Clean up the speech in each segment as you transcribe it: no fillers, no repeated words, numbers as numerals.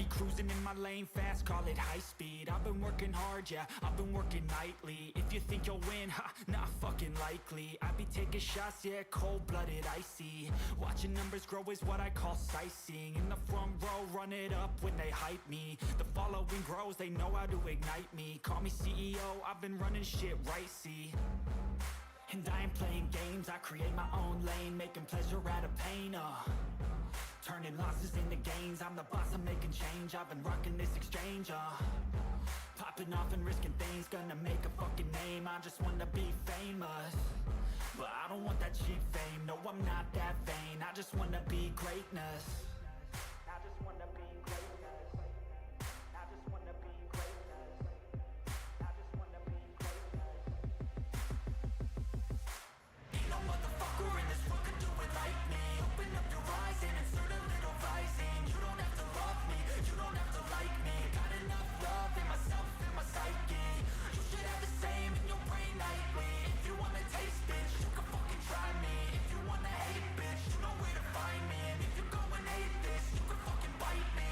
cruising in my lane fast, call it high speed. I've been working hard, yeah, I've been working nightly. If you think you'll win, ha, not fucking likely. I be taking shots, yeah, cold-blooded, icy. Watching numbers grow is what I call sightseeing. In the front row, run it up when they hype me. The following grows, they know how to ignite me. Call me CEO, I've been running shit right, see. And I ain't playing games, I create my own lane, making pleasure out of pain, turning losses into gains, I'm the boss, I'm making change. I've been rocking this exchange, popping off and risking things, gonna make a fucking name. I just wanna be famous, but I don't want that cheap fame. No, I'm not that vain, I just wanna be greatness. I just wanna be greatness. I just wanna be greatness. I just wanna be greatness. Ain't no motherfucker in this world can do it like me. Open up your eyes and insert a little rising. You don't have to love me, you don't have to like me. Got enough love in myself and my psyche. You should have the same in your brain nightly. If you wanna taste, bitch, you can fucking try me. If you wanna hate, bitch, you know where to find me. And if you go and hate this, you can fucking bite me.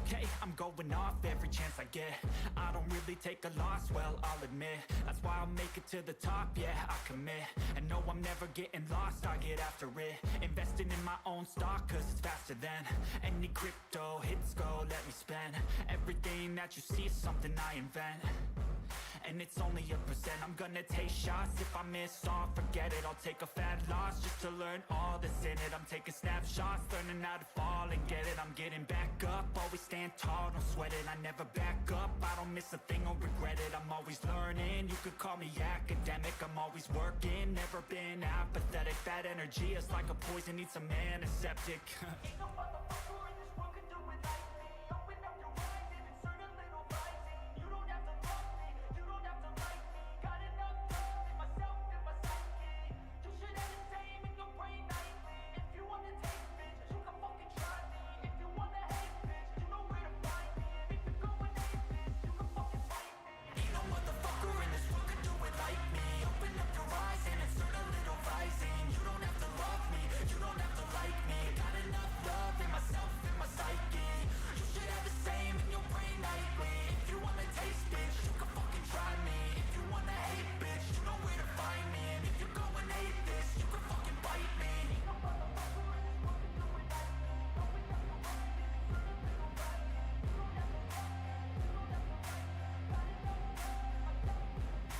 Okay, I'm going off every chance I get. I don't really take a loss, well, I'll admit. That's why I'll make it to the top, yeah, I commit. And no, I'm never getting lost, I get after it. Investing in my own stock, cause it's faster than any crypto hits go, let me spend. Everything that you see is something I invent, and it's only a percent. I'm gonna take shots, if I miss all, forget it. I'll take a fat loss just to learn all that's in it. I'm taking snapshots, learning how to fall and get it. I'm getting back up, always stand tall, don't sweat it. I never back up, I don't miss a thing or regret it. I'm always learning, you could call me academic. I'm always working, never been apathetic. That energy is like a poison, needs some antiseptic. Ain't no motherfucker in this world can do it like me. Open up your eyes and insert a little rising. You don't have to love me, you don't have to like me. Got enough love in myself and my psyche. You should have the same in your brain nightly. If you wanna taste, bitch, you can fucking try me. If you wanna hate, bitch, you know where to find me. And if you go and hate this, you can fucking fight me. Ain't no motherfucker in this world can do it like me. Open up your eyes and insert a little rising. You don't have to love me, you don't have to like me. Got enough love in myself and my psyche. You should have the same in your brain nightly. If you wanna taste, bitch, you can fucking try me. If you wanna hate, bitch, you know where to find me. And if you go and hate this, you can fucking bite me. Ain't no motherfucker in this world can do it like me. Open up your eyes and insert a little rising. You don't have to love me, you don't have to like me. Got enough love in myself and my psyche.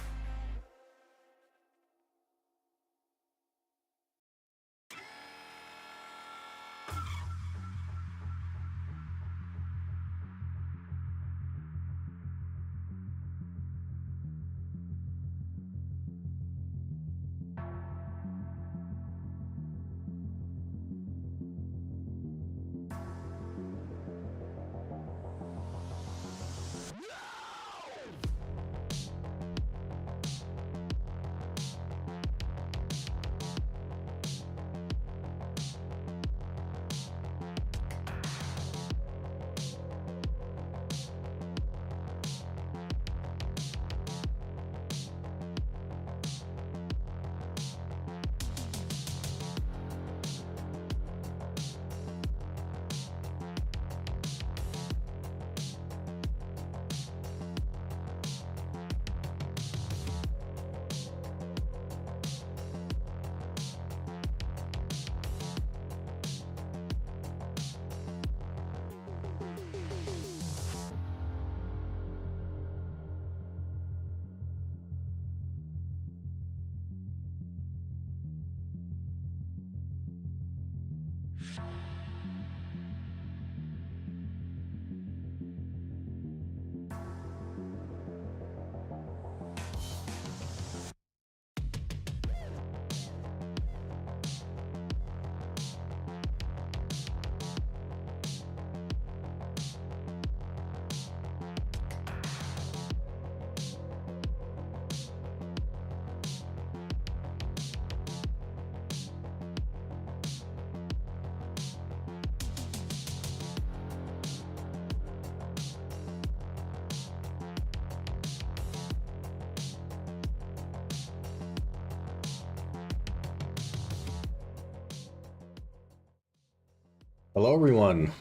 Hello, everyone.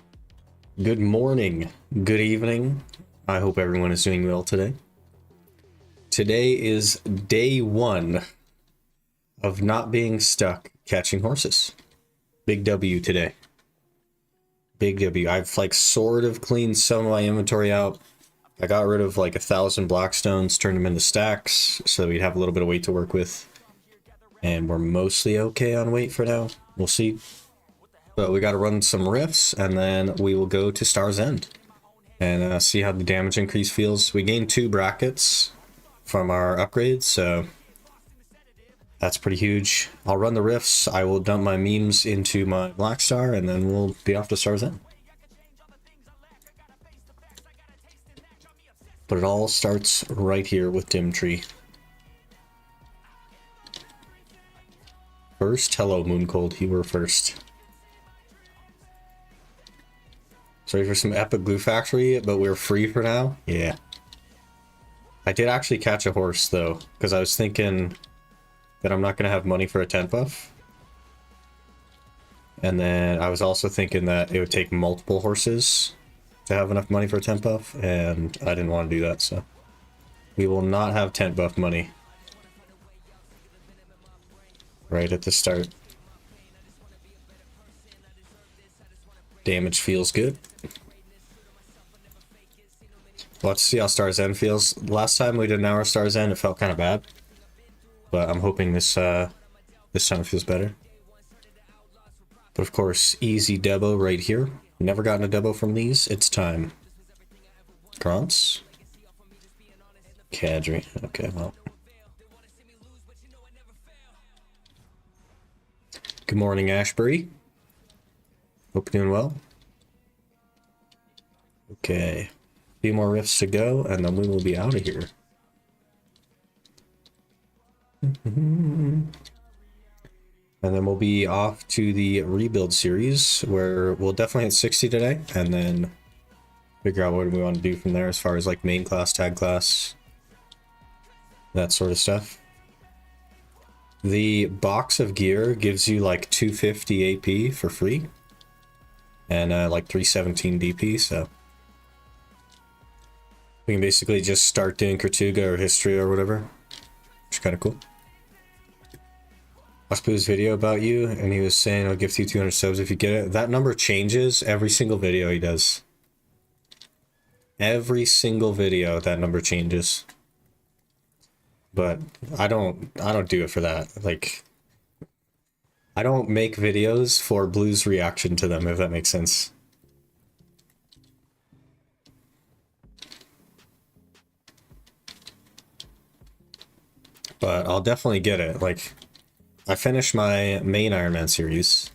Good morning, good evening. I hope everyone is doing well today. Today is day one of not being stuck catching horses. Big W today. Big W. I've like sort of cleaned some of my inventory out. I got rid of like 1,000 blackstones, turned them into stacks, so we'd have a little bit of weight to work with. And we're mostly okay on weight for now. We'll see. But we got to run some rifts, and then we will go to Star's End and see how the damage increase feels. We gained 2 brackets from our upgrades, so that's pretty huge. I'll run the rifts, I will dump my memes into my Black Star, and then we'll be off to Star's End. But it all starts right here with Dim Tree. First, hello Mooncold, you were first. Sorry for some epic glue factory, but we're free for now. Yeah. I did actually catch a horse though, because I was thinking that I'm not going to have money for a tent buff. And then I was also thinking that it would take multiple horses to have enough money for a tent buff, and I didn't want to do that, so we will not have tent buff money right at the start. Damage feels good. Let's see how Star's End feels. Last time we did an hour Star's End, it felt kind of bad, but I'm hoping this time it feels better. But of course, easy debo right here. Never gotten a debo from these. It's time. Grants. Kadri. Okay, well. Good morning, Ashbury. Hope you're doing well. Okay. A few more rifts to go, and then we will be out of here. And then we'll be off to the rebuild series, where we'll definitely hit 60 today, and then figure out what we want to do from there as far as like main class, tag class, that sort of stuff. The box of gear gives you like 250 AP for free, and like 317 DP, so we can basically just start doing Kertuga or history or whatever, which is kind of cool. I watched his video about you, and he was saying I'll gift you 200 subs if you get it. That number changes every single video he does. Every single video, that number changes. But I don't do it for that. Like, I don't make videos for Blue's reaction to them, if that makes sense. But I'll definitely get it. Like, I finished my main Iron Man series,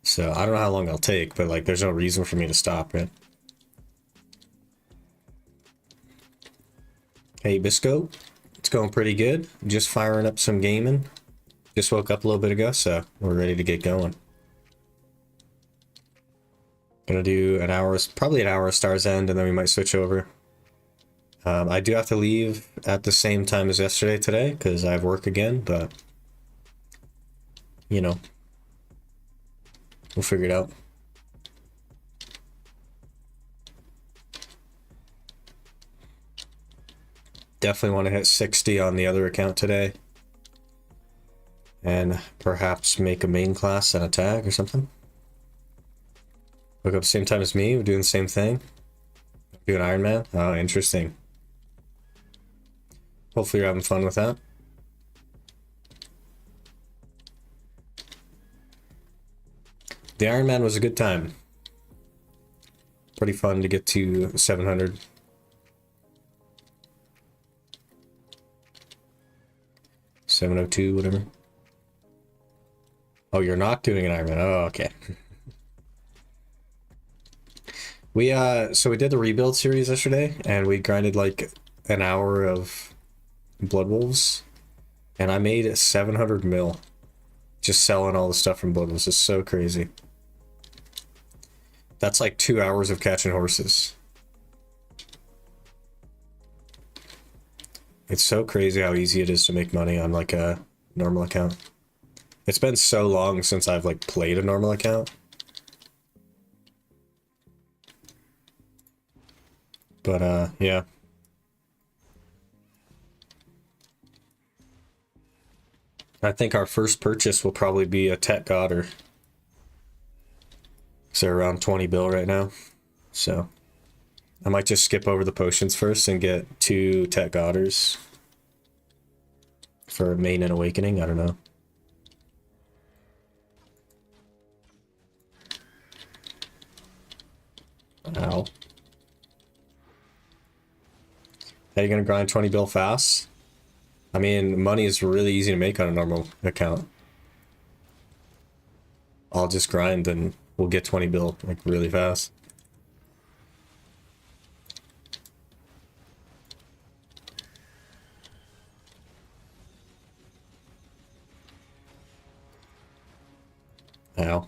so I don't know how long it'll take, but like, there's no reason for me to stop, right? Hey, Bisco. It's going pretty good. Just firing up some gaming. Just woke up a little bit ago, so we're ready to get going. Gonna do an hour, probably an hour of Star's End, and then we might switch over. I do have to leave at the same time as yesterday today, because I have work again, but you know, we'll figure it out. Definitely want to hit 60 on the other account today, and perhaps make a main class and a tag or something. Woke up same time as me. We're doing the same thing. Doing Iron Man. Oh, interesting. Hopefully you're having fun with that. The Iron Man was a good time. Pretty fun to get to 700. $702, whatever. Oh, you're not doing an Iron Man. Oh, okay. So we did the rebuild series yesterday, and we grinded like an hour of Blood Wolves, and I made 700 mil just selling all the stuff from Blood Wolves. It's so crazy. That's like 2 hours of catching horses. It's so crazy how easy it is to make money on like a normal account. It's been so long since I've like played a normal account. But yeah. I think our first purchase will probably be a Tech Godder. So they're around 20 bill right now. So I might just skip over the potions first and get 2 Tech Godders for main and awakening. I don't know. Ow. How you gonna grind 20 bill fast? I mean, money is really easy to make on a normal account. I'll just grind and we'll get 20 bill like really fast. Ow.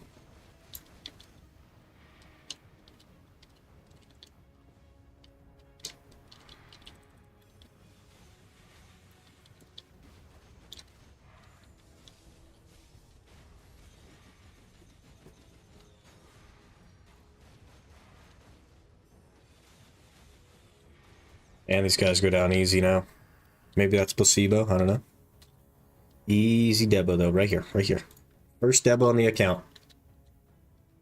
And these guys go down easy now. Maybe that's placebo, I don't know. Easy debo though, right here, right here. First debo on the account.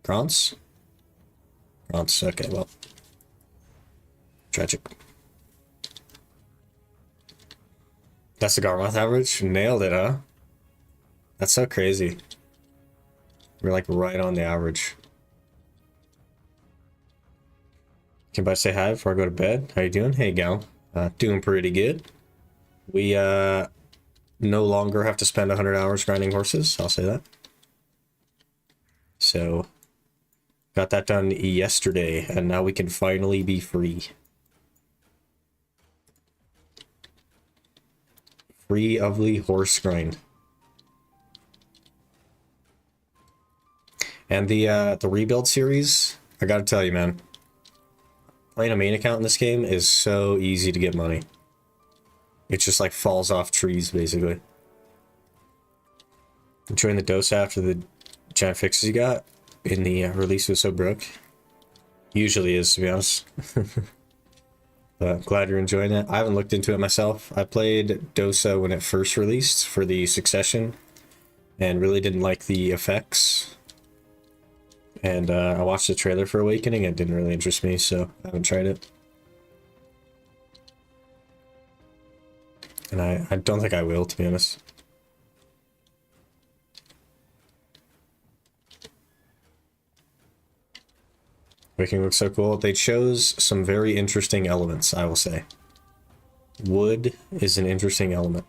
Grants? Grants, okay, well. Tragic. That's the Garmoth average? Nailed it, huh? That's so crazy. We're like right on the average. Can I say hi before I go to bed? How you doing? Hey, gal. Doing pretty good. We no longer have to spend 100 hours grinding horses. I'll say that. So, got that done yesterday, and now we can finally be free. Free of the horse grind. And the rebuild series, I gotta tell you, man. Playing a main account in this game is so easy to get money. It just like falls off trees, basically. Enjoying the dose after the giant fixes you got in the release was so broke. Usually is, to be honest. But glad you're enjoying it. I haven't looked into it myself. I played Dosa when it first released for the Succession and really didn't like the effects. And I watched the trailer for Awakening. It didn't really interest me, so I haven't tried it. And I don't think I will, to be honest. Awakening looks so cool. They chose some very interesting elements, I will say. Wood is an interesting element.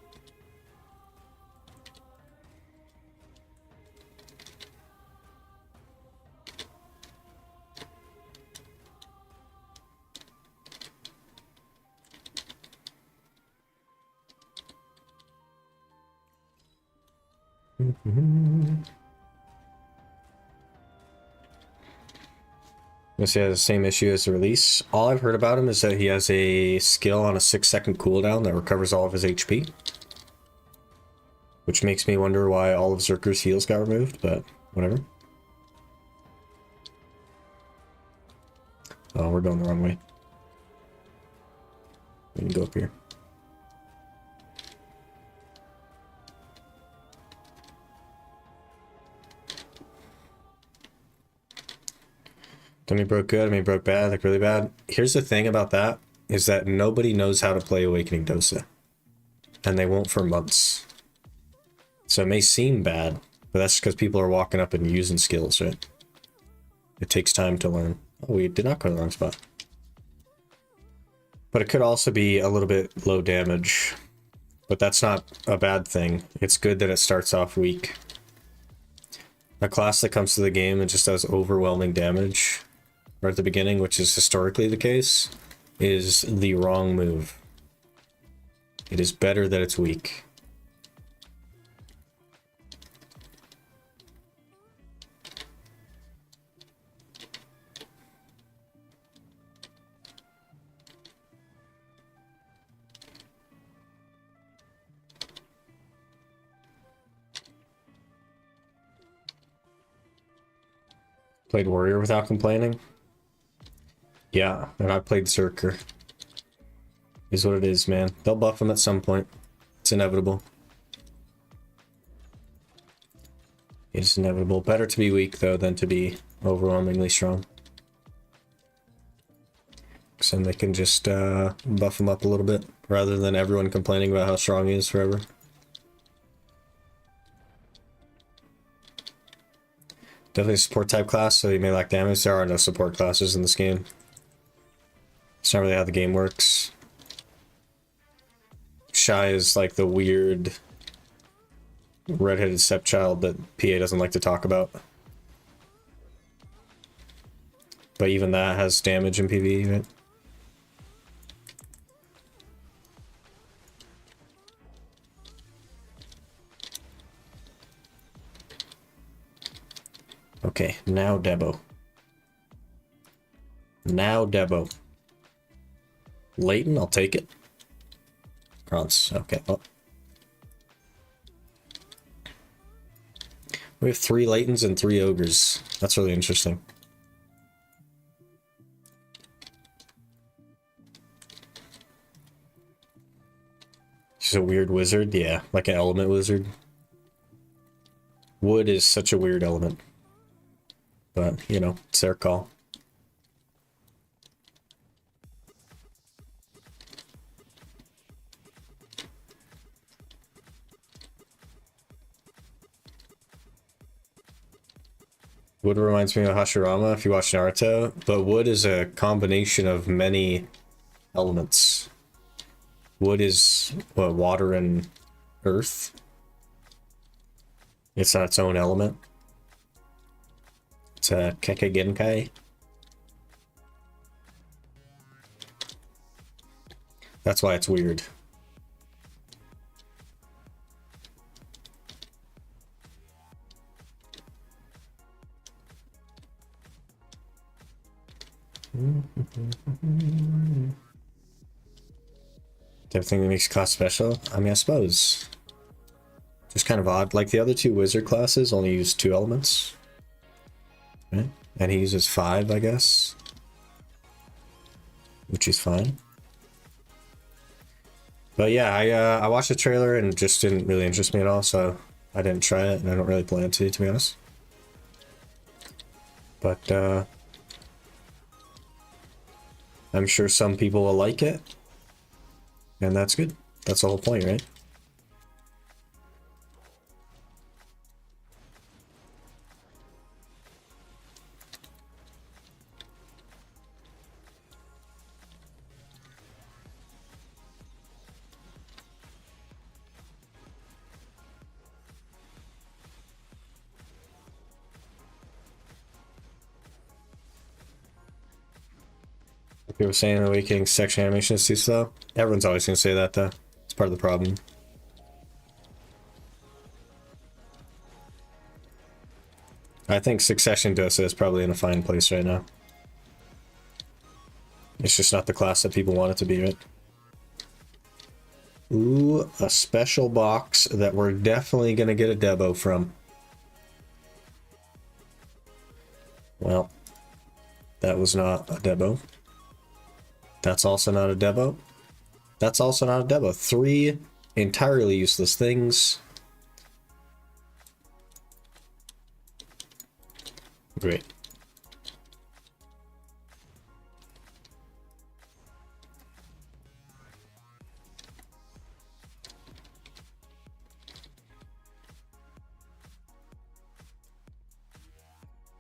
Guess he has the same issue as the release. All I've heard about him is that he has a skill on a 6-second cooldown that recovers all of his HP. Which makes me wonder why all of Zerker's heals got removed, but whatever. Oh, we're going the wrong way. We can go up here. Dummy broke good, I mean broke bad, like really bad. Here's the thing about that, is that nobody knows how to play Awakening Dosa. And they won't for months. So it may seem bad, but that's because people are walking up and using skills, right? It takes time to learn. Oh, we did not go to the wrong spot. But it could also be a little bit low damage. But that's not a bad thing. It's good that it starts off weak. A class that comes to the game and just does overwhelming damage right at the beginning, which is historically the case, is the wrong move. It is better that it's weak. Played Warrior without complaining. Yeah, and I played Zerker. Is what it is, man. They'll buff him at some point. It's inevitable. It's inevitable. Better to be weak, though, than to be overwhelmingly strong. So then they can just buff him up a little bit, rather than everyone complaining about how strong he is forever. Definitely a support type class, so you may lack damage. There are no support classes in this game. It's not really how the game works. Shy is like the weird redheaded stepchild that PA doesn't like to talk about. But even that has damage in PvE, right? Okay, now Debo. Now Debo. Leighton, I'll take it. Bronze, okay. Oh. We have 3 Leightons and 3 Ogres. That's really interesting. She's a weird wizard, yeah, like an element wizard. Wood is such a weird element. But, you know, it's their call. Wood reminds me of Hashirama if you watch Naruto, but wood is a combination of many elements. Wood is, what, water and earth? It's not its own element. It's a Kekkei Genkai. That's why it's weird. Everything that makes class special? I mean, I suppose. Just kind of odd. Like the other 2 wizard classes only use 2 elements. Right? And he uses 5, I guess. Which is fine. But yeah, I watched the trailer and it just didn't really interest me at all, so I didn't try it, and I don't really plan to be honest. But I'm sure some people will like it, and that's good. That's the whole point, right? People saying Awakening section animation is too slow. Everyone's always going to say that, though. It's part of the problem. I think Succession Dosa is probably in a fine place right now. It's just not the class that people want it to be, right? Ooh, a special box that we're definitely going to get a Debo from. Well, that was not a Debo. That's also not a Debo. That's also not a Debo. 3 entirely useless things. Great.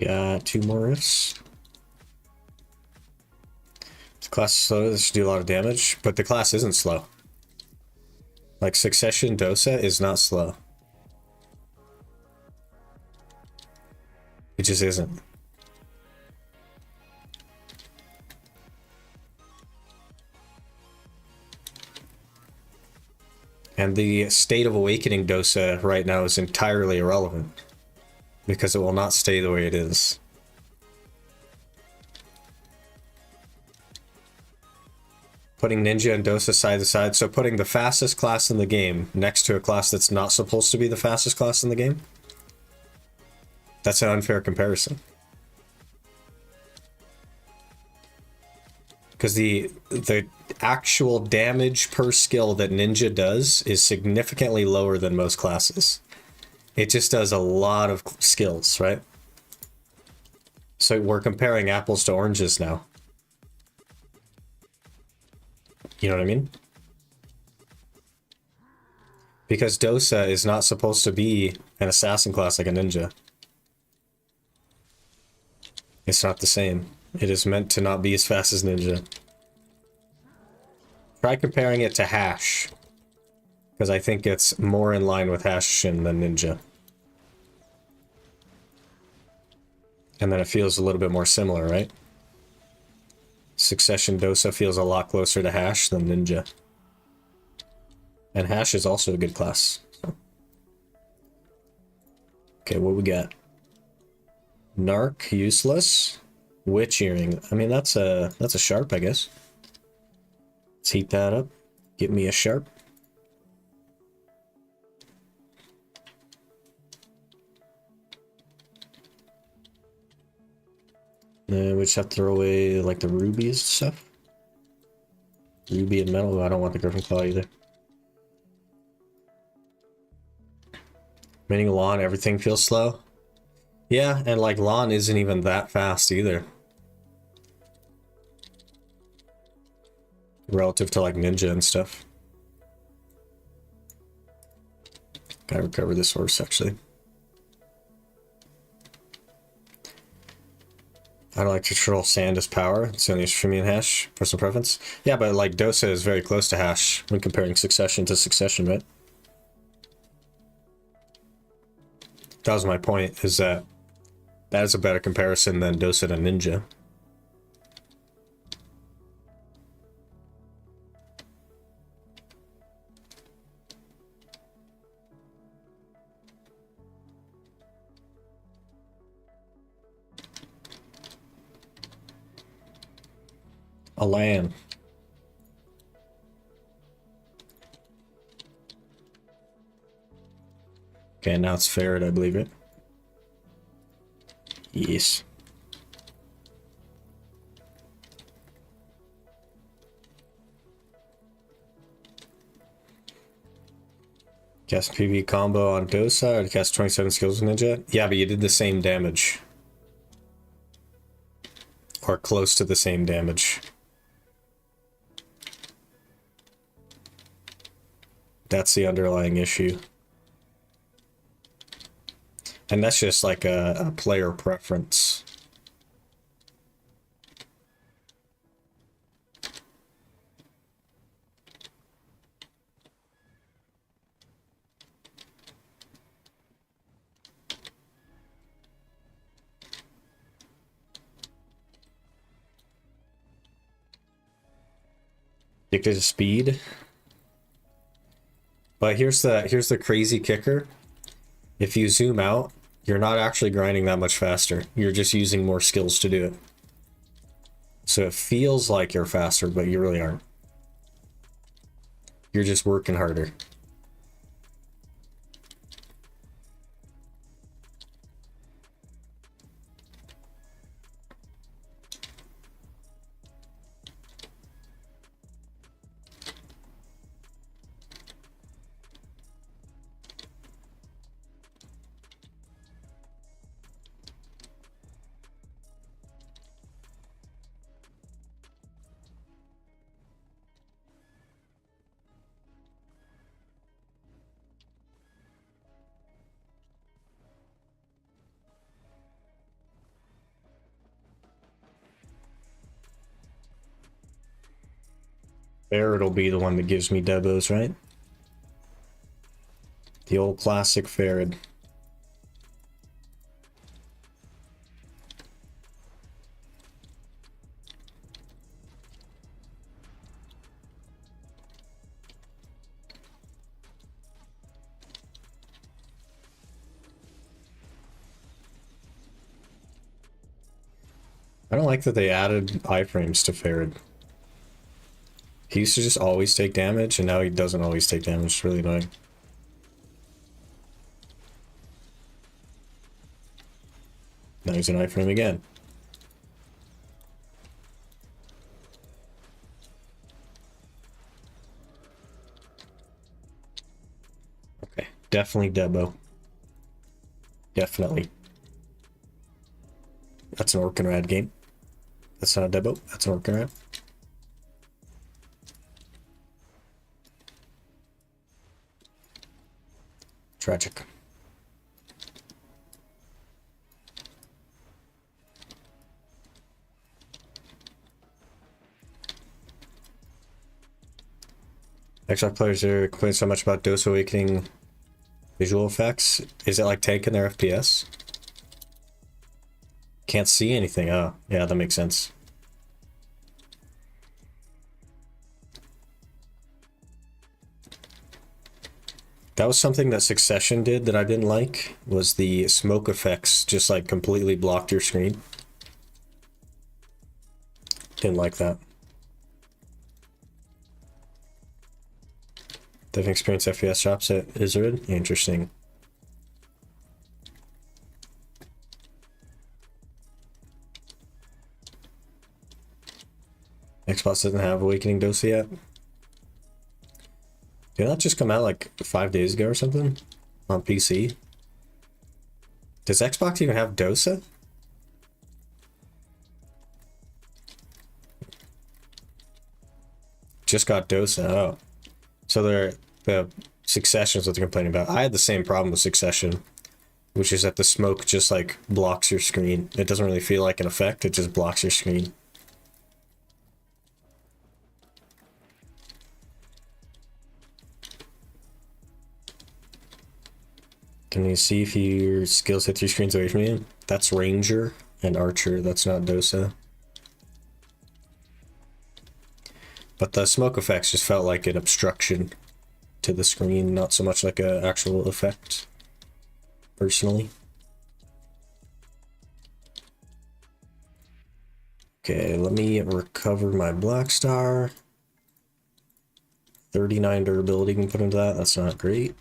Got 2 more rifts. The class is slow, this should do a lot of damage, but the class isn't slow. Like, Succession Dosa is not slow. It just isn't. And the State of Awakening Dosa right now is entirely irrelevant, because it will not stay the way it is. Putting Ninja and Dosa side to side, so putting the fastest class in the game next to a class that's not supposed to be the fastest class in the game, that's an unfair comparison. because the actual damage per skill that ninja does is significantly lower than most classes. It just does a lot of skills, right? So we're comparing apples to oranges now. You know what I mean? Because Dosa is not supposed to be an assassin class like a ninja. It's not the same. It is meant to not be as fast as ninja. Try comparing it to Hash, because I think it's more in line with Hashin than ninja. And then it feels a little bit more similar, right? Succession Dosa feels a lot closer to Hash than ninja. And Hash is also a good class. Okay, what we got? Narc, useless. Witch earring. I mean, that's a sharp, I guess. Let's heat that up. Give me a sharp. We just have to throw away like the rubies and stuff. Ruby and metal. I don't want the Griffin Claw either. Mining lawn, everything feels slow. Yeah, and like lawn isn't even that fast either. Relative to like ninja and stuff. Gotta recover this horse actually. I don't like to control sand as power. It's only for me and Hash. Personal preference. Yeah, but like Dosa is very close to Hash when comparing succession to succession, right? That was my point, is that that is a better comparison than Dosa to Ninja. A land. Okay, now it's ferret, I believe it. Yes. Cast PV combo on Dosa, or cast 27 skills with Ninja? Yeah, but you did the same damage. Or close to the same damage. That's the underlying issue. And that's just like a player preference. Addicted to speed. But here's the crazy kicker. If you zoom out, you're not actually grinding that much faster. You're just using more skills to do it. So it feels like you're faster, but you really aren't. You're just working harder. Ferret will be the one that gives me debos, right? The old classic Ferret. I don't like that they added iframes to Ferret. He used to just always take damage, and now he doesn't always take damage. It's really annoying. Now he's an iframe again. Definitely Debo. Definitely. That's an Orkinrad game. That's not a Debo. That's an Orkinrad. Tragic. Xbox players are complaining so much about Dose Awakening visual effects. Is it like tanking their FPS? Can't see anything. Oh, yeah, that makes sense. That was something that Succession did that I didn't like, was the smoke effects just like completely blocked your screen. Didn't like that. They've experienced FPS drops at Izzard. Interesting. Xbox doesn't have Awakening Dose yet. Did that just come out like 5 days ago or something? On PC? Does Xbox even have Dosa? Just got Dosa, oh. So the Succession is what they're complaining about. I had the same problem with Succession, which is that the smoke just like blocks your screen. It doesn't really feel like an effect, it just blocks your screen. Can you see if your skills hit 3 screens away from you? That's Ranger and Archer, that's not Dosa. But the smoke effects just felt like an obstruction to the screen, not so much like an actual effect, personally. Okay, let me recover my Black Star. 39 durability can put into that, that's not great.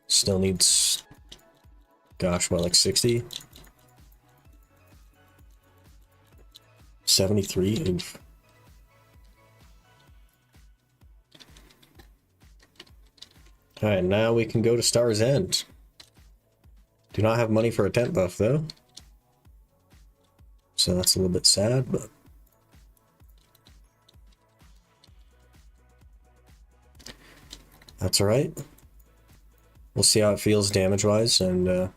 Still needs, gosh, what, like 60? 73? Oof. Alright, now we can go to Star's End. Do not have money for a tent buff, though. So that's a little bit sad, but... that's alright. We'll see how it feels damage-wise, and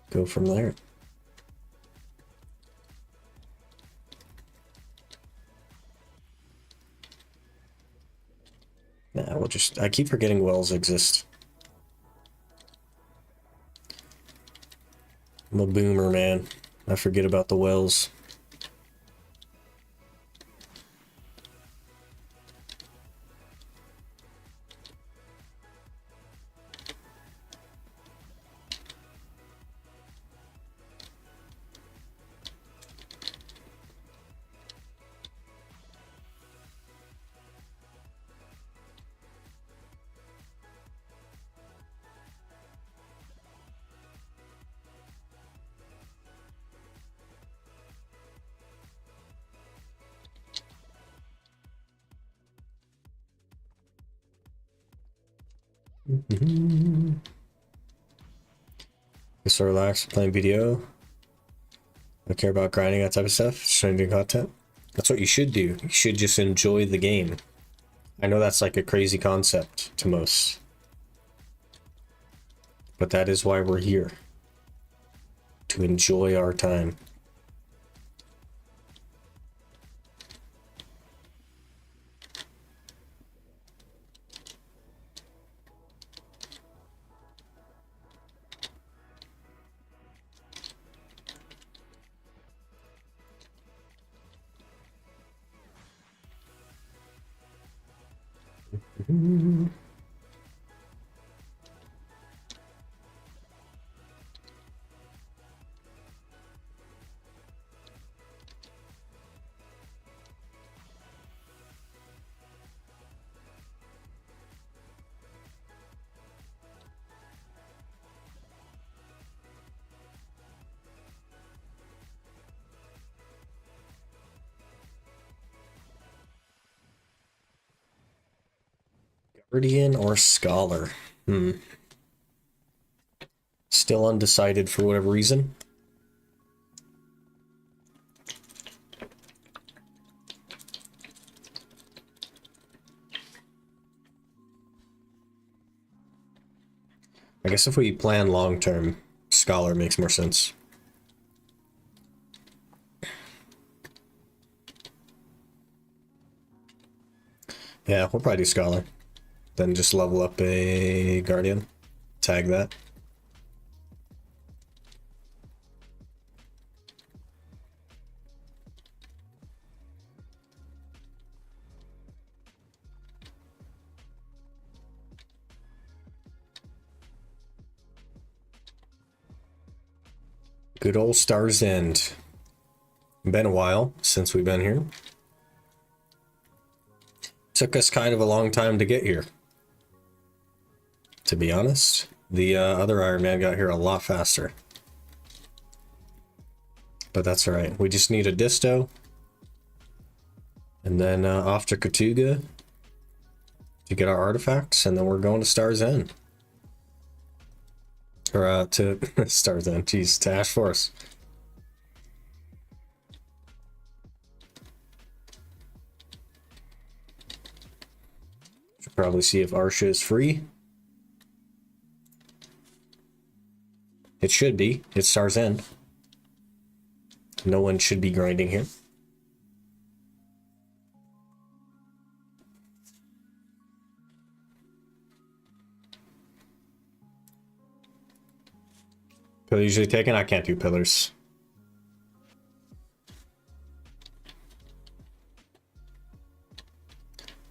go from there. Nah, we'll just... I keep forgetting wells exist. I'm a boomer, man. I forget about the wells. Just so relax, playing video. I care about grinding, that type of stuff. Just trying to do content. That's what you should do. You should just enjoy the game. I know that's like a crazy concept to most. But that is why we're here. To enjoy our time. Guardian or Scholar? Still undecided for whatever reason. I guess if we plan long term, Scholar makes more sense. Yeah, we'll probably do Scholar. Then just level up a Guardian. Tag that. Good old Star's End. Been a while since we've been here. Took us kind of a long time to get here. To be honest, the other Iron Man got here a lot faster. But that's alright. We just need a disto. And then off to Katuga to get our artifacts, and then we're going to Star's End. Or to Star's End, jeez, to Ash Forest. Should probably see if Arsha is free. It should be. It's Star's End. No one should be grinding here. Pillar usually taken? I can't do pillars.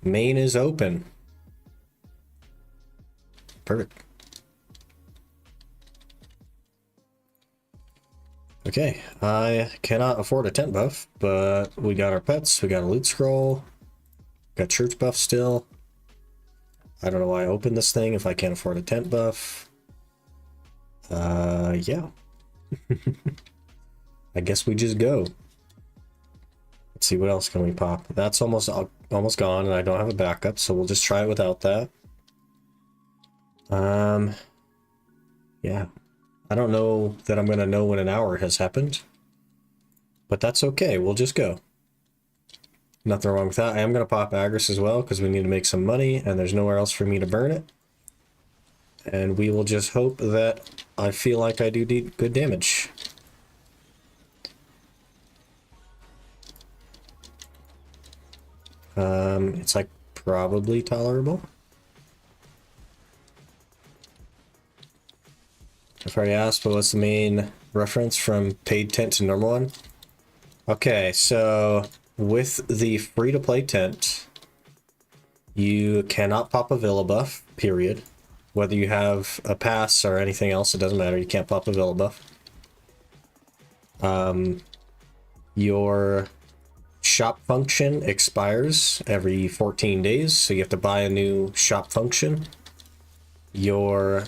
Main is open. Perfect. Okay, I cannot afford a tent buff, but we got our pets, we got a loot scroll, got church buff still. I don't know why I opened this thing if I can't afford a tent buff. Yeah. I guess we just go. Let's see, what else can we pop? That's almost gone, and I don't have a backup, so we'll just try it without that. Yeah. I don't know that I'm gonna know when an hour has happened, but that's okay. We'll just go. Nothing wrong with that. I am gonna pop Agris as well because we need to make some money, and there's nowhere else for me to burn it. And we will just hope that I feel like I do good damage. It's like probably tolerable. I've already asked, but what's the main reference from paid tent to normal one? Okay, so with the free-to-play tent, you cannot pop a Villa buff, period. Whether you have a pass or anything else, it doesn't matter. You can't pop a Villa buff. Your shop function expires every 14 days, so you have to buy a new shop function. Your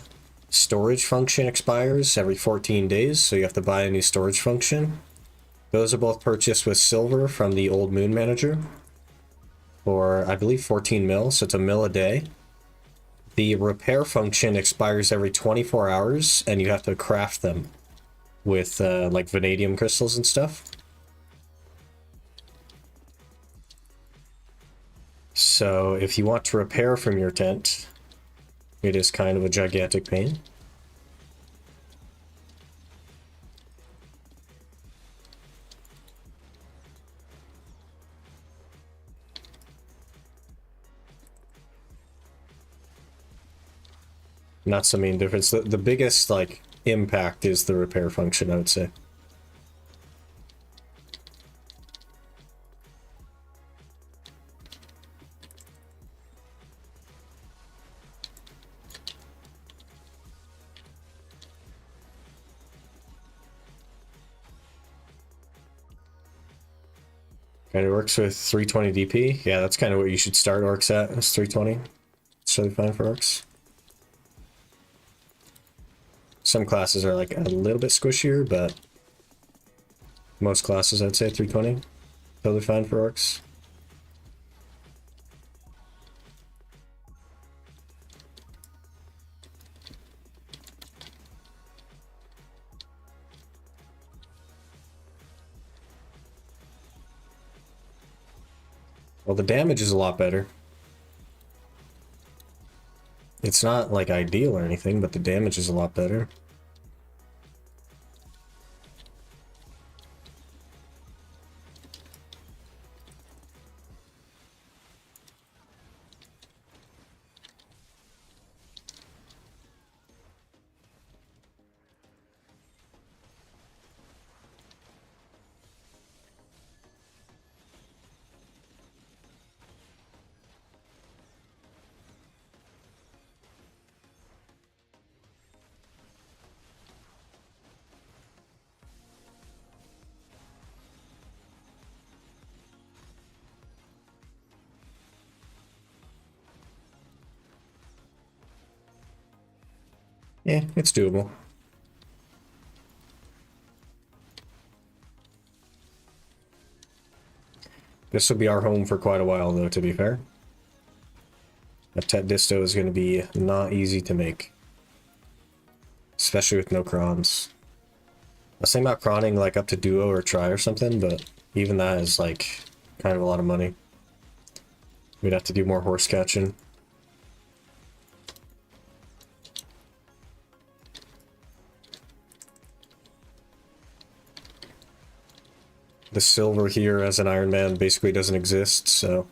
storage function expires every 14 days, so you have to buy a new storage function. Those are both purchased with silver from the old Moon Manager for, I believe, 14 mil, so it's a mil a day. The repair function expires every 24 hours, and you have to craft them with like vanadium crystals and stuff. So if you want to repair from your tent, it is kind of a gigantic pain. And that's the main difference. The biggest like impact is the repair function, I would say. And it works with 320 DP. Yeah, that's kind of what you should start orcs at, is 320. It's really fine for orcs. Some classes are like a little bit squishier, but most classes I'd say 320. Totally fine for orcs. Well, the damage is a lot better. It's not like ideal or anything, but the damage is a lot better. Yeah, it's doable. This will be our home for quite a while, though, to be fair. That Tet Disto is going to be not easy to make. Especially with no crons. I was thinking about croning like up to duo or try or something, but even that is like kind of a lot of money. We'd have to do more horse catching. The silver here as an Iron Man basically doesn't exist, so...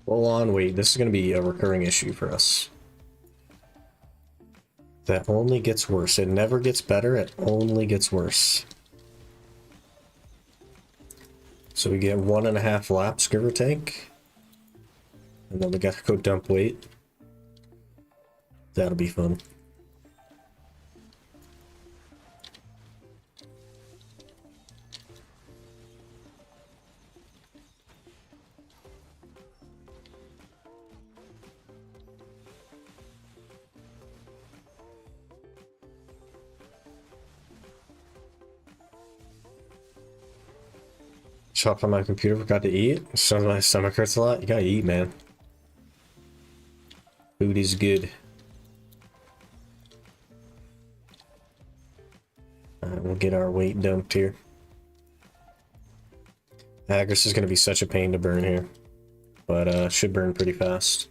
Hold on, wait, this is going to be a recurring issue for us. That only gets worse. It never gets better, it only gets worse. So we get 1.5 laps, give or take. And then we gotta go dump weight. That'll be fun. Chopped on my computer, forgot to eat. So my stomach hurts a lot. You gotta eat, man. Food is good. Alright, we'll get our weight dumped here. Agris is gonna be such a pain to burn here. But should burn pretty fast.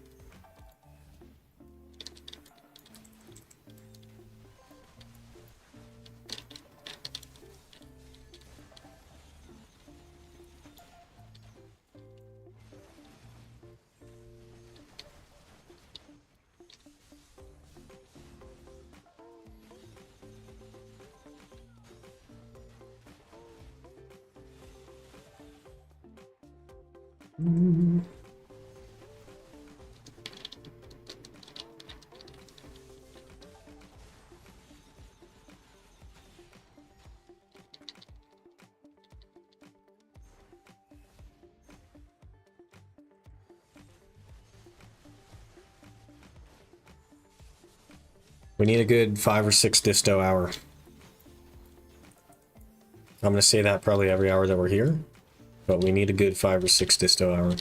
We need a good 5 or 6 disto hour. I'm gonna say that probably every hour that we're here, but we need a good 5 or 6 disto hour.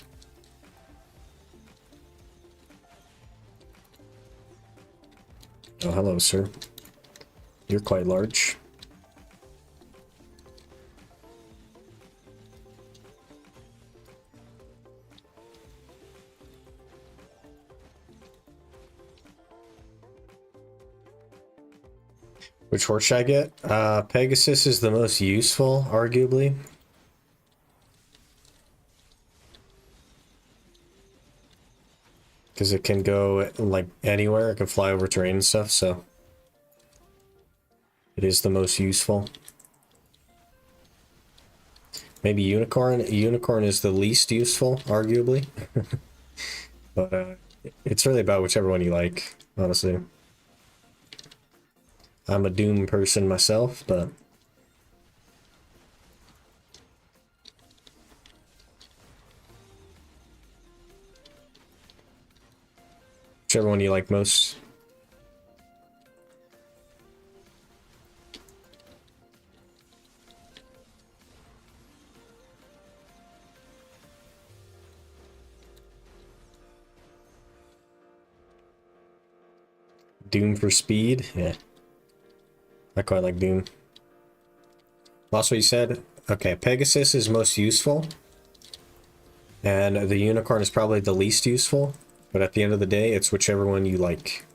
Oh, hello, sir. You're quite large. Which horse should I get? Pegasus is the most useful, arguably. Because it can go, like, anywhere. It can fly over terrain and stuff, so... It is the most useful. Maybe Unicorn. Unicorn is the least useful, arguably. But, it's really about whichever one you like, honestly. I'm a Doom person myself, but... Whichever one you like most. Doom for speed? Yeah. I quite like Doom. Lost what you said? Okay, Pegasus is most useful. And the Unicorn is probably the least useful. But at the end of the day, it's whichever one you like.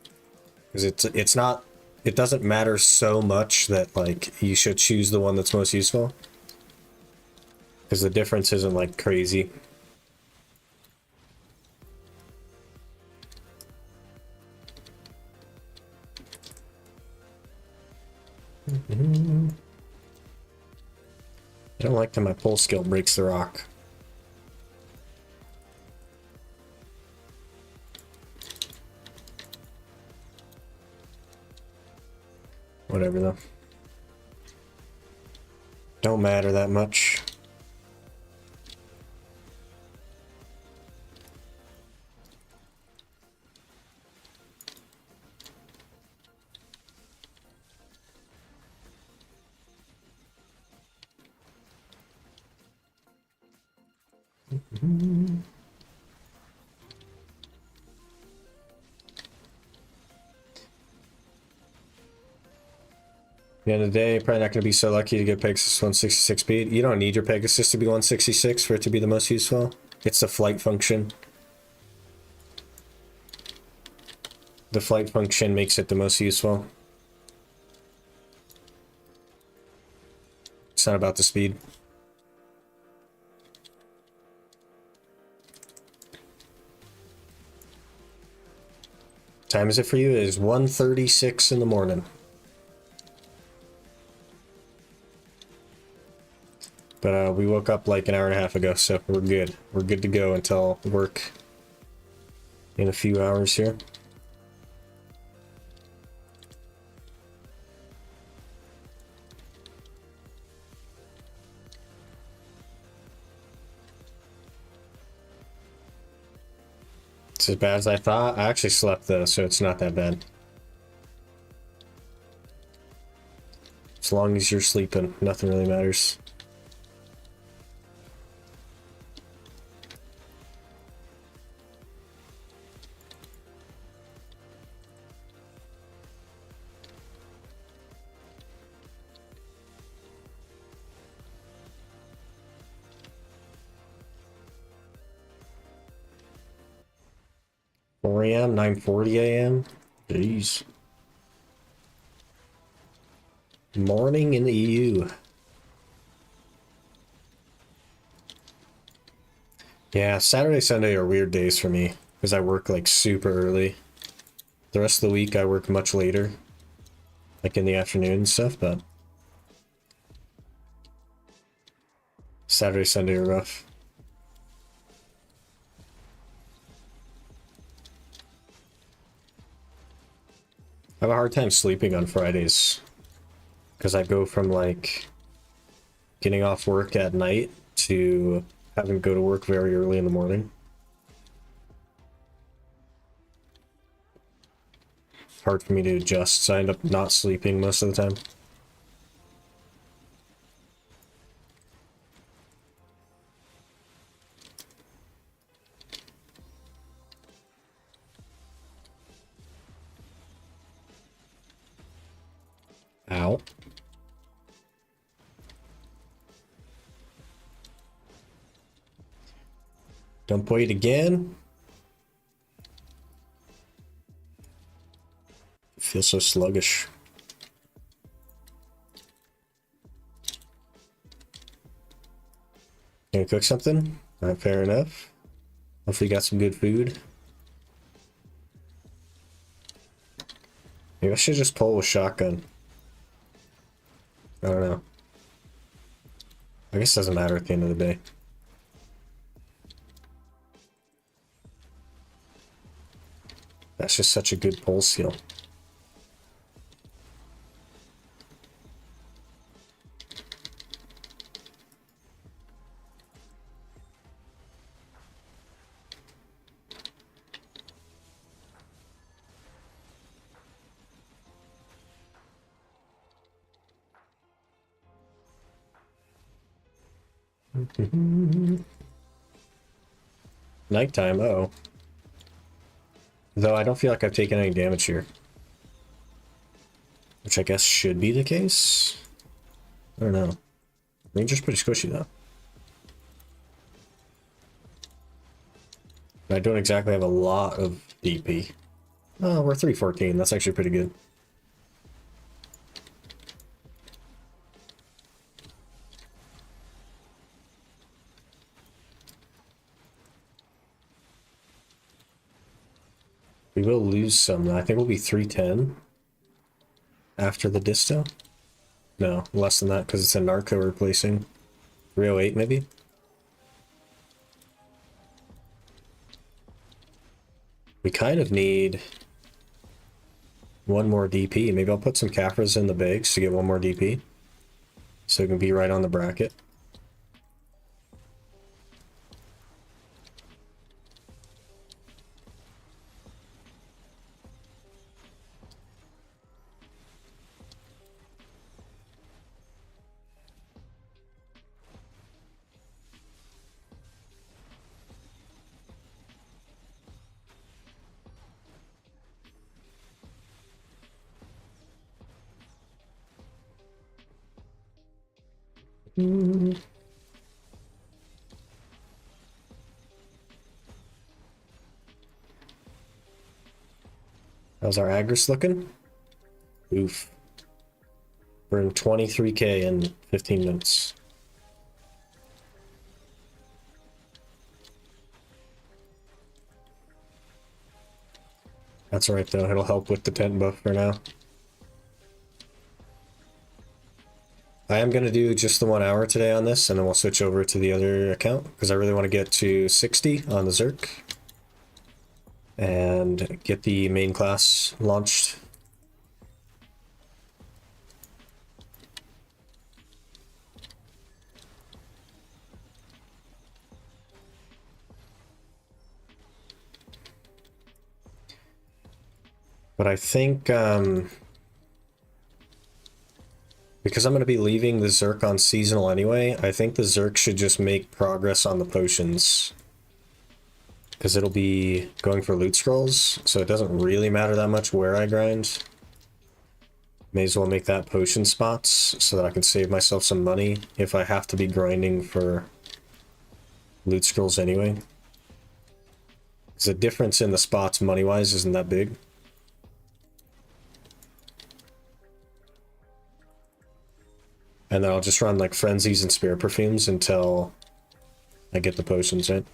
Because it's not... It doesn't matter so much that, like, you should choose the one that's most useful. Because the difference isn't, like, crazy. I don't like that my pull skill breaks the rock. Whatever though. Don't matter that much. The end of the day, you're probably not going to be so lucky to get Pegasus 166 speed. You don't need your Pegasus to be 166 for it to be the most useful. It's the flight function. The flight function makes it the most useful. It's not about the speed. Time is it for you? It is 1:36 in the morning. But we woke up like an hour and a half ago, so we're good. We're good to go until work in a few hours here. It's as bad as I thought. I actually slept though, so it's not that bad. As long as you're sleeping, nothing really matters. A.m., 9:40 a.m. Jeez. Morning in the EU. Yeah, Saturday, Sunday are weird days for me because I work like super early. The rest of the week I work much later, like in the afternoon and stuff, but Saturday, Sunday are rough. I have a hard time sleeping on Fridays because I go from like getting off work at night to having to go to work very early in the morning. It's hard for me to adjust, so I end up not sleeping most of the time. Ow. Don't wait again. Feel so sluggish. Gonna cook something? Alright, fair enough. Hopefully you got some good food. Maybe I should just pull with shotgun. I don't know. I guess it doesn't matter at the end of the day. That's just such a good pull skill. Nighttime, uh-oh. Though I don't feel like I've taken any damage here. Which I guess should be the case? I don't know. Ranger's pretty squishy though. I don't exactly have a lot of DP. Oh, we're 314. That's actually pretty good. We will lose some. I think we'll be 310 after the disto. No, less than that because it's a narco replacing. 308 maybe? We kind of need one more DP. Maybe I'll put some Caphras in the bags to get one more DP. So it can be right on the bracket. How's our Agris looking? Oof. We're in 23k in 15 minutes. That's alright though, it'll help with the tent buff for now. I am going to do just the 1 hour today on this, and then we'll switch over to the other account, because I really want to get to 60 on the Zerk. And get the main class launched. But I think, because I'm going to be leaving the Zerk on seasonal anyway, I think the Zerk should just make progress on the potions. Because it'll be going for loot scrolls, so it doesn't really matter that much where I grind. May as well make that potion spots, so that I can save myself some money if I have to be grinding for loot scrolls anyway. Because the difference in the spots money-wise isn't that big. And then I'll just run like frenzies and spirit perfumes until I get the potions, right?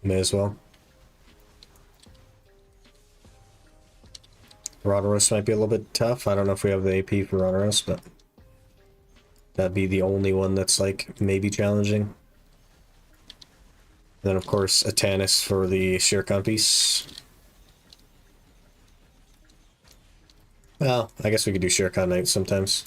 May as well. Rotteros might be a little bit tough. I don't know if we have the AP for Rotteros, but that'd be the only one that's like maybe challenging. And then of course a Tannis for the Shirkan piece. Well, I guess we could do Shirkan Knight sometimes.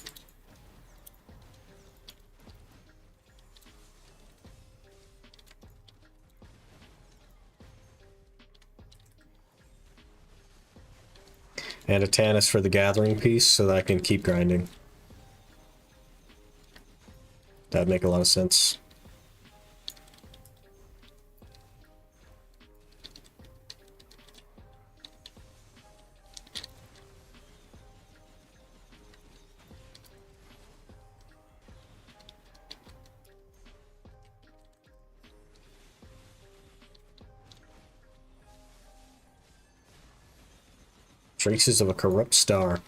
And a Tannis for the gathering piece so that I can keep grinding. That'd make a lot of sense. Traces of a corrupt star.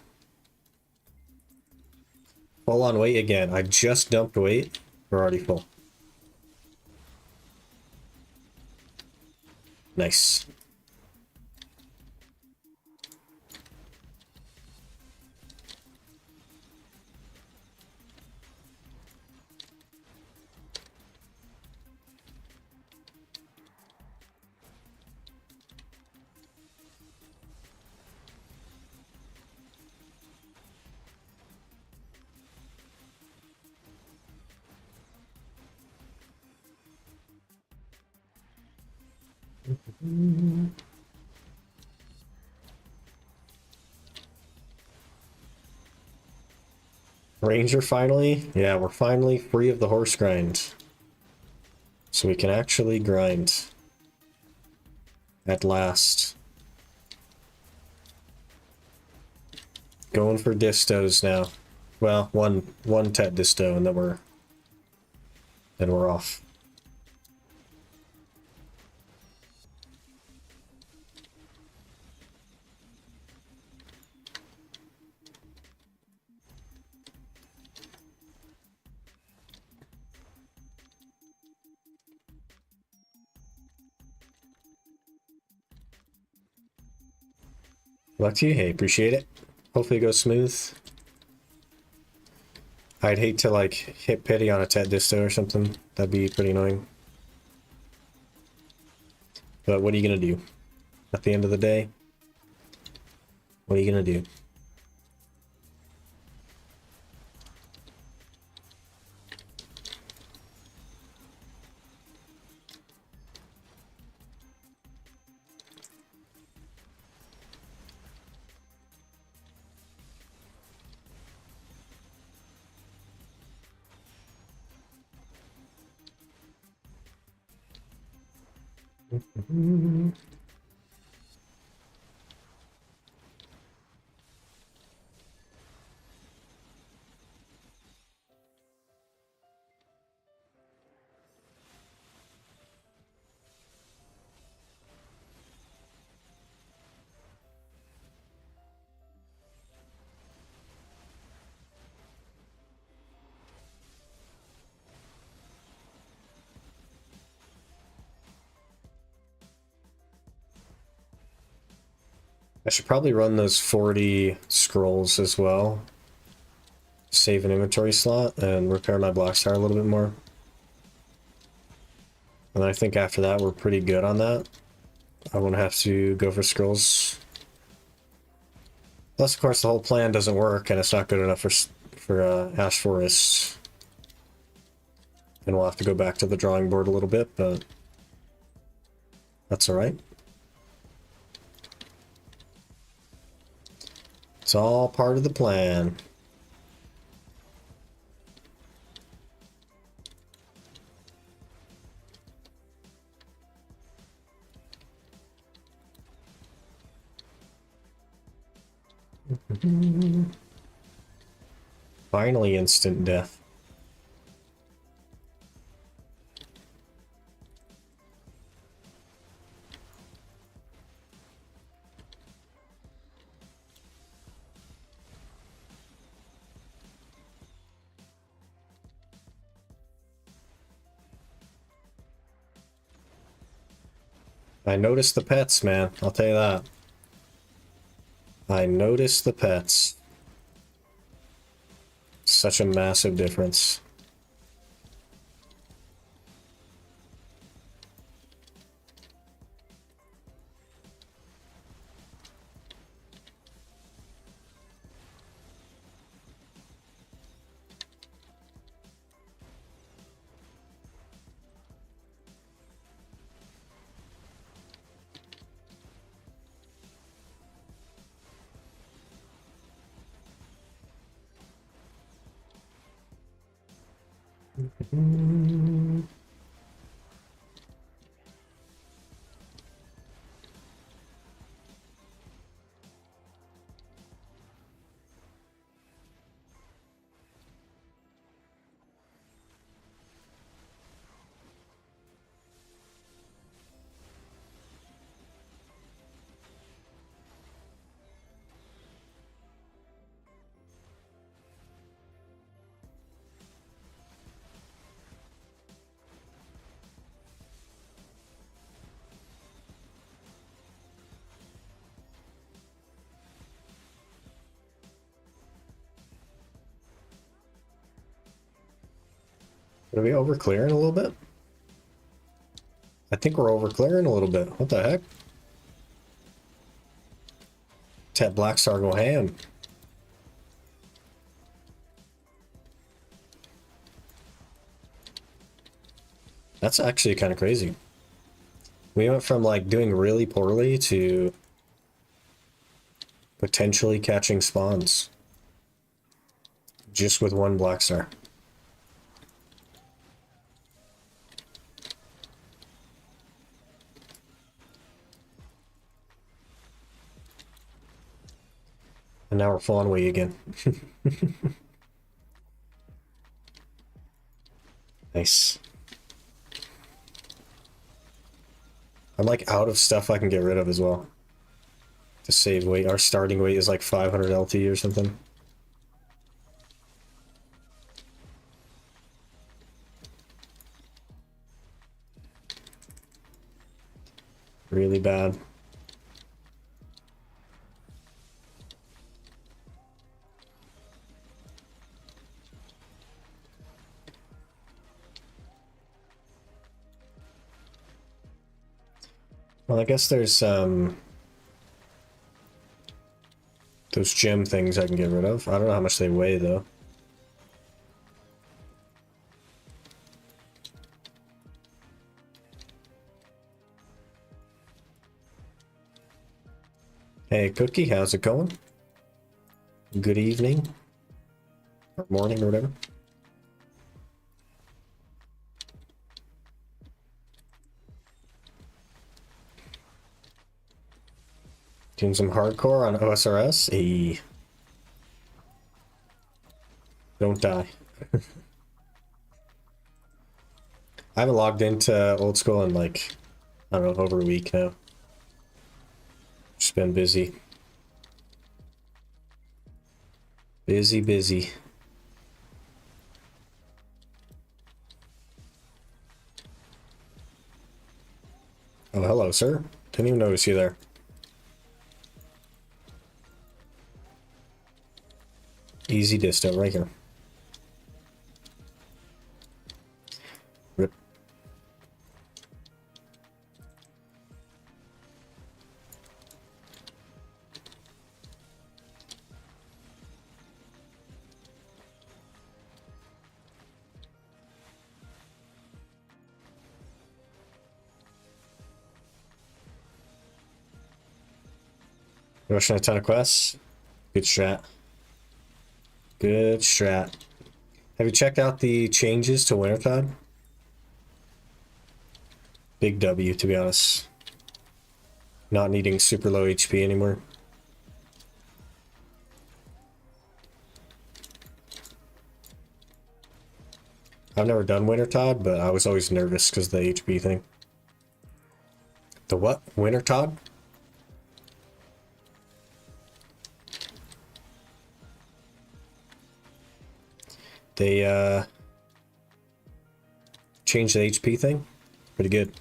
full on weight again. I just dumped weight. We're already full. Nice. Ranger finally? Yeah, we're finally free of the horse grind. So we can actually grind. At last. Going for distos now. Well, one tet disto and then we're off. Luck to you. Hey, appreciate it. Hopefully it goes smooth. I'd hate to like hit pity on a tet disto or something. That'd be pretty annoying. But what are you gonna do? At the end of the day, what are you gonna do? I should probably run those 40 scrolls as well. Save an inventory slot and repair my black star a little bit more. And I think after that we're pretty good on that. I won't have to go for scrolls. Unless, of course, the whole plan doesn't work and it's not good enough for Ash Forest. And we'll have to go back to the drawing board a little bit, but that's alright. It's all part of the plan. Finally, instant death. I noticed the pets, man. I'll tell you that. I noticed the pets. Such a massive difference. Are we over clearing a little bit? I think we're over clearing a little bit. What the heck? That Black Star go ham. That's actually kind of crazy. We went from like doing really poorly to potentially catching spawns just with one Black Star. And now we're falling away again. Nice. I'm like out of stuff I can get rid of as well. To save weight. Our starting weight is like 500 LT or something. Really bad. Well, I guess there's those gem things I can get rid of. I don't know how much they weigh though. Hey Cookie, how's it going? Good evening. Or morning or whatever. Doing some hardcore on OSRS. Hey. Don't die. I haven't logged into old school in like, I don't know, over a week now. Just been busy. Busy. Oh, hello, sir. Didn't even notice you there. Easy disto right here. Rip. Rushing a ton of quests. Good strat. Good strat. Have you checked out the changes to Wintertide? Big W, to be honest. Not needing super low HP anymore. I've never done Wintertide, but I was always nervous because of the HP thing. The what? Wintertide? They changed the HP thing. Pretty good.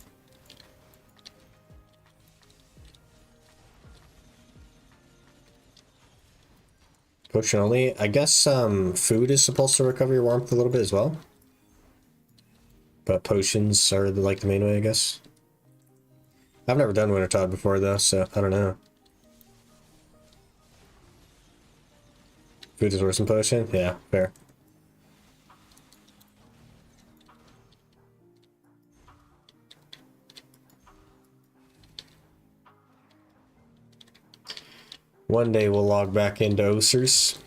Potion only. I guess food is supposed to recover your warmth a little bit as well. But potions are like the main way, I guess. I've never done Wintertide before though, so I don't know. Food is worse than potion? Yeah, fair. One day we'll log back into Osers.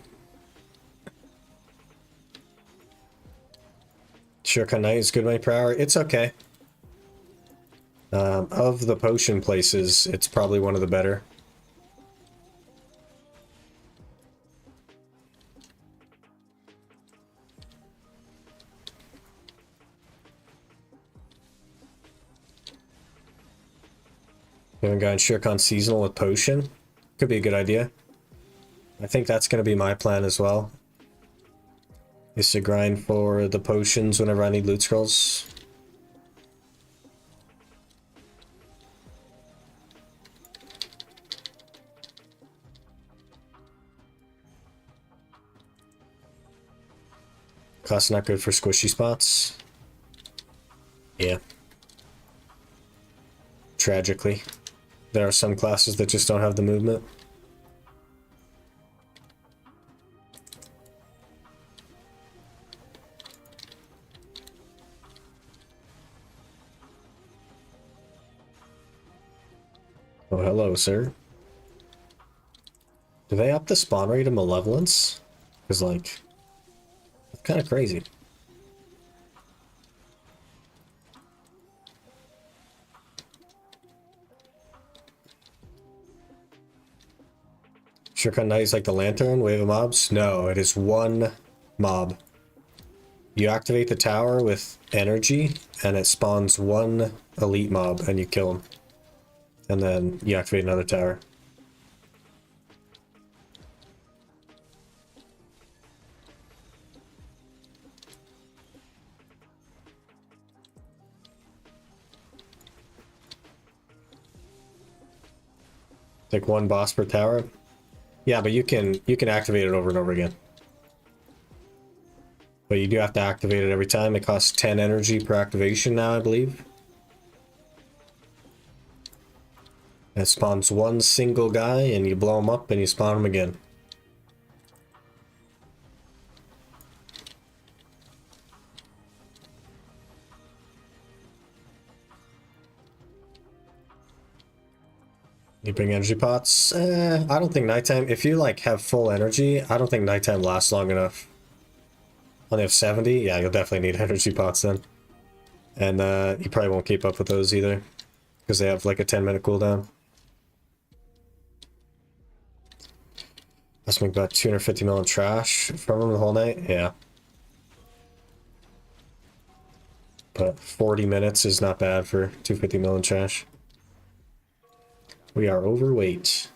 Shuriken Knight is good money per hour. It's okay. Of the potion places, it's probably one of the better. We haven't gotten Shuriken seasonal with potion. Could be a good idea. I think that's going to be my plan as well. Is to grind for the potions whenever I need loot scrolls. Cost not good for squishy spots. Yeah. Tragically. There are some classes that just don't have the movement. Oh, hello, sir. Do they up the spawn rate of Malevolence? Because, like, it's kind of crazy. Sure kind of nice, like the lantern, wave of mobs? No, it is one mob. You activate the tower with energy, and it spawns one elite mob, and you kill him. And then you activate another tower. Like one boss per tower? Yeah, but you can activate it over and over again. But you do have to activate it every time. It costs 10 energy per activation now, I believe. It spawns one single guy, and you blow him up, and you spawn him again. You bring energy pots? I don't think nighttime... If you, like, have full energy, I don't think nighttime lasts long enough. Only have 70? Yeah, you'll definitely need energy pots then. And you probably won't keep up with those either. Because they have, like, a 10-minute cooldown. Let's make about 250 mil in trash from them the whole night? Yeah. But 40 minutes is not bad for 250 mil in trash. We are overweight.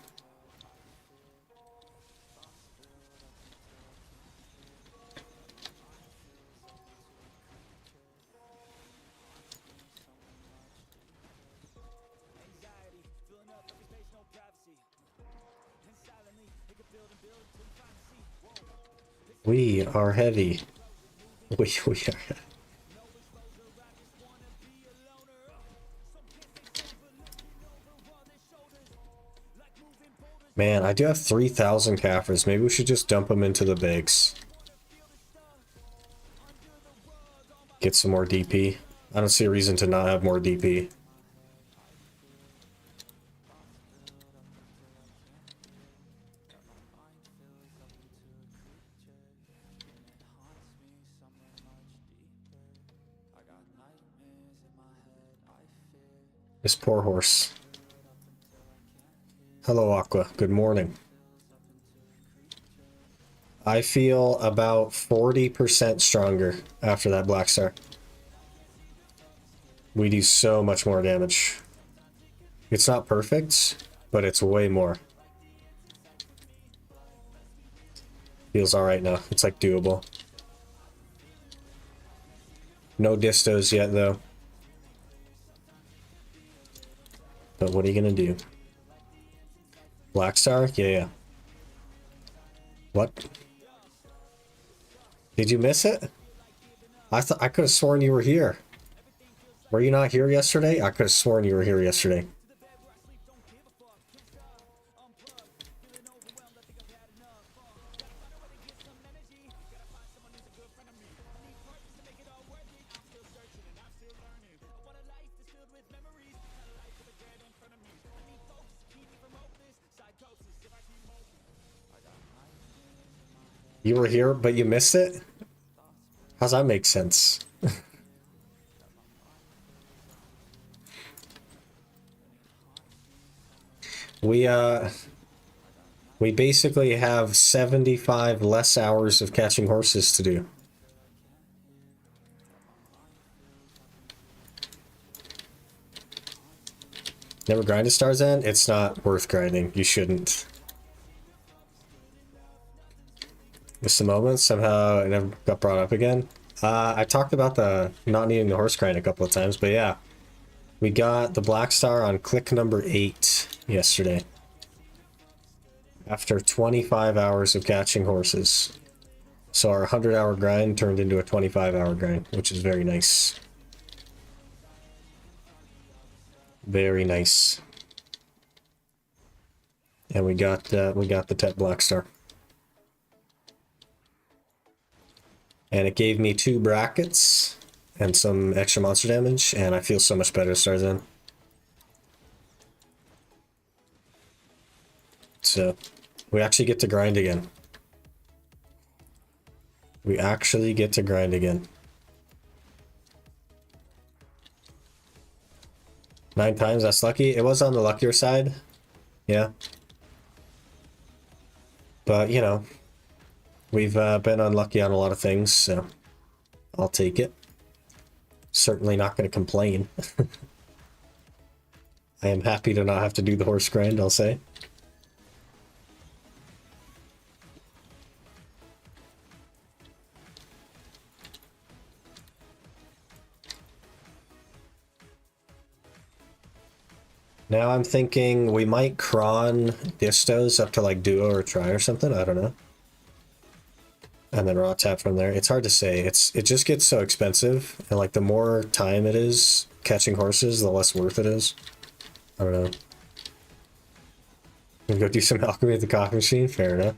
We are heavy. We are heavy. Man, I do have 3,000 Kaffers. Maybe we should just dump them into the bags. Get some more DP. I don't see a reason to not have more DP. This poor horse. Hello, Aqua. Good morning. I feel about 40% stronger after that Black Star. We do so much more damage. It's not perfect, but it's way more. Feels alright now. It's like doable. No distos yet, though. But what are you gonna do? Black Star? Yeah. What? Did you miss it? I thought I could have sworn you were here. Were you not here yesterday? I could have sworn you were here yesterday. You were here, but you missed it? How's that make sense? We basically have 75 less hours of catching horses to do. Never grinded Star's End? It's not worth grinding. You shouldn't. Missed the moment. Somehow it never got brought up again. I talked about the not needing the horse grind a couple of times, but yeah. We got the Black Star on click number 8 yesterday. After 25 hours of catching horses. So our 100-hour grind turned into a 25-hour grind, which is very nice. Very nice. And we got the Tet Black Star. And it gave me 2 brackets and some extra monster damage, and I feel so much better to start then. So, we actually get to grind again. We actually get to grind again. 9 times, that's lucky. It was on the luckier side. Yeah. But, you know, we've been unlucky on a lot of things, so I'll take it. Certainly not going to complain. I am happy to not have to do the horse grind, I'll say. Now I'm thinking we might cron distos up to like duo or try or something, I don't know. And then raw tap from there. It's hard to say. It just gets so expensive, and like the more time it is catching horses, the less worth it is. I don't know. We go do some alchemy at the coffee machine, fair enough.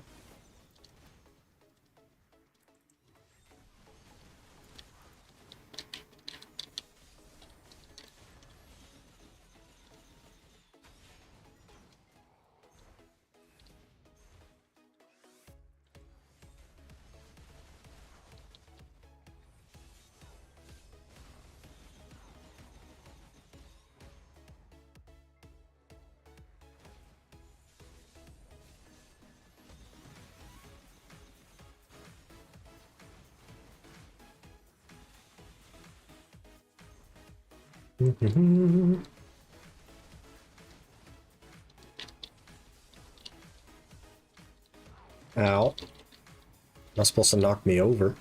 Ow. Not supposed to knock me over.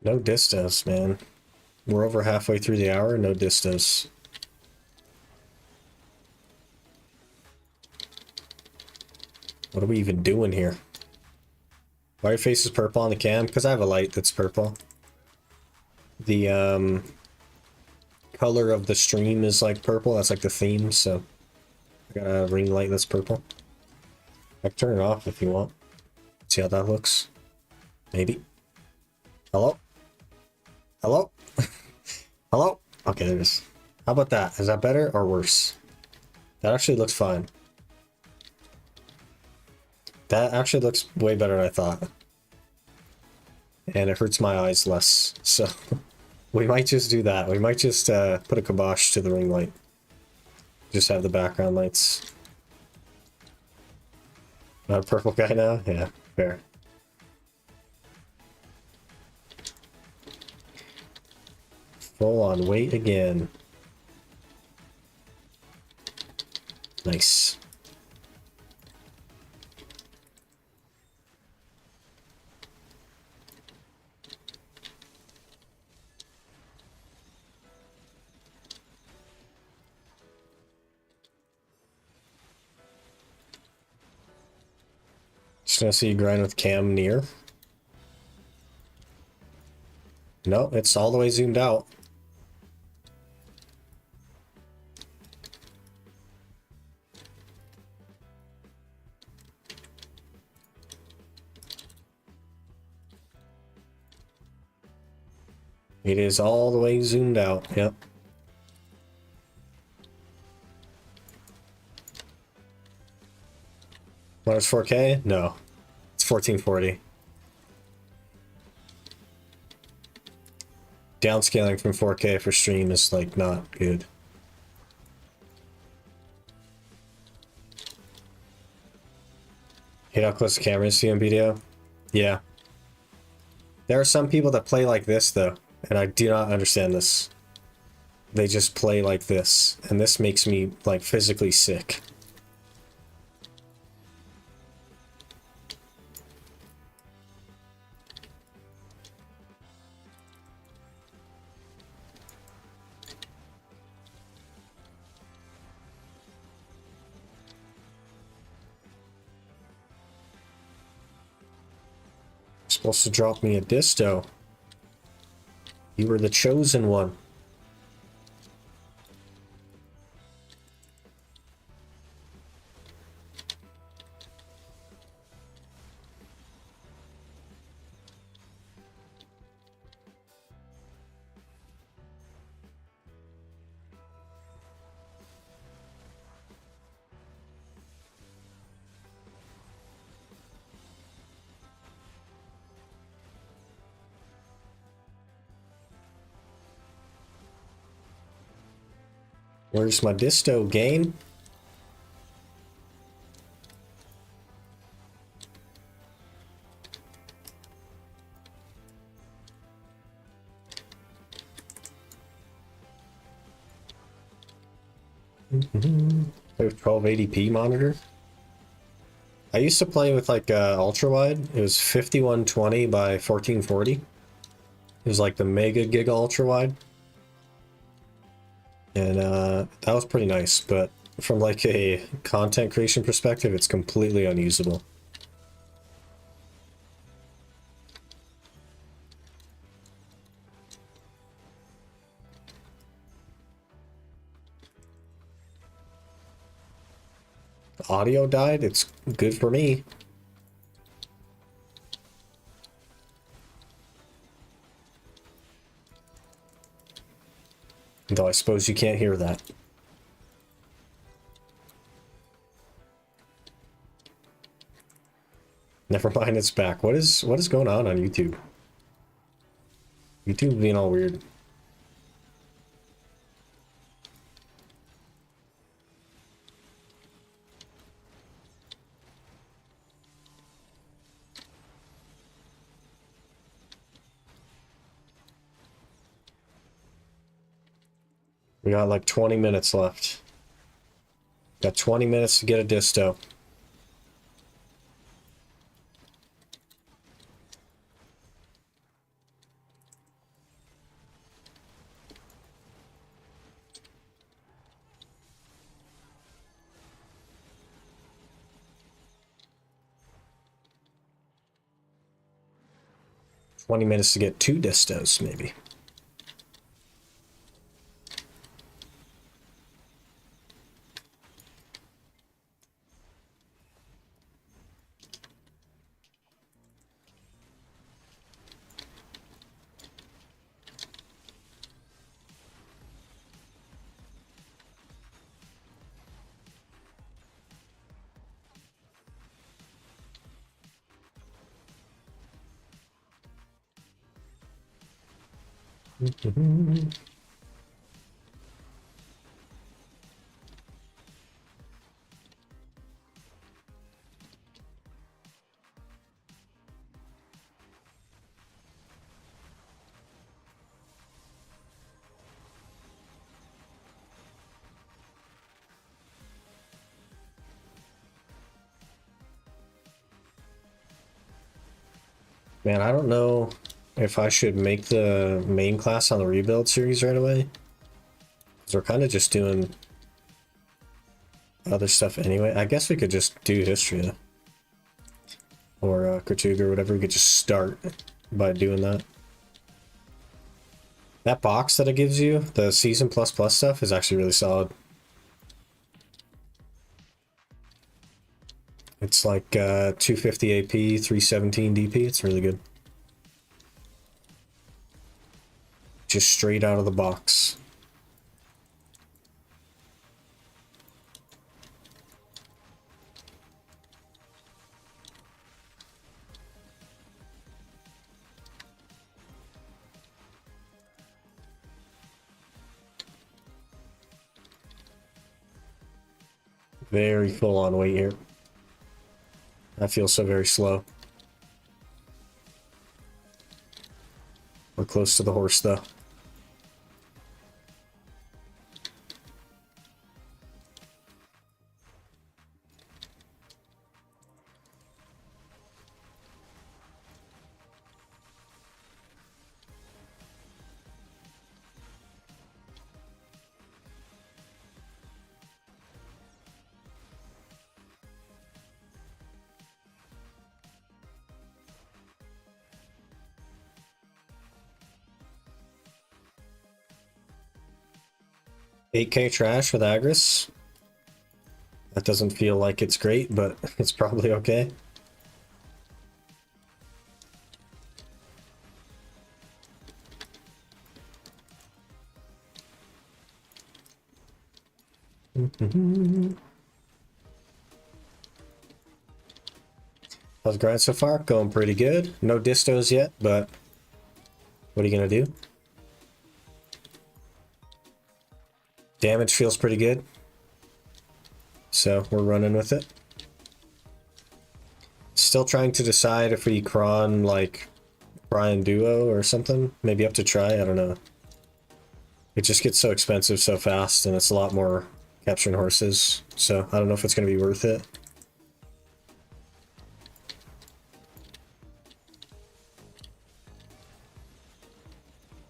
No distos, man. We're over halfway through the hour, no distos. What are we even doing here? Why your face is purple on the cam? Because I have a light that's purple. The color of the stream is like purple, that's like the theme, so I got a ring light that's purple. I can turn it off if you want. See how that looks? Maybe. Hello? Hello? Hello? Okay, there it is. How about that? Is that better or worse? That actually looks fine. That actually looks way better than I thought. And it hurts my eyes less, so we might just do that. We might just put a kibosh to the ring light. Just have the background lights. Not a purple guy now? Yeah, fair. Full on weight again. Nice. Just gonna see you grind with cam near. No, it's all the way zoomed out. It is all the way zoomed out, yep. What is 4K? No. It's 1440. Downscaling from 4K for stream is like not good. Hate how close the camera is to you in video? Yeah. There are some people that play like this though, and I do not understand this. They just play like this, and this makes me like physically sick. Supposed to drop me a disto. You were the chosen one. Where's my disto, game? Play with 1280p monitor. I used to play with like ultra wide. It was 5120 by 1440. It was like the mega giga ultra wide. And that was pretty nice, but from like a content creation perspective, it's completely unusable. Audio died. It's good for me. Though I suppose you can't hear that. Never mind, it's back. What is going on YouTube? YouTube being all weird. We got like 20 minutes left. Got 20 minutes to get a disto. Twenty minutes to get 2 distos, maybe. Man, I don't know if I should make the main class on the rebuild series right away. Because we're kind of just doing other stuff anyway. I guess we could just do history or Khartoug or whatever. We could just start by doing that. That box that it gives you, the season plus stuff, is actually really solid. It's like 250 AP, 317 DP. It's really good. Just straight out of the box. Very full on weight here. I feel so very slow. We're close to the horse though. 8K trash with Agris. That doesn't feel like it's great, but it's probably okay. How's the grind so far? Going pretty good. No distos yet, but what are you gonna do? Damage feels pretty good. So we're running with it. Still trying to decide if we cron like Brian Duo or something. Maybe up to try, I don't know. It just gets so expensive so fast and it's a lot more capturing horses. So I don't know if it's gonna be worth it.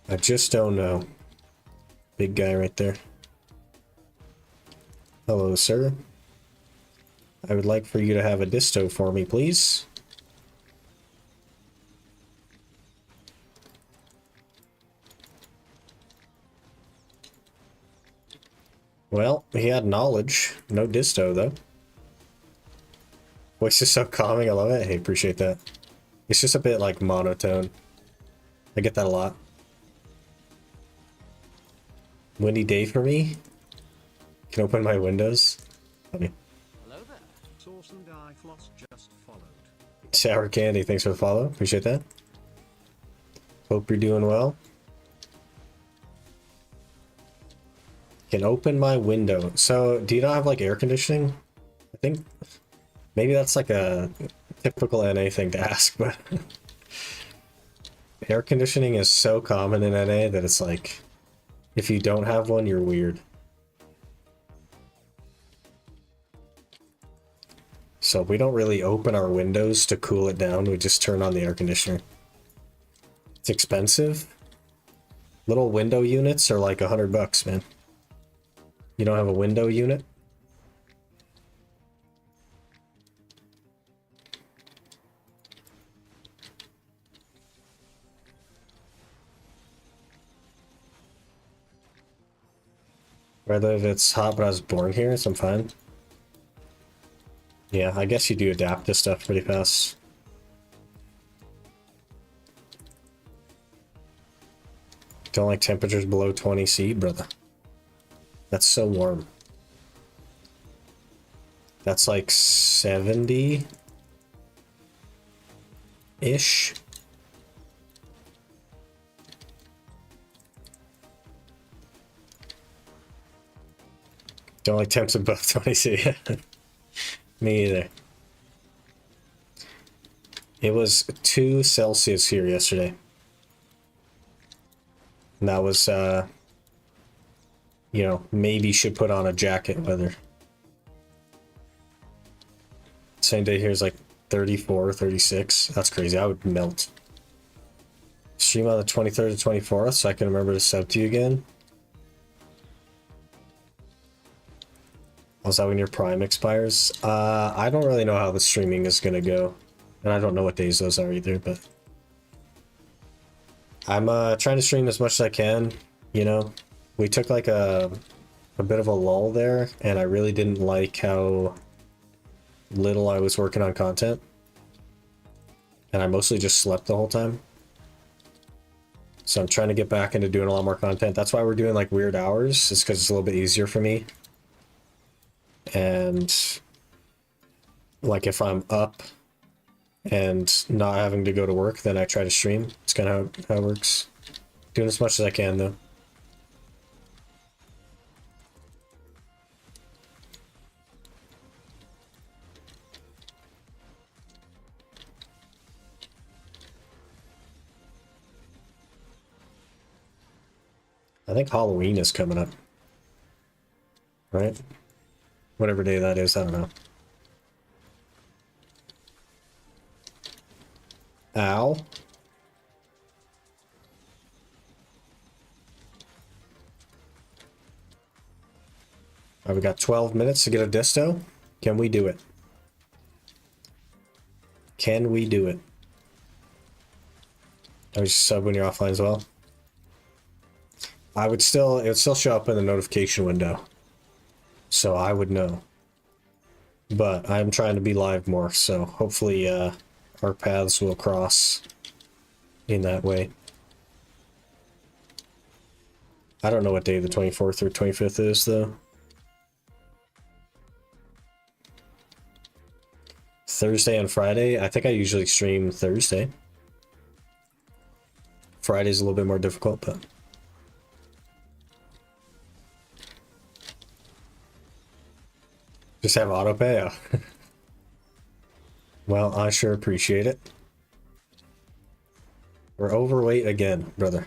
I just don't know. Big guy right there. Hello, sir. I would like for you to have a disto for me, please. Well, he had knowledge. No disto, though. Voice is so calming. I love it. Hey, appreciate that. It's just a bit, like, monotone. I get that a lot. Windy day for me. Can open my windows. Funny. Hello there. Sauce and I floss just followed. Sour Candy, thanks for the follow. Appreciate that. Hope you're doing well. Can open my window. So, do you not have like air conditioning? I think maybe that's like a typical NA thing to ask, but air conditioning is so common in NA that it's like, if you don't have one, you're weird. So we don't really open our windows to cool it down, we just turn on the air conditioner. It's expensive. Little window units are like $100, man. You don't have a window unit? Where I live, it's hot, but I was born here, so I'm fine. Yeah, I guess you do adapt to stuff pretty fast. Don't like temperatures below 20 C, brother. That's so warm. That's like 70-ish. Don't like temps above 20 C. Me either. It was 2 Celsius here yesterday. And that was, you know, maybe should put on a jacket weather. Same day here is like 34, 36. That's crazy. I would melt. Stream on the 23rd to 24th, so I can remember to sub to you again. Was that when your Prime expires? I don't really know how the streaming is gonna go. And I don't know what days those are either, but... I'm trying to stream as much as I can, you know? We took like a bit of a lull there, and I really didn't like how little I was working on content. And I mostly just slept the whole time. So I'm trying to get back into doing a lot more content. That's why we're doing like weird hours, it's because it's a little bit easier for me. And like if I'm up and not having to go to work, then I try to stream. It's kind of how it works. Doing as much as I can though. I think Halloween is coming up. Right? Whatever day that is, I don't know. Ow. Alright, we got 12 minutes to get a disto. Can we do it? Can we do it? I was sub when you're offline as well. it would still show up in the notification window. So I would know. But I'm trying to be live more, so hopefully our paths will cross in that way. I don't know what day the 24th or 25th is, though. Thursday and Friday? I think I usually stream Thursday. Friday's a little bit more difficult, but... Just have autopay? Oh. Well, I sure appreciate it. We're overweight again, brother.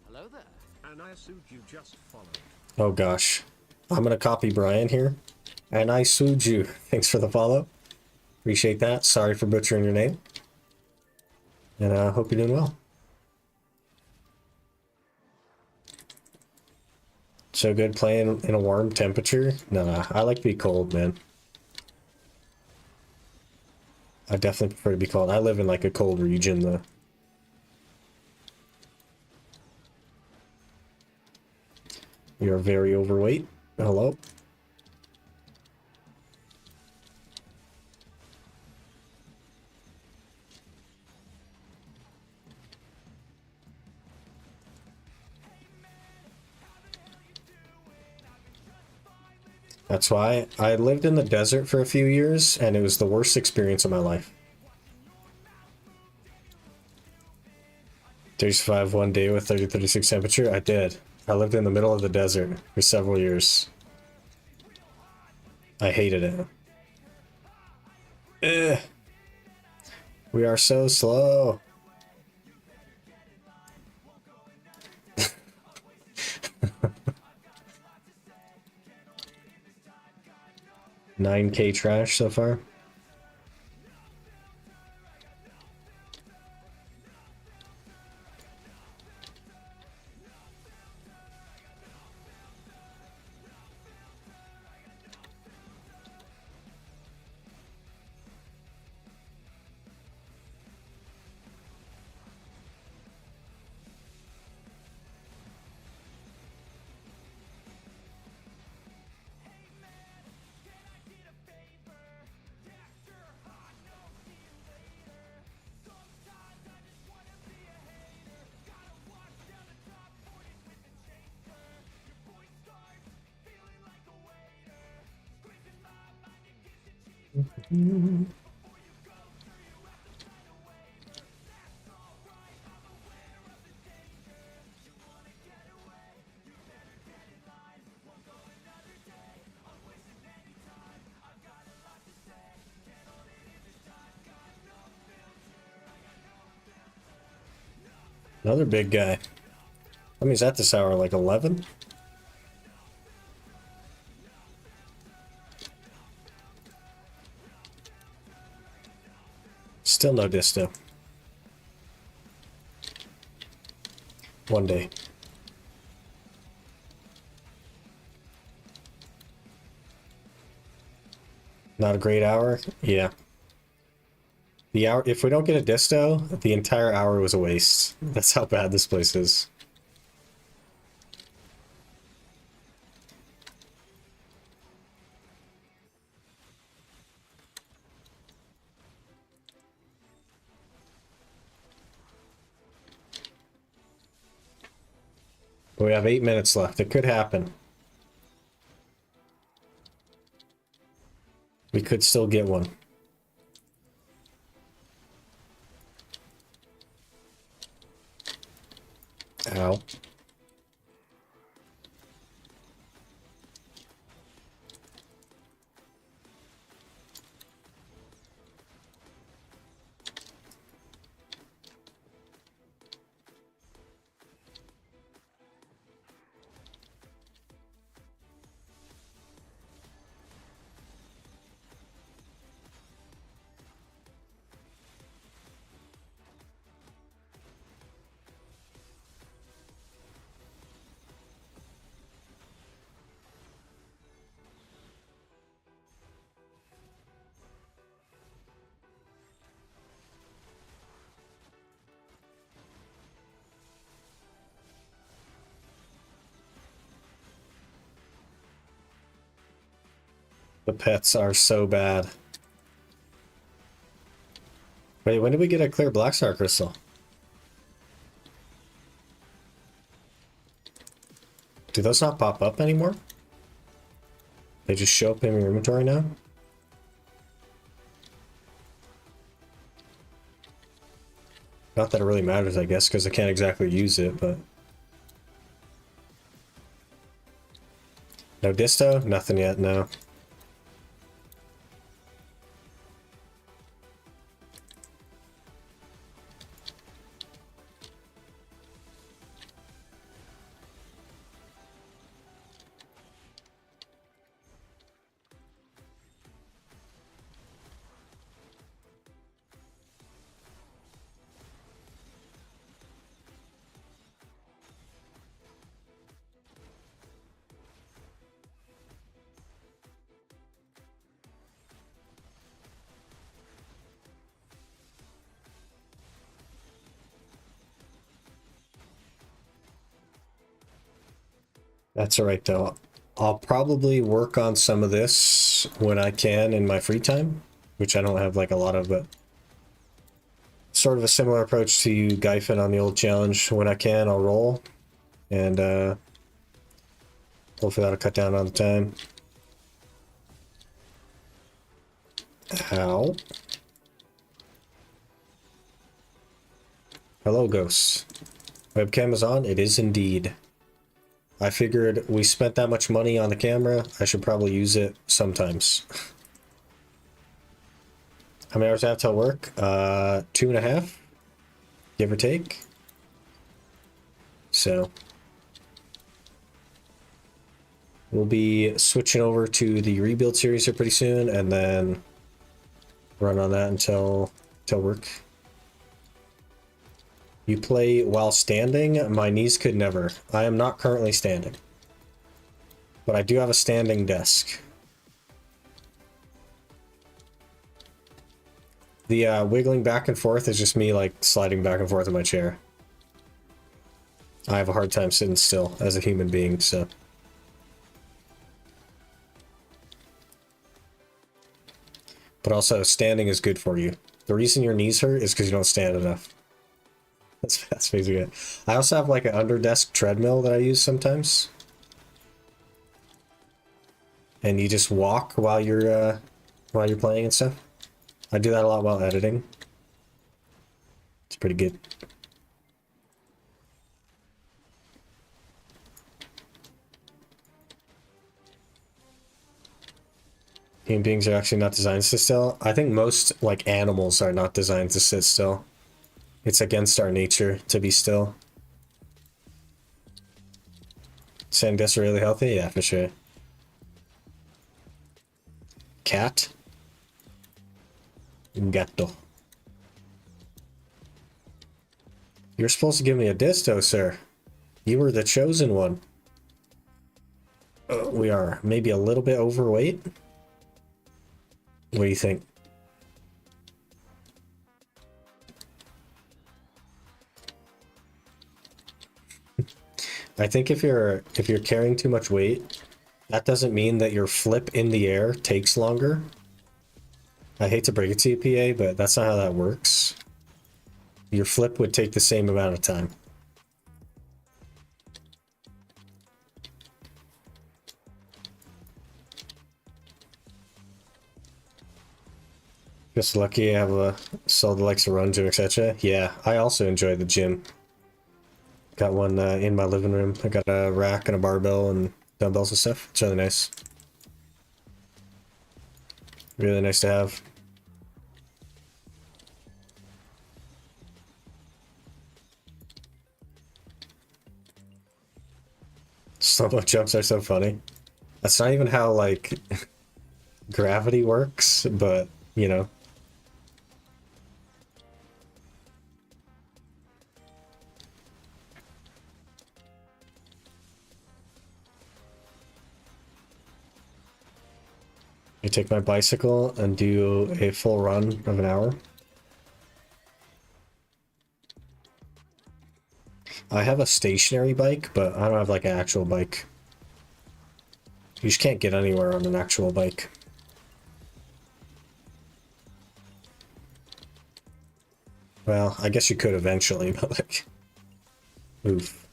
Hello there. And I assumed you just followed. Oh gosh. I'm gonna copy Brian here. And I sued you. Thanks for the follow. Appreciate that. Sorry for butchering your name. And I hope you're doing well. So good playing in a warm temperature? Nah, I like to be cold, man. I definitely prefer to be cold. I live in like a cold region, though. You're very overweight. Hello? That's why I lived in the desert for a few years, and it was the worst experience of my life. 35 one day with 30, 36 temperature? I did. I lived in the middle of the desert for several years. I hated it. Ugh. We are so slow. 9K trash so far. Another big guy. I mean, he's at this hour, like 11? Still no disto. One day. Not a great hour? Yeah. The hour, if we don't get a disto, the entire hour was a waste. That's how bad this place is. We have 8 minutes left. It could happen. We could still get one. Ow. The pets are so bad. Wait, when did we get a clear black star crystal? Do those not pop up anymore? They just show up in your inventory now? Not that it really matters, I guess, because I can't exactly use it, but... No disto? Nothing yet, no. That's alright though. I'll probably work on some of this when I can in my free time, which I don't have like a lot of, but sort of a similar approach to you, Gyfin, on the old challenge. When I can, I'll roll, and hopefully that'll cut down on the time. Ow. Hello, ghosts. Webcam is on? It is indeed. I figured we spent that much money on the camera, I should probably use it sometimes. How many hours do I have till work? 2.5, give or take. So we'll be switching over to the rebuild series here pretty soon, and then run on that until work. You play while standing? My knees could never. I am not currently standing. But I do have a standing desk. The wiggling back and forth is just me like sliding back and forth in my chair. I have a hard time sitting still as a human being, so. But also, standing is good for you. The reason your knees hurt is because you don't stand enough. That's basically it. I also have like an under desk treadmill that I use sometimes. And you just walk while you're playing and stuff. I do that a lot while editing. It's pretty good. Human beings are actually not designed to sit still. I think most like animals are not designed to sit still. It's against our nature to be still. Saying that's really healthy? Yeah, for sure. Cat? Gatto. You're supposed to give me a disto, sir. You were the chosen one. We are maybe a little bit overweight. What do you think? I think if you're carrying too much weight, that doesn't mean that your flip in the air takes longer. I hate to break it to you, PA, but that's not how that works. Your flip would take the same amount of time. Just lucky I have a soul that likes to run, gym, etc. Yeah, I also enjoy the gym. Got one in my living room. I got a rack and a barbell and dumbbells and stuff. It's really nice. Really nice to have. Slow-mo jumps are so funny. That's not even how, like, gravity works, but, you know. I take my bicycle and do a full run of an hour. I have a stationary bike, but I don't have like an actual bike. You just can't get anywhere on an actual bike. Well, I guess you could eventually, but like... Oof.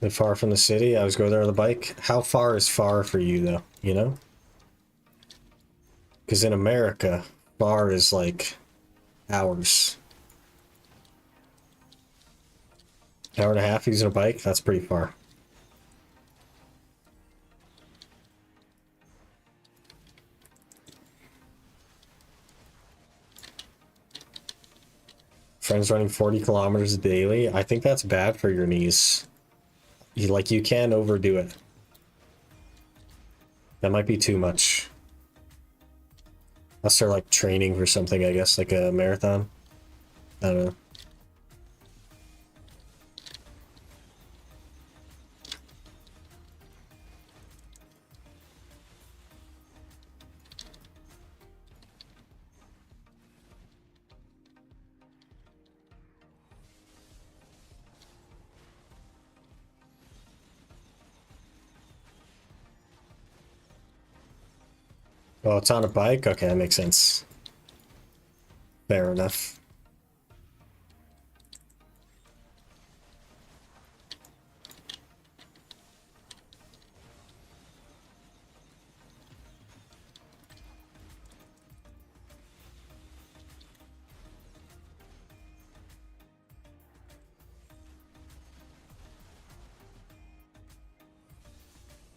Bit far from the city. I always go there on the bike. How far is far for you, though? You know? Because in America, far is like hours. Hour and a half using a bike? That's pretty far. Friends running 40 kilometers daily. I think that's bad for your knees. You can overdo it. That might be too much. Unless they're like training for something, I guess, like a marathon. I don't know. Oh, it's on a bike? Okay, that makes sense. Fair enough.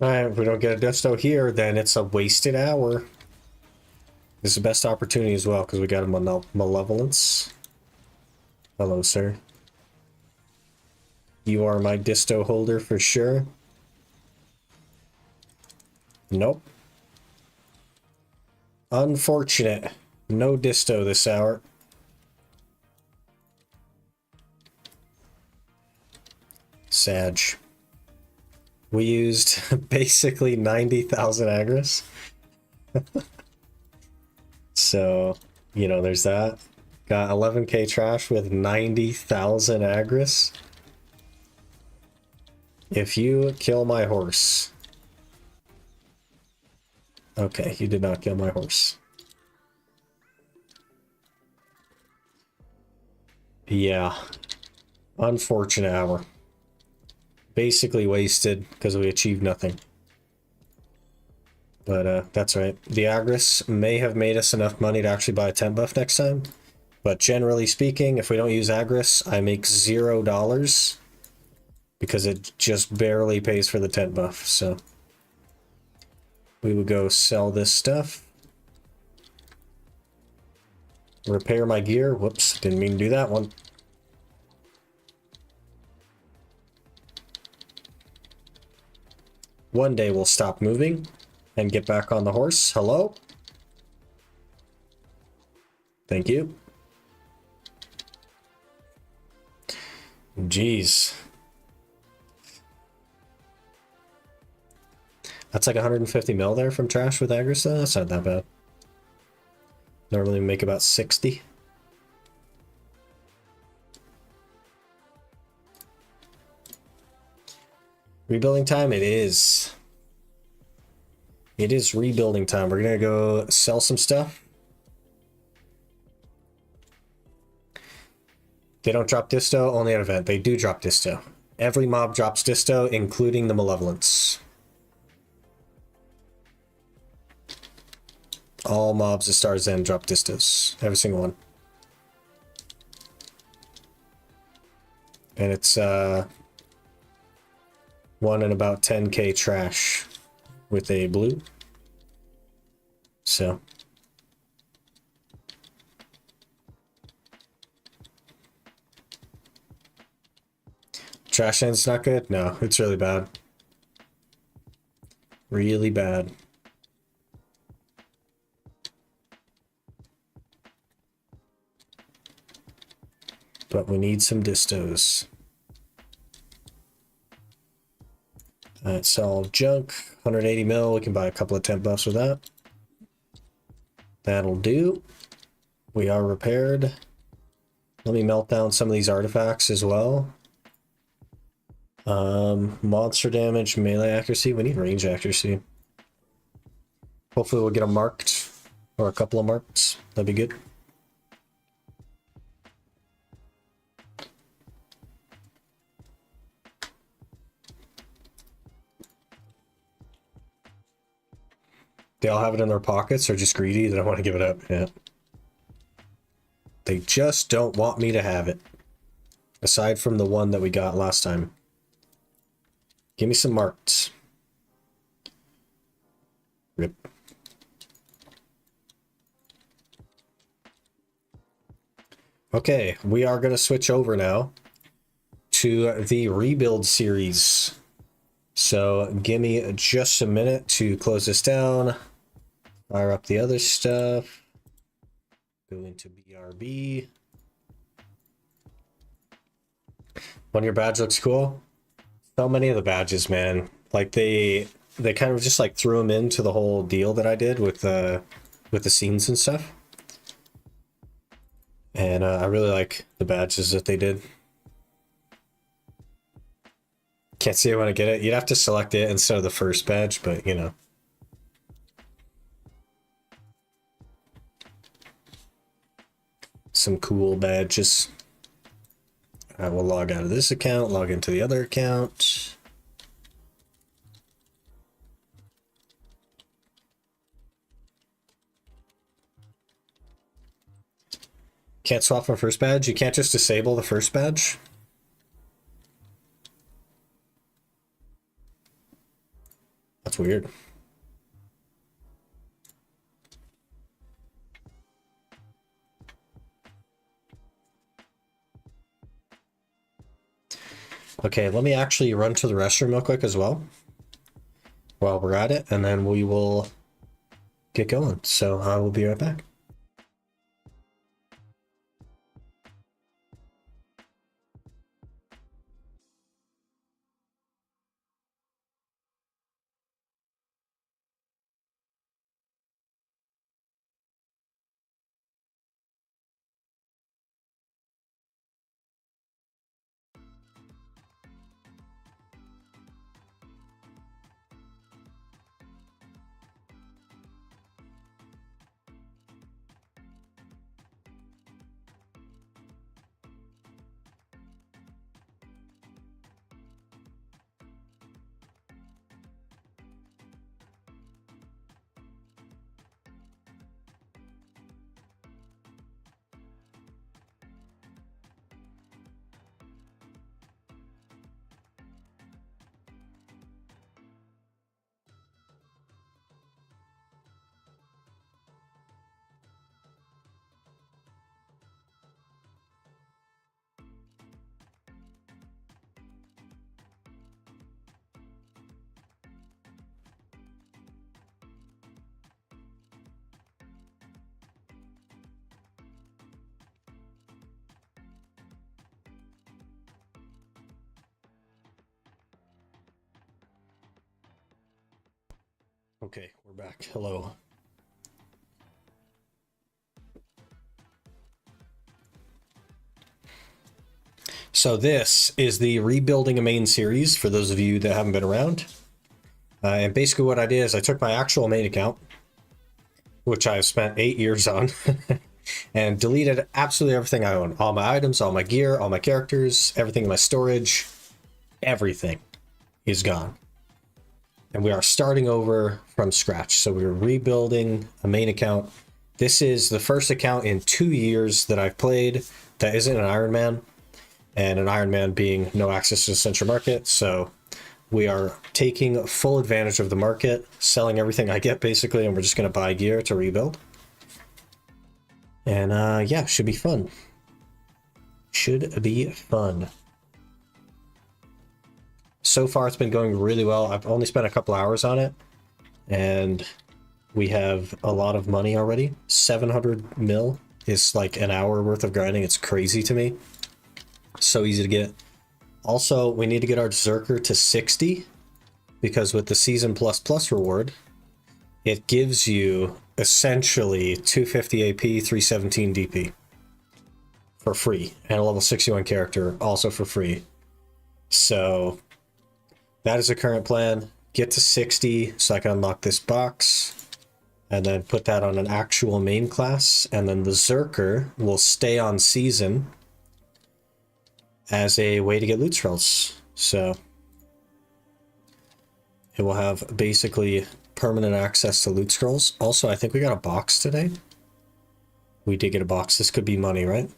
Alright, if we don't get a disto here, then it's a wasted hour. This is the best opportunity as well, because we got a malevolence. Hello, sir. You are my disto holder for sure. Nope. Unfortunate. No disto this hour. Sag. We used basically 90,000 agris. So, you know, there's that. Got 11k trash with 90,000 agris. If you kill my horse... Okay, you did not kill my horse. Yeah. Unfortunate hour. Basically wasted because we achieved nothing. But that's right. The Agris may have made us enough money to actually buy a tent buff next time. But generally speaking, if we don't use Agris, I make $0 because it just barely pays for the tent buff. So we would go sell this stuff. Repair my gear. Whoops, didn't mean to do that one. One day we'll stop moving and get back on the horse. Hello? Thank you. Jeez. That's like 150 mil there from trash with Agris. That's not that bad. Normally we make about 60. Rebuilding time? It is. It is rebuilding time. We're gonna go sell some stuff. They don't drop disto, only at event. They do drop disto. Every mob drops disto, including the malevolence. All mobs at Star's End drop distos. Every single one. And it's 1 and about 10k trash with a blue. So trash end's not good? No, it's really bad. Really bad. But we need some distos. It's all junk. 180 mil. We can buy a couple of tent buffs with that. That'll do. We are repaired. Let me melt down some of these artifacts as well. Monster damage, melee accuracy. We need range accuracy. Hopefully we'll get a marked or a couple of marks. That'd be good. They all have it in their pockets or just greedy. They don't want to give it up. Yeah. They just don't want me to have it. Aside from the one that we got last time. Give me some marks. Rip. Okay, we are going to switch over now to the rebuild series. So give me just a minute to close this down. Fire up the other stuff. Go into BRB. When your badge looks cool. So many of the badges, man. Like they kind of just like threw them into the whole deal that I did with the scenes and stuff. And I really like the badges that they did. Can't see it when I get it. You'd have to select it instead of the first badge, but you know. Some cool badges. I will log out of this account, log into the other account. Can't swap from first badge. You can't just disable the first badge. That's weird. Okay, let me actually run to the restroom real quick as well while we're at it, and then we will get going. So I will be right back. Okay, we're back. Hello. So this is the Rebuilding a Main series for those of you that haven't been around. And basically what I did is I took my actual main account, which I've spent 8 years on, and deleted absolutely everything I own. All my items, all my gear, all my characters, everything in my storage, everything is gone. And we are starting over from scratch. So we're rebuilding a main account. This is the first account in 2 years that I've played that isn't an Iron Man, and an Iron Man being no access to the central market. So we are taking full advantage of the market, selling everything I get basically, and we're just going to buy gear to rebuild. And yeah, should be fun. Should be fun. So far, it's been going really well. I've only spent a couple hours on it, and we have a lot of money already. 700 mil is like an hour worth of grinding. It's crazy to me. So easy to get. Also, we need to get our Berserker to 60, because with the Season Plus Plus reward, it gives you essentially 250 AP, 317 DP for free, and a level 61 character also for free. So That is the current plan. Get to 60 so I can unlock this box. And then put that on an actual main class. And then the Zerker will stay on season as a way to get loot scrolls. So it will have basically permanent access to loot scrolls. Also, I think we got a box today. We did get a box. This could be money, right?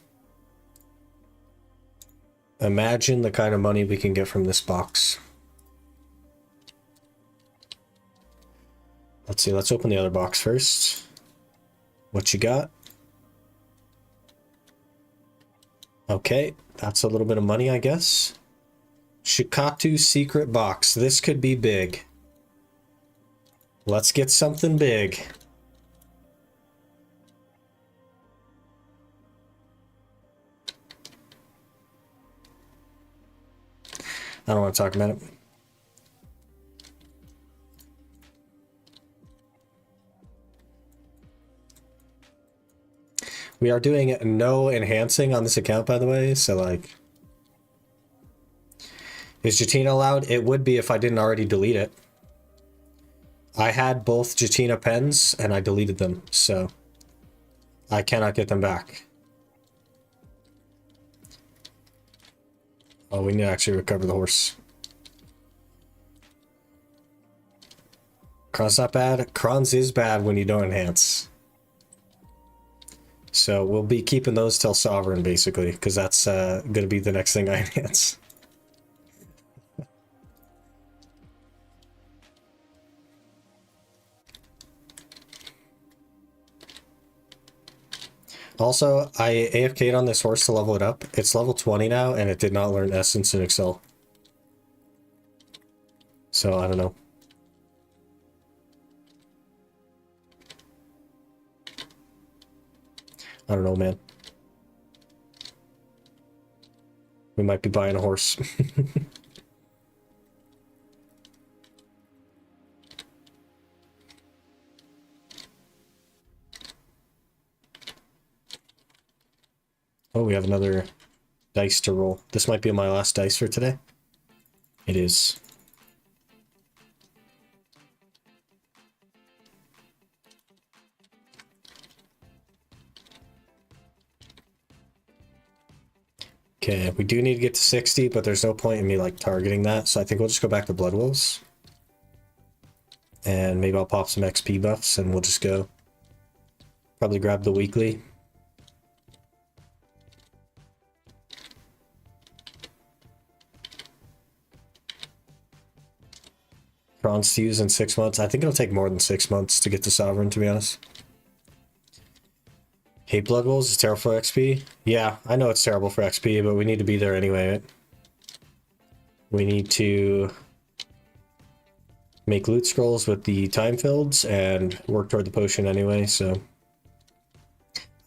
Imagine the kind of money we can get from this box. Let's see, let's open the other box first. What you got? Okay, that's a little bit of money, I guess. Shikatu secret box. This could be big. Let's get something big. I don't want to talk about it. We are doing no enhancing on this account, by the way, so like... Is Jatina allowed? It would be if I didn't already delete it. I had both Jatina pens, and I deleted them, so... I cannot get them back. Oh, we need to actually recover the horse. Kron's not bad. Kron's is bad when you don't enhance. So we'll be keeping those till Sovereign, basically, because that's going to be the next thing I enhance. Also, I AFK'd on this horse to level it up. It's level 20 now, and it did not learn Essence and Excel. So, I don't know. I don't know, man. We might be buying a horse. Oh, we have another dice to roll. This might be my last dice for today. It is. Okay, we do need to get to 60, but there's no point in me like targeting that, so I think we'll just go back to Blood Wolves. And maybe I'll pop some XP buffs and we'll just go. Probably grab the weekly. Bronze to use in 6 months. I think it'll take more than 6 months to get to Sovereign, to be honest. Hate Blood Wolves is terrible for XP. Yeah, I know it's terrible for XP, but we need to be there anyway, right? We need to make loot scrolls with the time fields and work toward the potion anyway, so...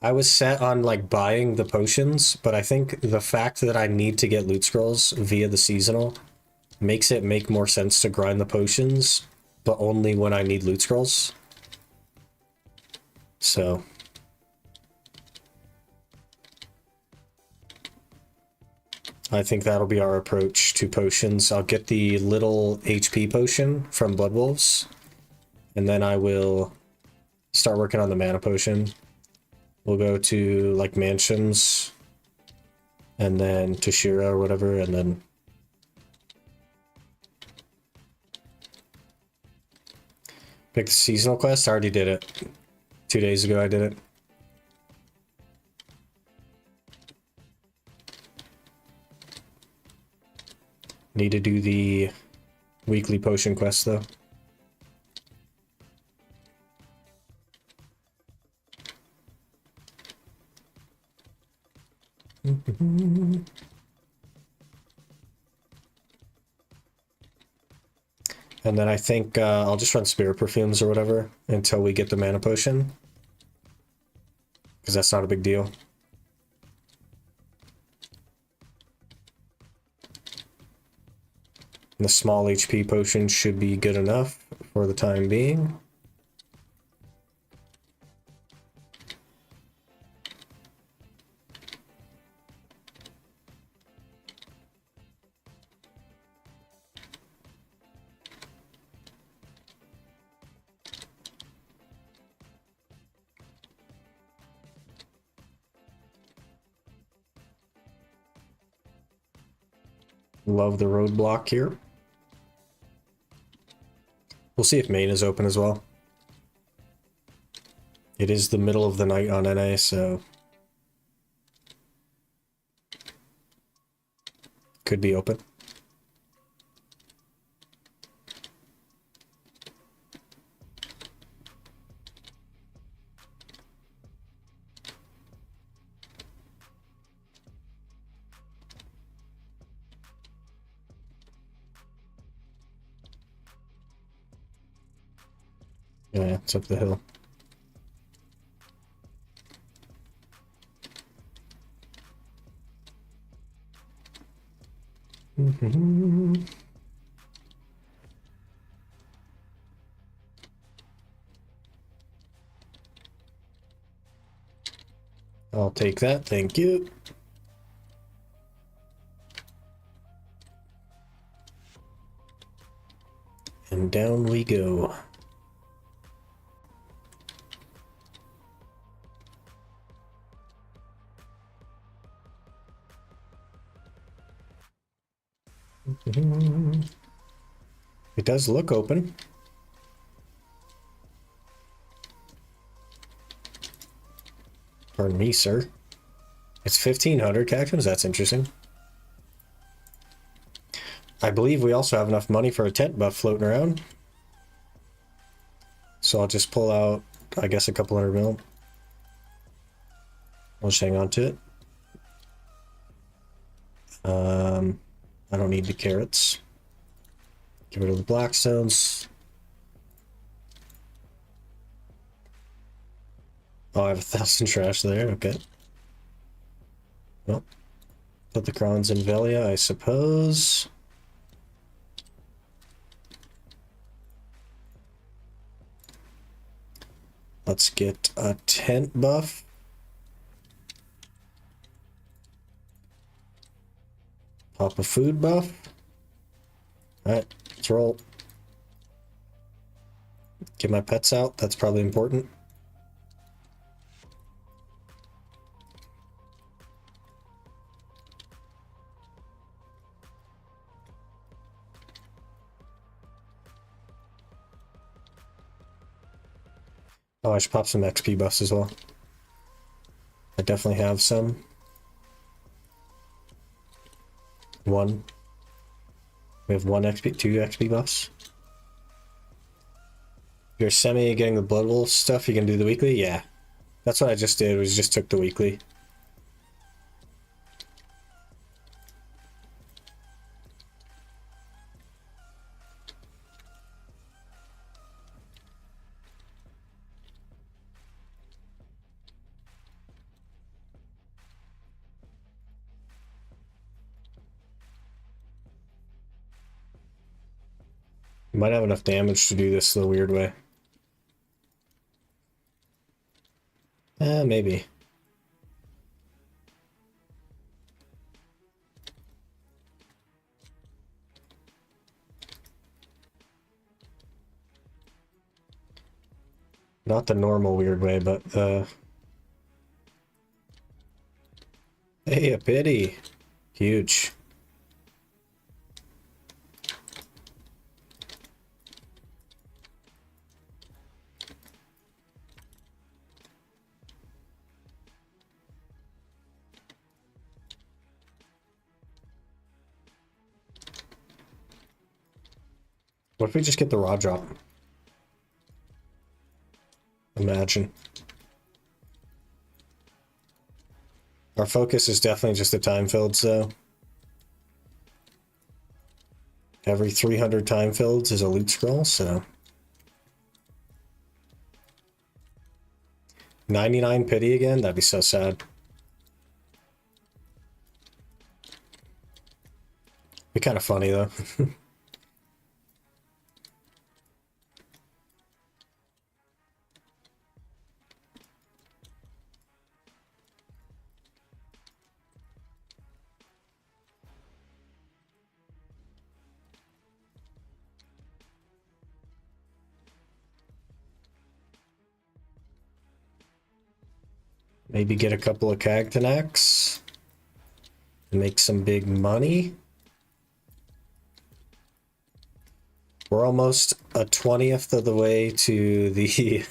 I was set on like buying the potions, but I think the fact that I need to get loot scrolls via the seasonal makes it make more sense to grind the potions, but only when I need loot scrolls. So... I think that'll be our approach to potions. I'll get the little HP potion from Blood Wolves, and then I will start working on the mana potion. We'll go to like mansions, and then to Shira or whatever, and then pick the seasonal quest. I already did it. 2 days ago I did it. Need to do the weekly potion quest though. And then I think I'll just run spirit perfumes or whatever until we get the mana potion. Because that's not a big deal. And the small HP potion should be good enough for the time being. Love the roadblock here. We'll see if main is open as well. It is the middle of the night on NA, so could be open. Yeah, it's up the hill. I'll take that, thank you. And down we go. It does look open. Pardon me, sir. It's 1,500 cactus. That's interesting. I believe we also have enough money for a tent buff floating around. So I'll just pull out, I guess, a couple hundred mil. I'll just hang on to it. I don't need the carrots. Get rid of the blackstones. Oh, I have 1,000 trash there. Okay. Well, put the crowns in Velia, I suppose. Let's get a tent buff. Pop a food buff. Alright, let's roll. Get my pets out, that's probably important. Oh, I should pop some XP buffs as well. I definitely have some. One. We have one XP, two XP buffs. If you're semi getting the Blood Wolf stuff, you can do the weekly? Yeah. That's what I just did, was just took the weekly. Might have enough damage to do this the weird way. Maybe. Not the normal weird way, but hey, a pity. Huge. What if we just get the raw drop? Imagine. Our focus is definitely just the time fields, though. Every 300 time fields is a loot scroll, so 99 pity again? That'd be so sad. Be kind of funny, though. Maybe get a couple of Cagtanax and make some big money. We're almost a 20th of the way to the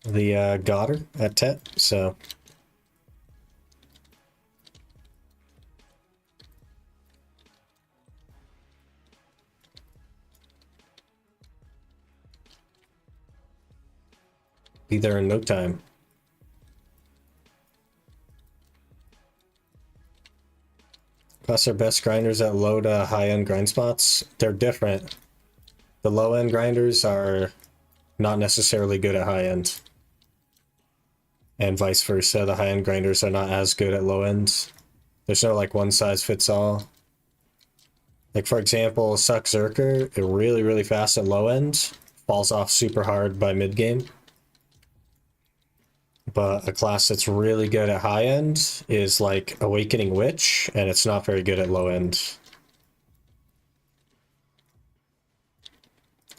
the Goddard at Tet, so be there in no time. Plus, our best grinders at low to high-end grind spots, they're different. The low-end grinders are not necessarily good at high-end. And vice versa, the high-end grinders are not as good at low-end. There's no, like, one-size-fits-all. Like, for example, Suck Zerker, it really, really fast at low-end, falls off super hard by mid-game. But a class that's really good at high end is like Awakening Witch, and it's not very good at low end.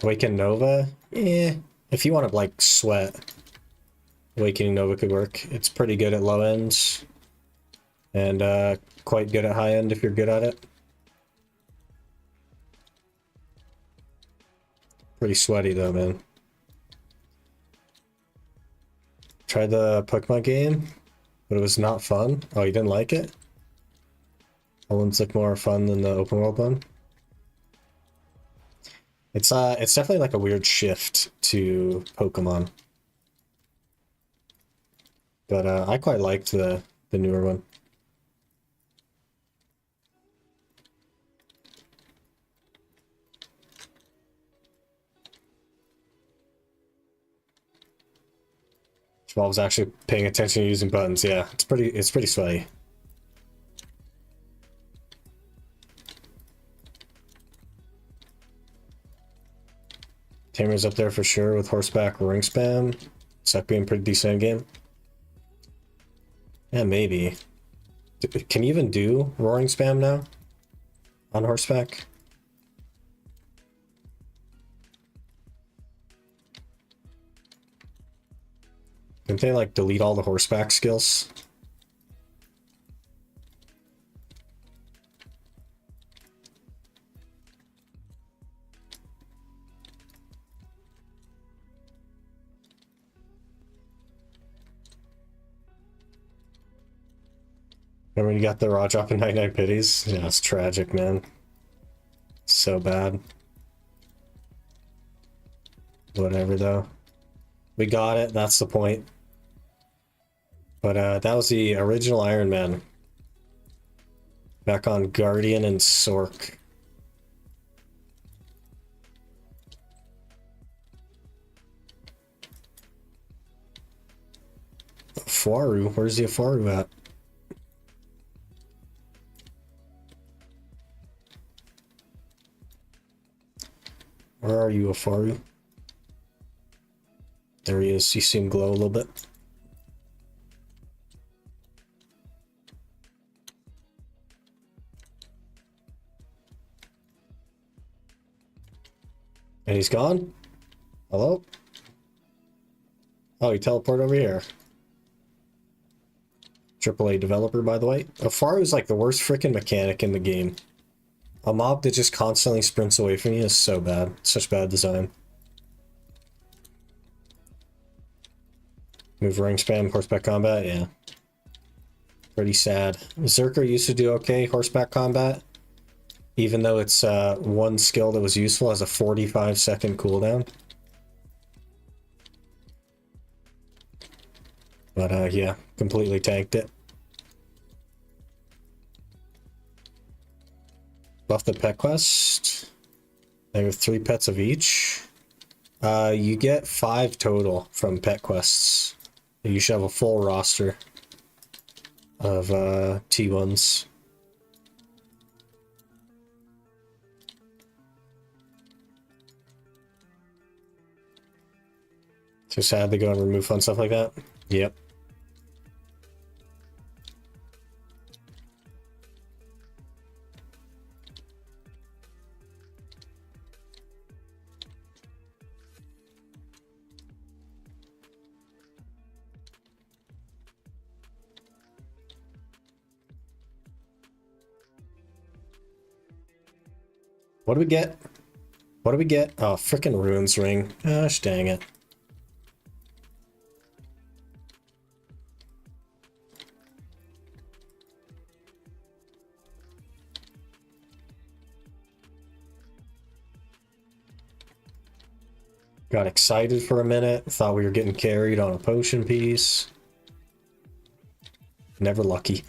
Awaken Nova, if you want to like sweat, Awakening Nova could work. It's pretty good at low ends, and quite good at high end if you're good at it. Pretty sweaty though, man. Tried the Pokemon game, but it was not fun. Oh, you didn't like it? That one's like more fun than the open world one. It's definitely like a weird shift to Pokemon. But I quite liked the newer one. I was actually paying attention to using buttons. Yeah, it's pretty sweaty. Tamer's up there for sure with horseback ring spam. Suck being pretty decent game. Yeah, maybe. Can you even do roaring spam now on horseback? Didn't they like delete all the horseback skills? Remember when you got the raw drop in 99 pities? Yeah, it's tragic, man. So bad. Whatever though. We got it, that's the point. But that was the original Iron Man. Back on Guardian and Sork. Afaru? Where's the Afaru at? Where are you, Afaru? There he is. You see him glow a little bit. And he's gone? Hello? Oh, he teleported over here. AAA developer, by the way. Afaru is like the worst freaking mechanic in the game. A mob that just constantly sprints away from you is so bad. Such bad design. Move ring spam, horseback combat, yeah. Pretty sad. Zerker used to do okay horseback combat. Even though it's one skill that was useful as a 45-second cooldown. But yeah, completely tanked it. Buff the pet quest. They have 3 pets of each. You get 5 total from pet quests. You should have a full roster of T1s. So sad they go and remove fun stuff like that. Yep. What do we get? What do we get? Oh, frickin' Ruins Ring. Gosh dang it. Got excited for a minute. Thought we were getting carried on a potion piece. Never lucky.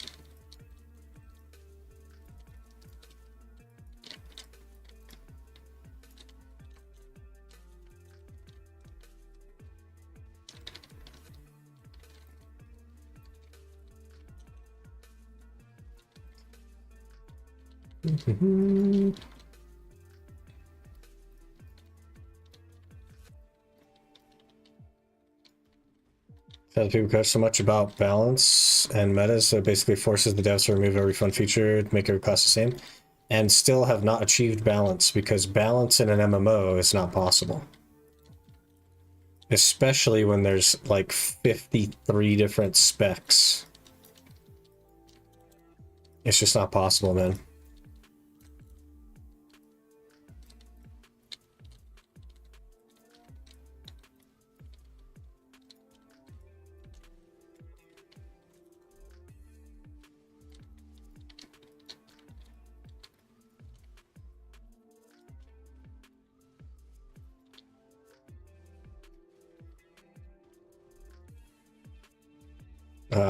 As people care so much about balance and meta, so it basically forces the devs to remove every fun feature to make every class the same, and still have not achieved balance, because balance in an MMO is not possible. Especially when there's like 53 different specs. It's just not possible, man.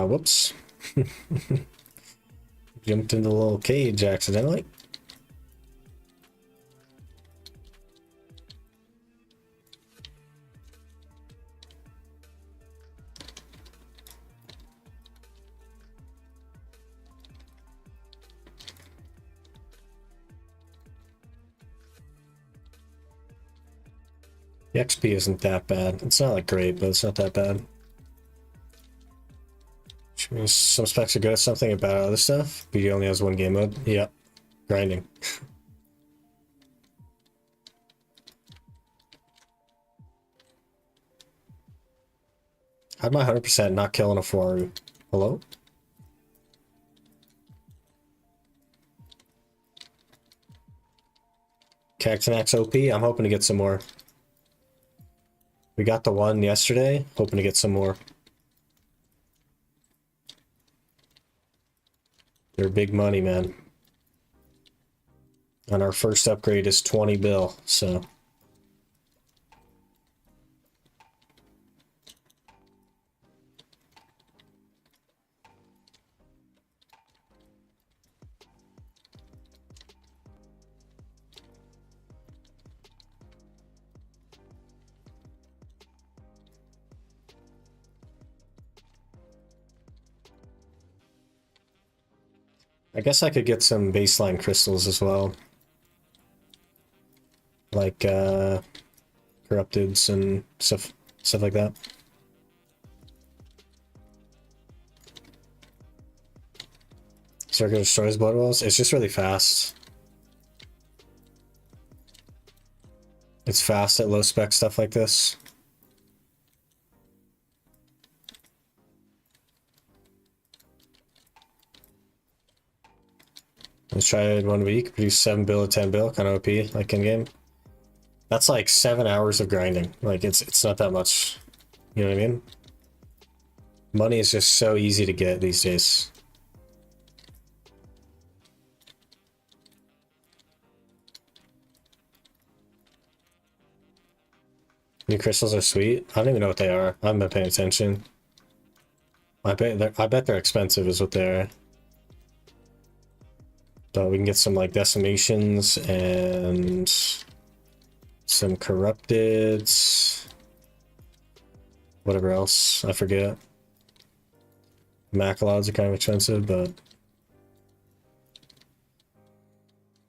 Whoops. Jumped into the little cage accidentally. The XP isn't that bad. It's not like great, but it's not that bad. Which means some specs are good at something and bad at other stuff. BD only has one game mode. Yep. Grinding. How'd my 100% not killing a Fuaru? Hello? Cactanax OP? I'm hoping to get some more. We got the one yesterday. Hoping to get some more. They're big money, man. And our first upgrade is 20 bill, so... I guess I could get some baseline crystals as well. Like, corrupteds and stuff like that. Circle destroys blood wells. It's just really fast. It's fast at low spec stuff like this. Let's try it 1 week, produce 7 bill or 10 bill, kind of OP, like in game. That's like 7 hours of grinding. Like it's not that much. You know what I mean? Money is just so easy to get these days. New crystals are sweet. I don't even know what they are. I haven't been paying attention. I bet they're expensive is what they're. So we can get some like decimations and some corrupteds. Whatever else, I forget. Macalods are kind of expensive, but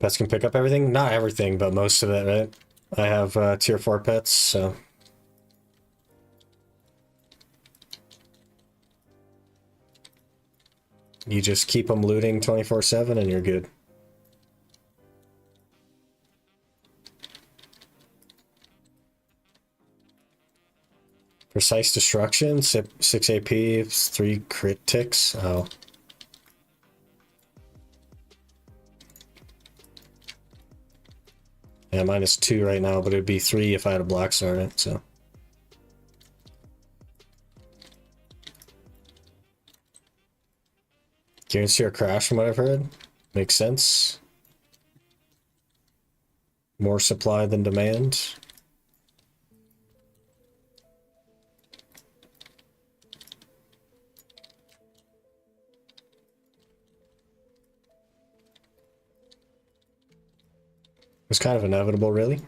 pets can pick up everything. Not everything, but most of it, right? I have tier 4 pets, so. You just keep them looting 24/7 and you're good. Precise destruction, 6 AP, 3 crit ticks. Oh. Yeah, -2 right now, but it'd be 3 if I had a black star in it, so. Guarantee a crash from what I've heard. Makes sense. More supply than demand. It's kind of inevitable, really.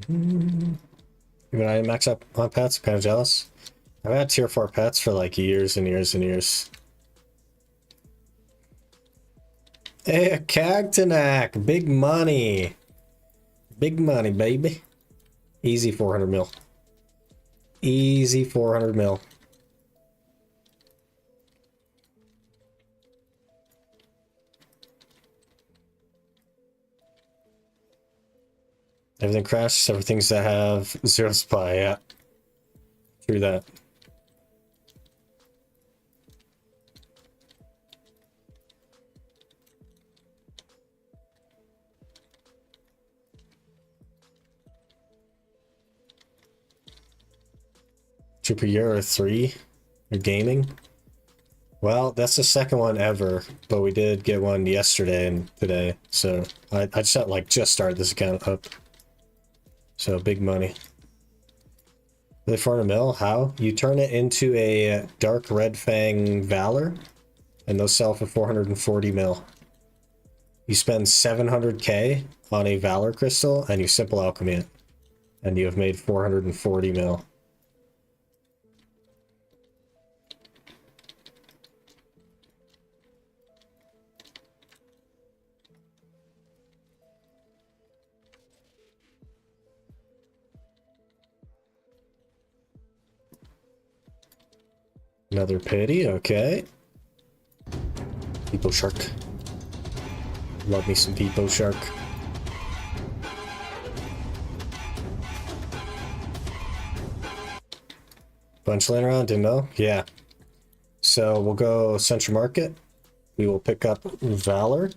Even I didn't max up on pets, I'm kind of jealous. I've had tier 4 pets for like years and years and years. Hey, a Cagtanak! Big money! Big money, baby. Easy 400 mil. Easy 400 mil. Everything crashes, everything's that have 0 supply, yeah. True that. Two per year or 3? You're gaming? Well, that's the second one ever, but we did get one yesterday and today, so I just started this account up. So big money. Really 400 mil? How? You turn it into a dark red fang valor, and those sell for 440 mil. You spend 700k on a valor crystal, and you simple alchemy it, and you have made 440 mil. Another pity, okay. Depot Shark. Love me some Depot Shark. Bunch laying around, didn't know? Yeah. So we'll go Central Market. We will pick up Valor.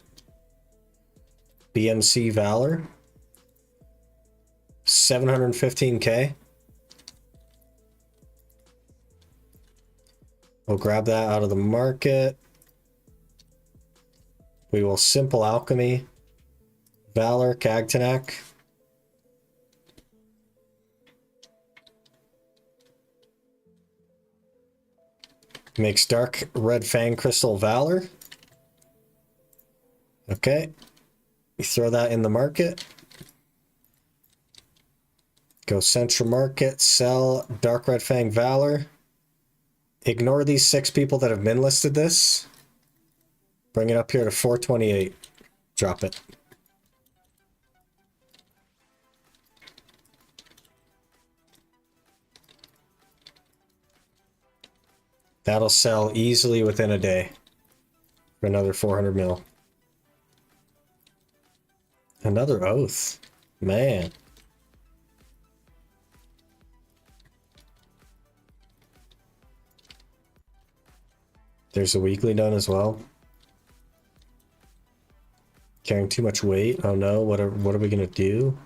BMC Valor. 715k. We'll grab that out of the market. We will simple alchemy. Valor, Cagtanak. Makes dark red fang crystal Valor. Okay. We throw that in the market. Go Central Market, sell dark red fang Valor. Ignore these 6 people that have min listed this. Bring it up here to 428. Drop it. That'll sell easily within a day for another 400 mil. Another oath. Man. There's a weekly done as well. Carrying too much weight. Oh no, what are we gonna do?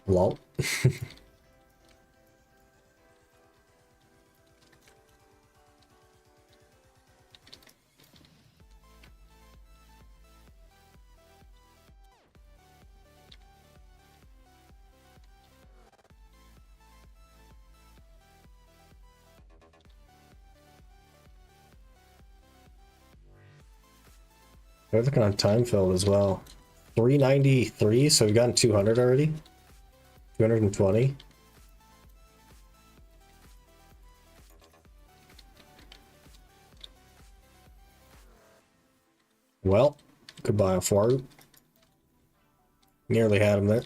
Lol. They're looking on time filled as well. 393, so we've gotten 200 already. 220. Well, goodbye, Faru. Nearly had him there.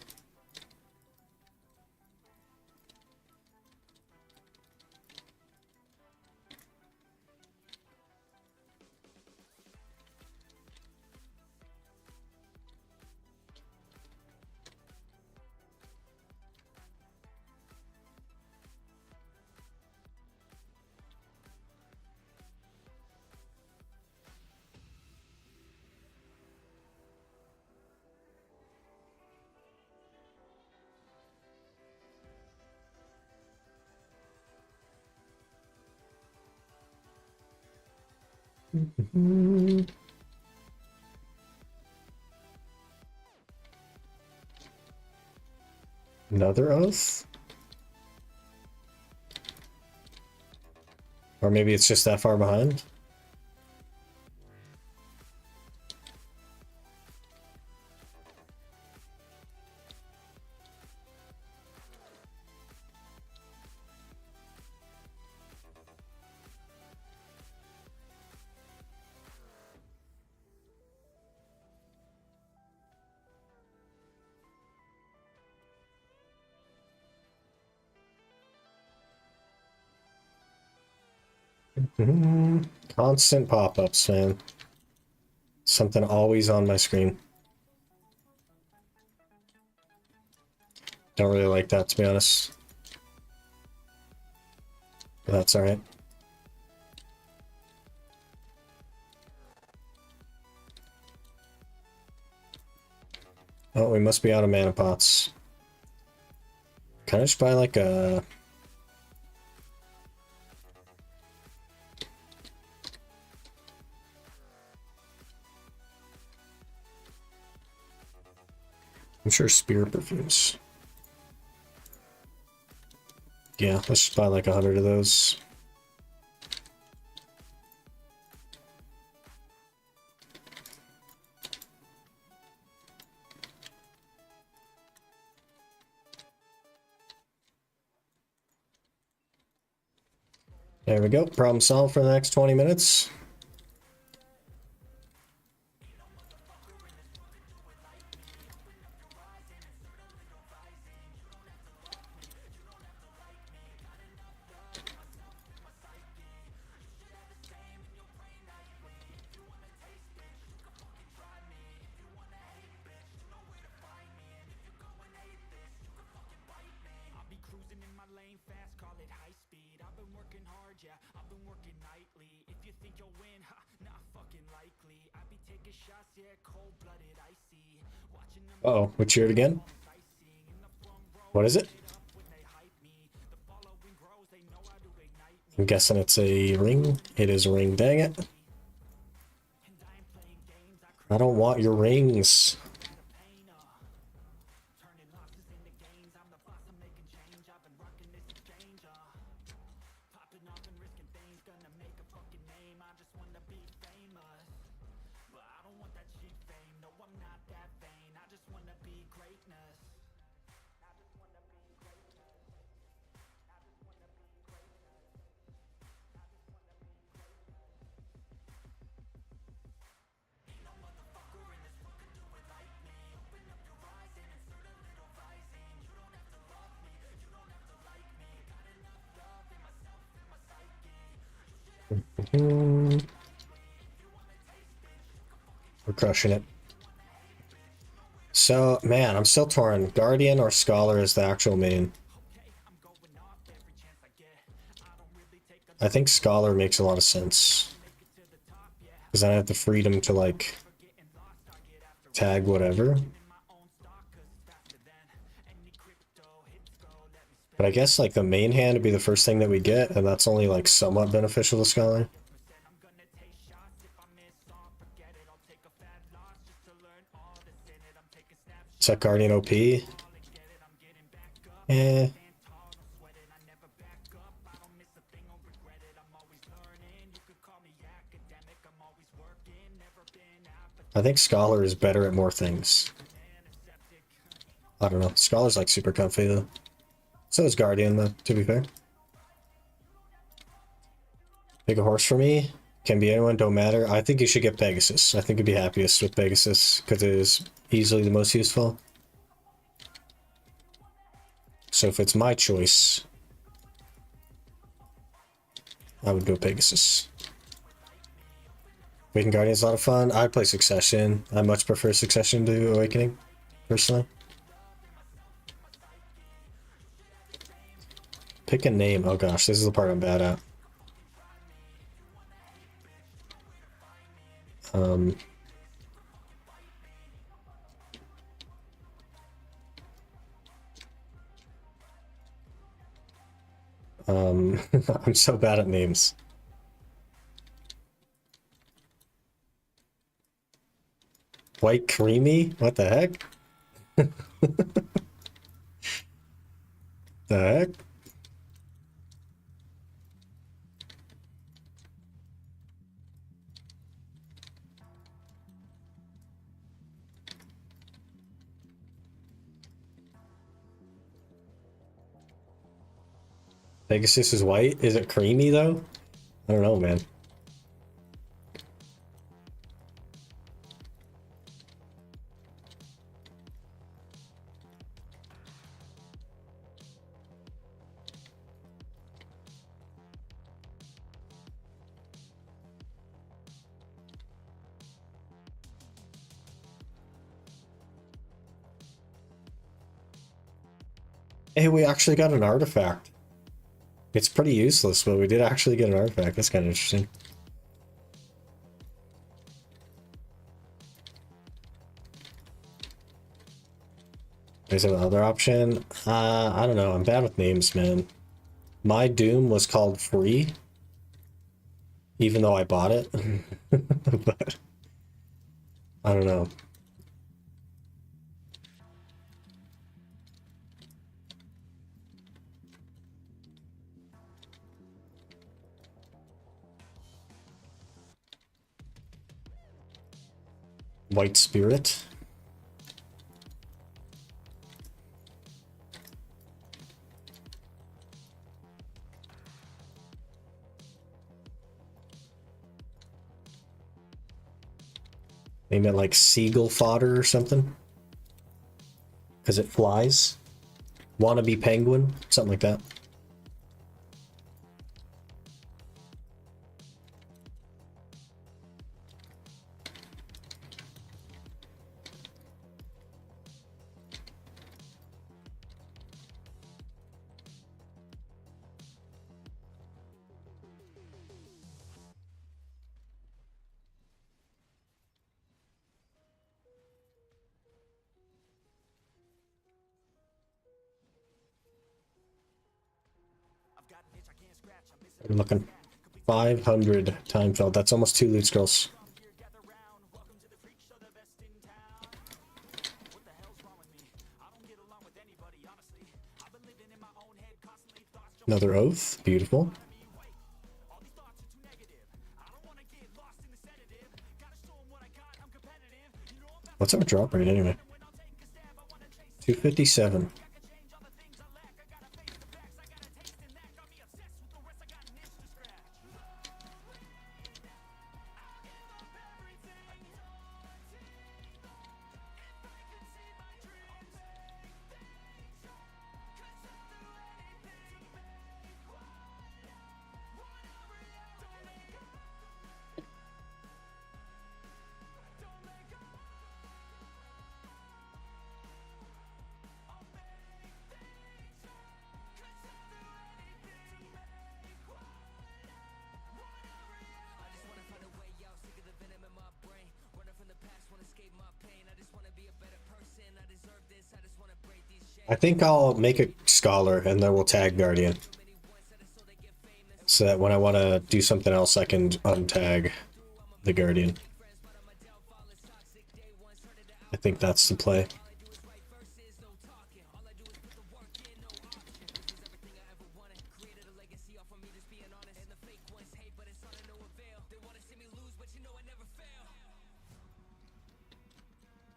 Another oath? Or maybe it's just that far behind? Constant pop-ups, man. Something always on my screen. Don't really like that, to be honest. But that's alright. Oh, we must be out of mana pots. Can I just buy like a... I'm sure Spirit Perfumes. Yeah, let's just buy like 100 of those. There we go. Problem solved for the next 20 minutes. Uh-oh, we cheered again? What is it? I'm guessing it's a ring. It is a ring, dang it. I don't want your rings. We're crushing it. So, man, I'm still torn. Guardian or Scholar is the actual main. I think Scholar makes a lot of sense. Because then I have the freedom to, like, tag whatever. But I guess, like, the main hand would be the first thing that we get, and that's only, like, somewhat beneficial to Scholar. Is that Guardian OP? Eh. I think Scholar is better at more things. I don't know. Scholar's like super comfy though. So is Guardian though, to be fair. Pick a horse for me. Can be anyone, don't matter. I think you should get Pegasus. I think you'd be happiest with Pegasus because it is easily the most useful. So if it's my choice, I would go Pegasus. Awakening Guardian is a lot of fun. I play Succession. I much prefer Succession to Awakening, personally. Pick a name. Oh gosh, this is the part I'm bad at. I'm so bad at names. White creamy? What the heck? The heck? Pegasus is white? Is it creamy though? I don't know, man. Hey, we actually got an artifact. It's pretty useless, but we did actually get an artifact. That's kind of interesting. There's another option. I don't know. I'm bad with names, man. My Doom was called Free, even though I bought it. But I don't know. White Spirit. Name it like Seagull Fodder or something. Because it flies. Wannabe Penguin, something like that. I'm looking. 500 time filled. That's almost 2 loot scrolls. Another oath. Beautiful. What's our drop rate anyway? 257. I think I'll make a scholar and then we'll tag Guardian. So that when I want to do something else, I can untag the Guardian. I think that's the play.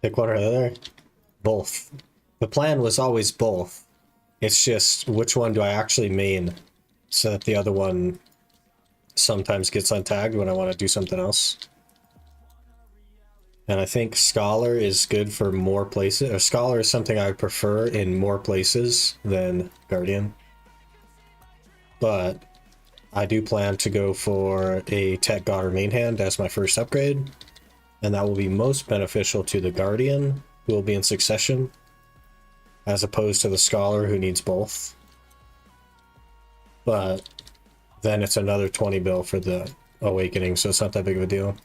Pick one or the other? Both. The plan was always both. It's just which one do I actually main so that the other one sometimes gets untagged when I want to do something else. And I think Scholar is good for more places. Or Scholar is something I prefer in more places than Guardian. But I do plan to go for a Tech God or main hand as my first upgrade. And that will be most beneficial to the Guardian, who will be in succession, as opposed to the Scholar, who needs both. But then it's another 20 bill for the Awakening, so it's not that big of a deal.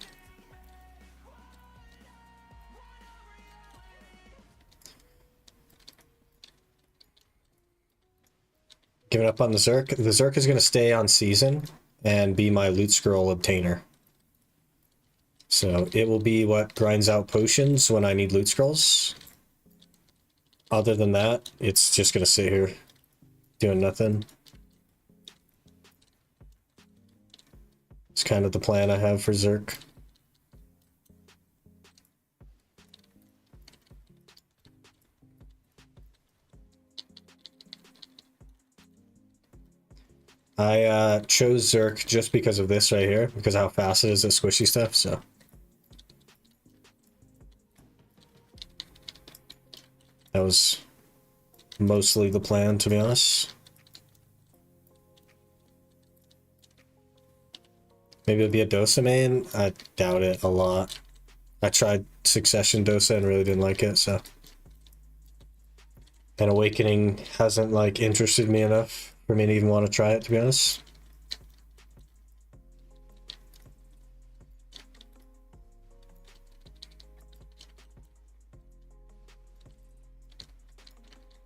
Giving up on the Zerk. The Zerk is going to stay on season and be my loot scroll obtainer. So it will be what grinds out potions when I need loot scrolls. Other than that, it's just gonna sit here doing nothing. It's kind of the plan I have for Zerk. I chose Zerk just because of this right here, because of how fast it is at squishy stuff, so. That was mostly the plan, to be honest. Maybe it'll be a Dosa main? I doubt it a lot. I tried Succession Dosa and really didn't like it, so. And Awakening hasn't, like, interested me enough for me to even want to try it, to be honest.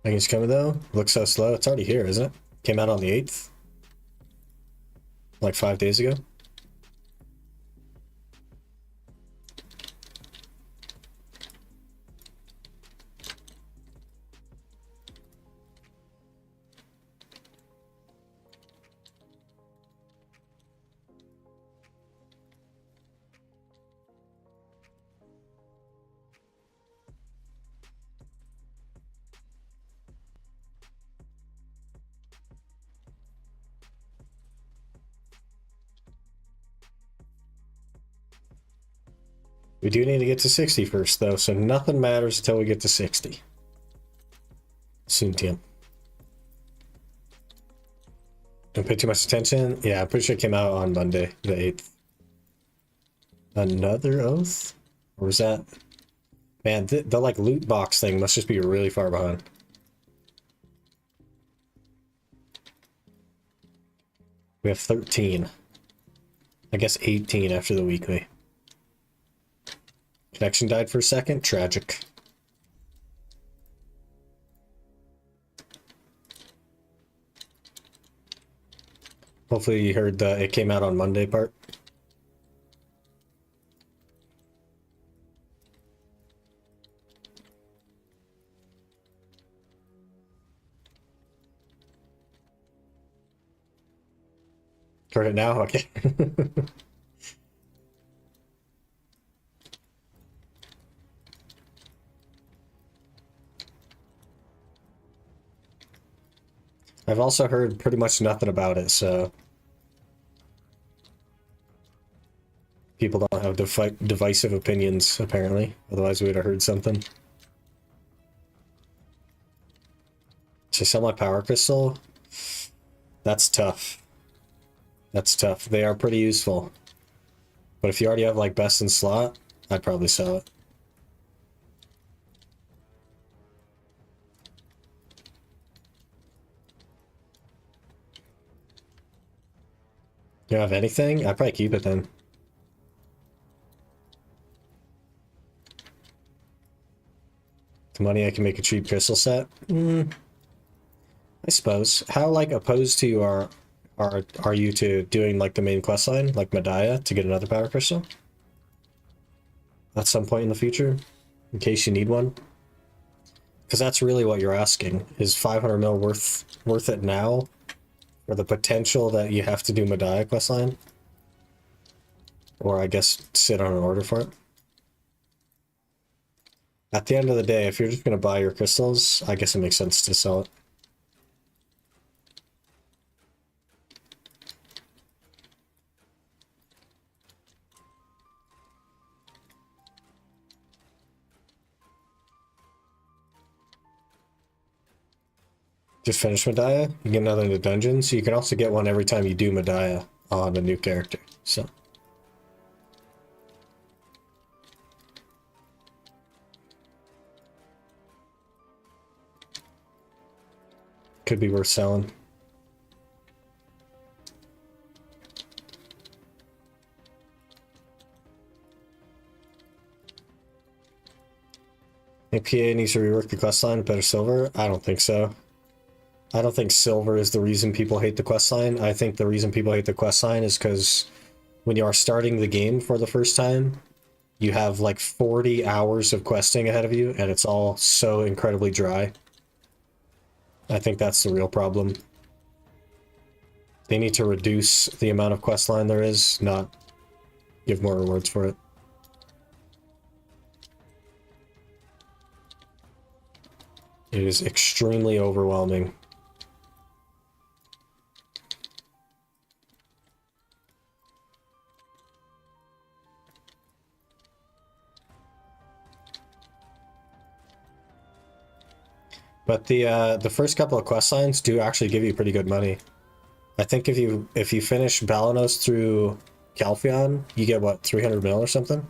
I think it's coming though. Looks so slow. It's already here, isn't it? Came out on the 8th. Like 5 days ago. We do need to get to 60 first, though, so nothing matters until we get to 60. Soon, Tim. Don't pay too much attention. Yeah, I'm pretty sure it came out on Monday, the 8th. Another oath? Or was that... Man, the like loot box thing must just be really far behind. We have 13. I guess 18 after the weekly. Connection died for a second. Tragic. Hopefully you heard the it came out on Monday part. Heard it now? Okay. I've also heard pretty much nothing about it, so people don't have divisive opinions, apparently. Otherwise we would have heard something. To sell my power crystal? That's tough. That's tough. They are pretty useful. But if you already have like best in slot, I'd probably sell it. You don't have anything? I'd probably keep it then. The money I can make a cheap crystal set? I suppose. How like opposed to you are you to doing like the main quest line, like Medaya, to get another power crystal? At some point in the future? In case you need one? Because that's really what you're asking. Is 500 mil worth it now? For the potential that you have to do Medaya questline? Or I guess sit on an order for it? At the end of the day, if you're just going to buy your crystals, I guess it makes sense to sell it. Just finish Medaya, you get another in the dungeon, so you can also get one every time you do Medaya on a new character, so. Could be worth selling. Think PA needs to rework the questline, better silver? I don't think so. I don't think silver is the reason people hate the questline. I think the reason people hate the questline is because when you are starting the game for the first time, you have like 40 hours of questing ahead of you, and it's all so incredibly dry. I think that's the real problem. They need to reduce the amount of quest line there is, not give more rewards for it. It is extremely overwhelming. But the first couple of quest lines do actually give you pretty good money. I think if you finish Balanos through Calpheon, you get what, 300 mil or something?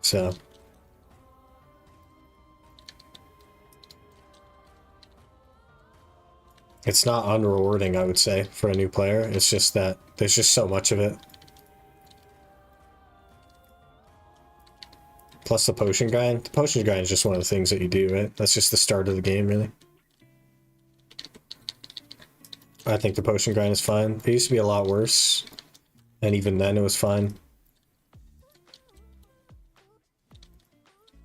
So it's not unrewarding, I would say, for a new player. It's just that there's just so much of it. Plus the potion grind. The potion grind is just one of the things that you do, right? That's just the start of the game, really. I think the potion grind is fine. It used to be a lot worse, and even then it was fine.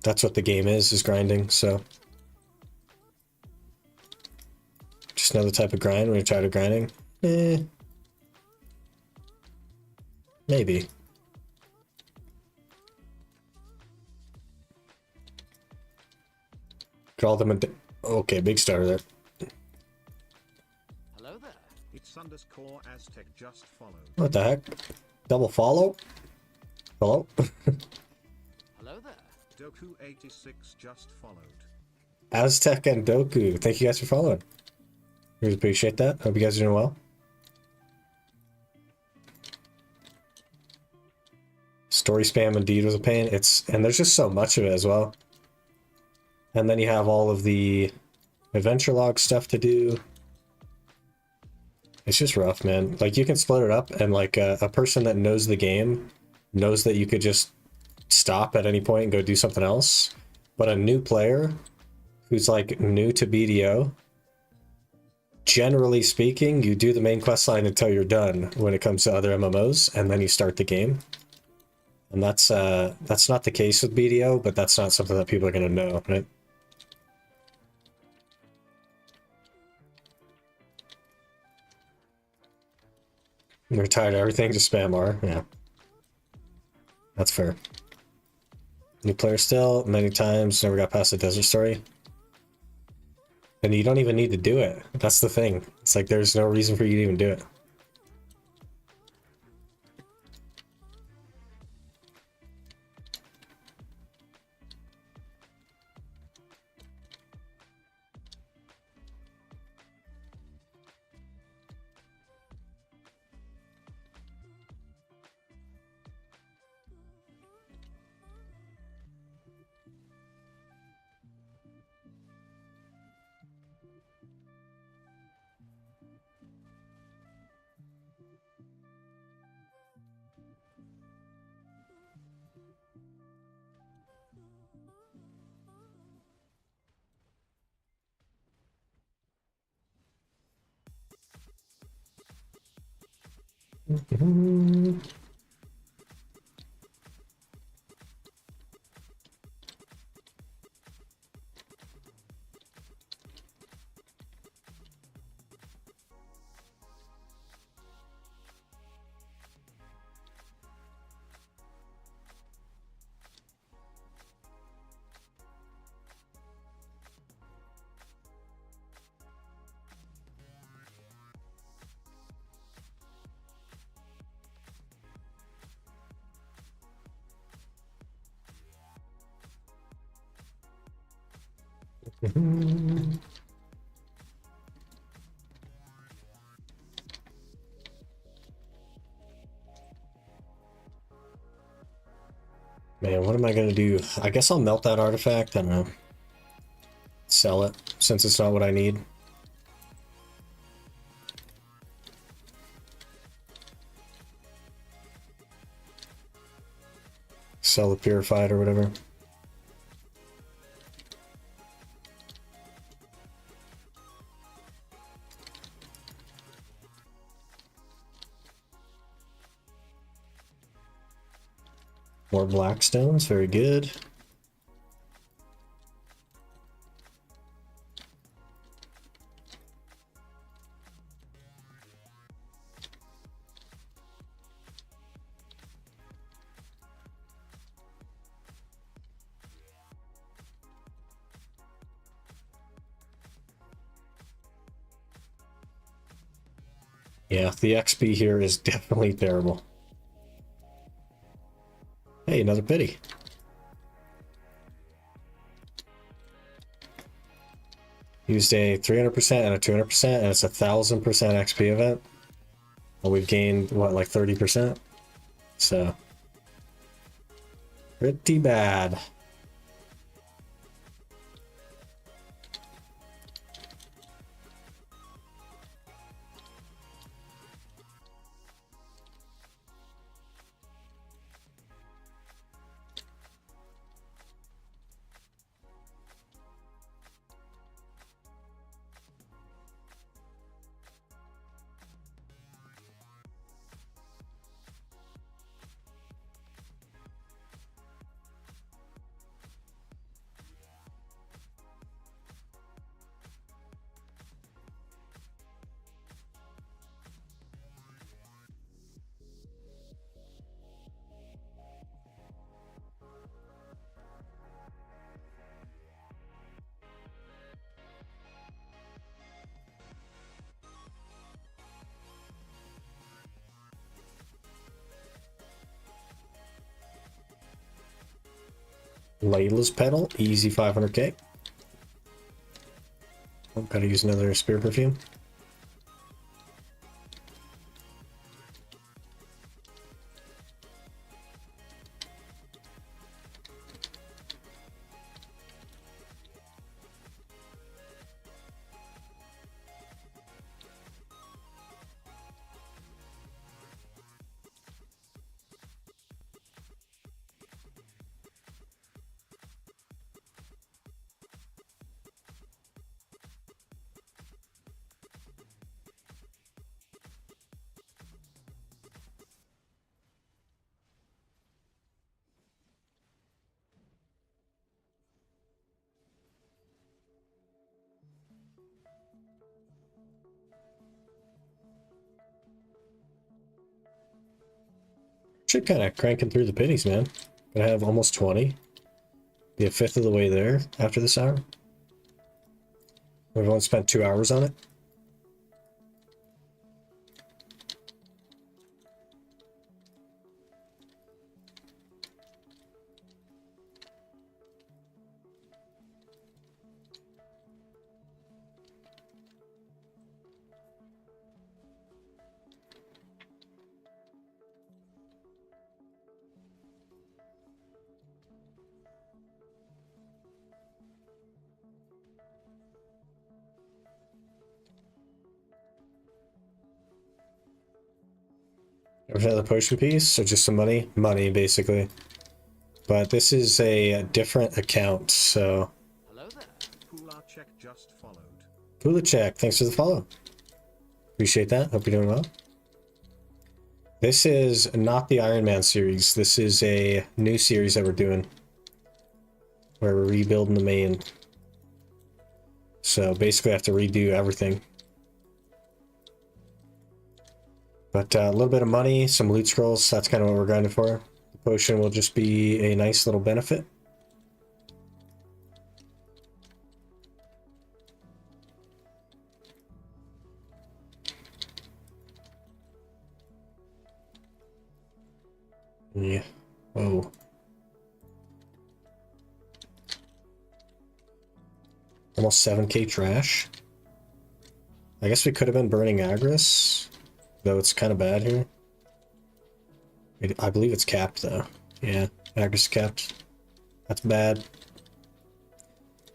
That's what the game is grinding, so. Just another type of grind when you're tired of grinding? Maybe. Call them a... Okay, big starter there. Hello there. It's underscore Aztec just followed. What the heck? Double follow? Hello? Hello there. Doku86 just followed. Aztec and Doku, thank you guys for following. Really appreciate that. Hope you guys are doing well. Story spam indeed was a pain. And there's just so much of it as well. And then you have all of the adventure log stuff to do. It's just rough, man. Like, you can split it up, and like a person that knows the game knows that you could just stop at any point and go do something else. But a new player who's like new to BDO, generally speaking, you do the main quest line until you're done when it comes to other MMOs, and then you start the game. And that's not the case with BDO, but that's not something that people are gonna know, right? You're tired of everything, just spam R, yeah. That's fair. New player still, many times, never got past the desert story. And you don't even need to do it. That's the thing. It's like there's no reason for you to even do it. Man, what am I gonna do? I guess I'll melt that artifact. I don't know. Sell it, since it's not what I need. Sell the purified or whatever. More black stones, very good. Yeah, the XP here is definitely terrible. Hey, another pity. Used a 300% and a 200%, and it's a 1000% XP event. And we've gained, what, like 30%? So, pretty bad. Layla's Pedal, easy 500k. Oh, gotta use another Spirit Perfume. Should kind of cranking through the pennies, man. Gonna have almost 20. Be a fifth of the way there after this hour. We've only spent 2 hours on it. There's another potion piece, so just some money. Money, basically. But this is a different account, so... Hello there. Pulacek just followed. Pulacek, thanks for the follow. Appreciate that. Hope you're doing well. This is not the Iron Man series. This is a new series that we're doing. Where we're rebuilding the main. So basically I have to redo everything. But a little bit of money, some loot scrolls, that's kind of what we're grinding for. The potion will just be a nice little benefit. Yeah. Whoa. Almost 7k trash. I guess we could have been burning Agris. Though it's kind of bad here. I believe it's capped though. Yeah, Agris capped. That's bad.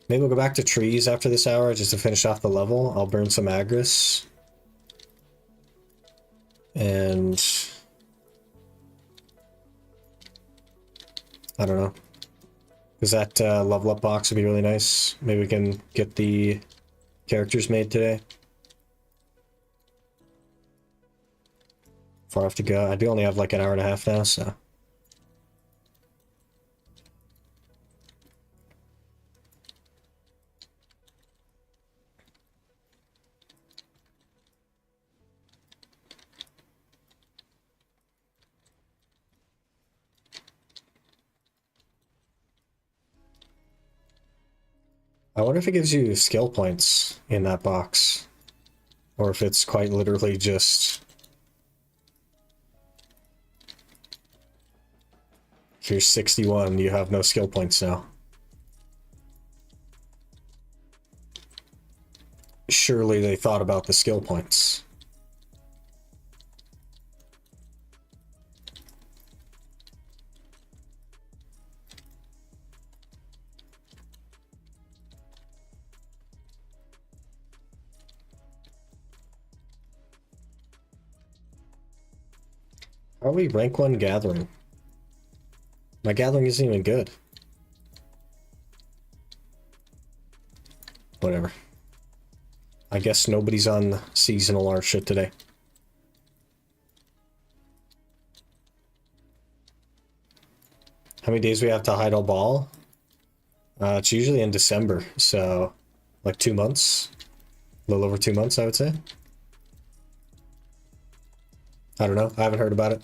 Maybe we'll go back to trees after this hour just to finish off the level. I'll burn some Agris. And... I don't know. Because that level up box would be really nice. Maybe we can get the characters made today. Far off to go. I do only have like an hour and a half now, so. I wonder if it gives you skill points in that box. Or if it's quite literally just... If you're 61, you have no skill points now. Surely they thought about the skill points. How are we rank 1 gathering? My gathering isn't even good. Whatever. I guess nobody's on seasonal art shit today. How many days we have to hide a ball? It's usually in December, so like 2 months. A little over 2 months, I would say. I don't know. I haven't heard about it.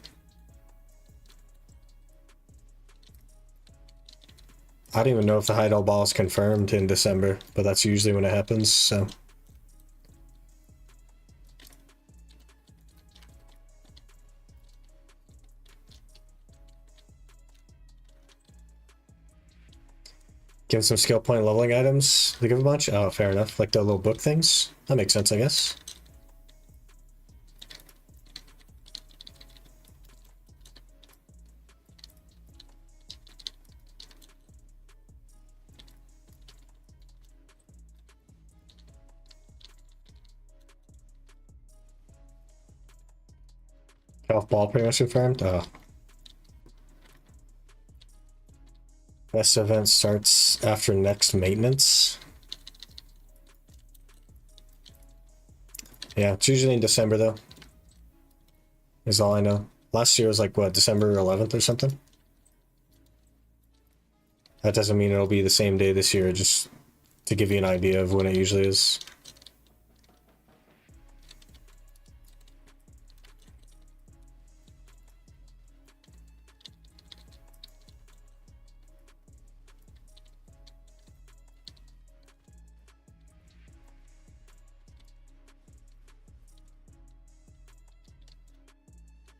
I don't even know if the hide all ball is confirmed in December, but that's usually when it happens, so. Give some skill point leveling items. They give a bunch? Oh, fair enough. Like the little book things. That makes sense, I guess. Golf ball pretty much confirmed? Oh. Best event starts after next maintenance. Yeah, it's usually in December though. Is all I know. Last year was like what, December 11th or something? That doesn't mean it'll be the same day this year, just to give you an idea of when it usually is.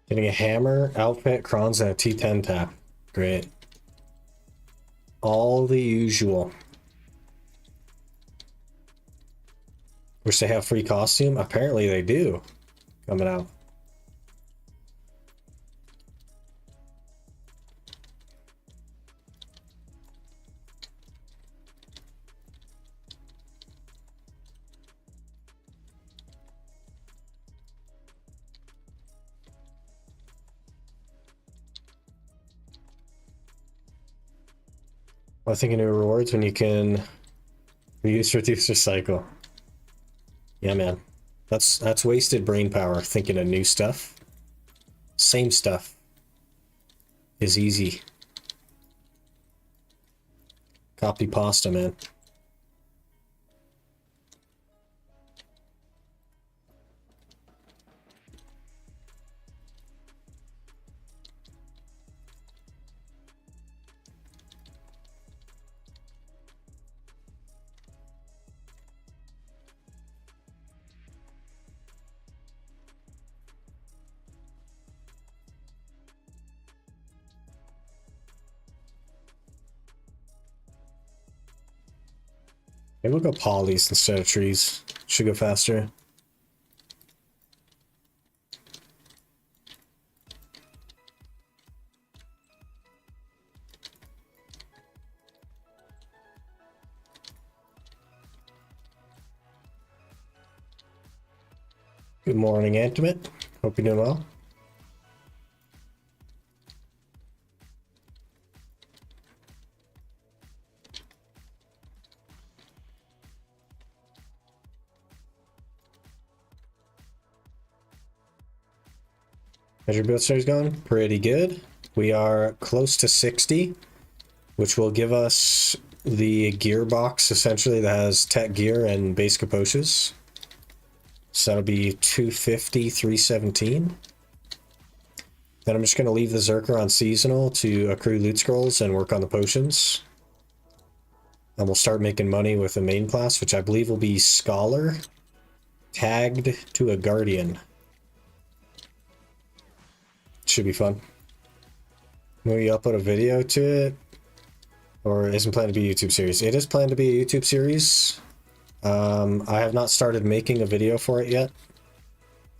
Getting a hammer, outfit, crons, and a T10 tap. Great. All the usual. Wish they have free costume. Apparently they do. Coming out. I think new rewards when you can reuse, reduce, recycle. Yeah, man. That's wasted brain power thinking of new stuff. Same stuff is easy. Copy pasta, man. Maybe we'll go polys instead of trees. Should go faster. Good morning, Intimate. Hope you're doing well. How's your build series going? Pretty good. We are close to 60, which will give us the gearbox essentially that has tech gear and base capoches. So that'll be 250, 317. Then I'm just going to leave the Zerker on seasonal to accrue loot scrolls and work on the potions. And we'll start making money with a main class, which I believe will be Scholar, tagged to a Guardian. Should be fun. Maybe upload a video to it, or isn't planned to be a YouTube series. It is planned to be a YouTube series. I have not started making a video for it yet.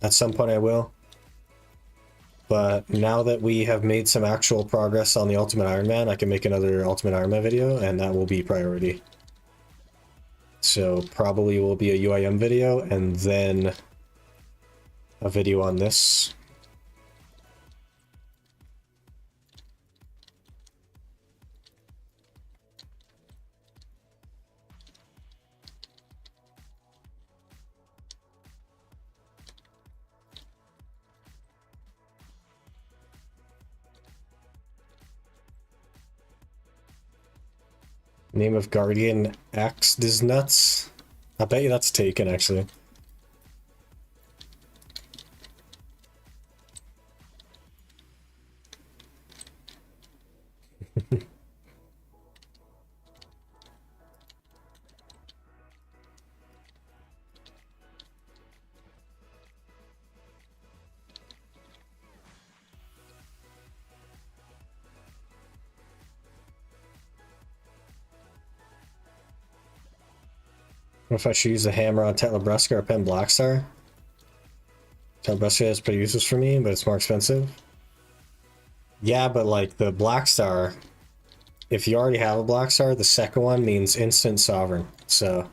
At some point I will. But now that we have made some actual progress on the Ultimate Iron Man, I can make another Ultimate Iron Man video, and that will be priority. So probably will be a UIM video, and then a video on this. Name of Guardian X Disnuts. I bet you that's taken, actually. What if I should use a hammer on Tetlebruska or Pen Blackstar? Tetlebruska has pretty uses for me, but it's more expensive. Yeah, but like the Blackstar, if you already have a Blackstar, the second one means instant sovereign. So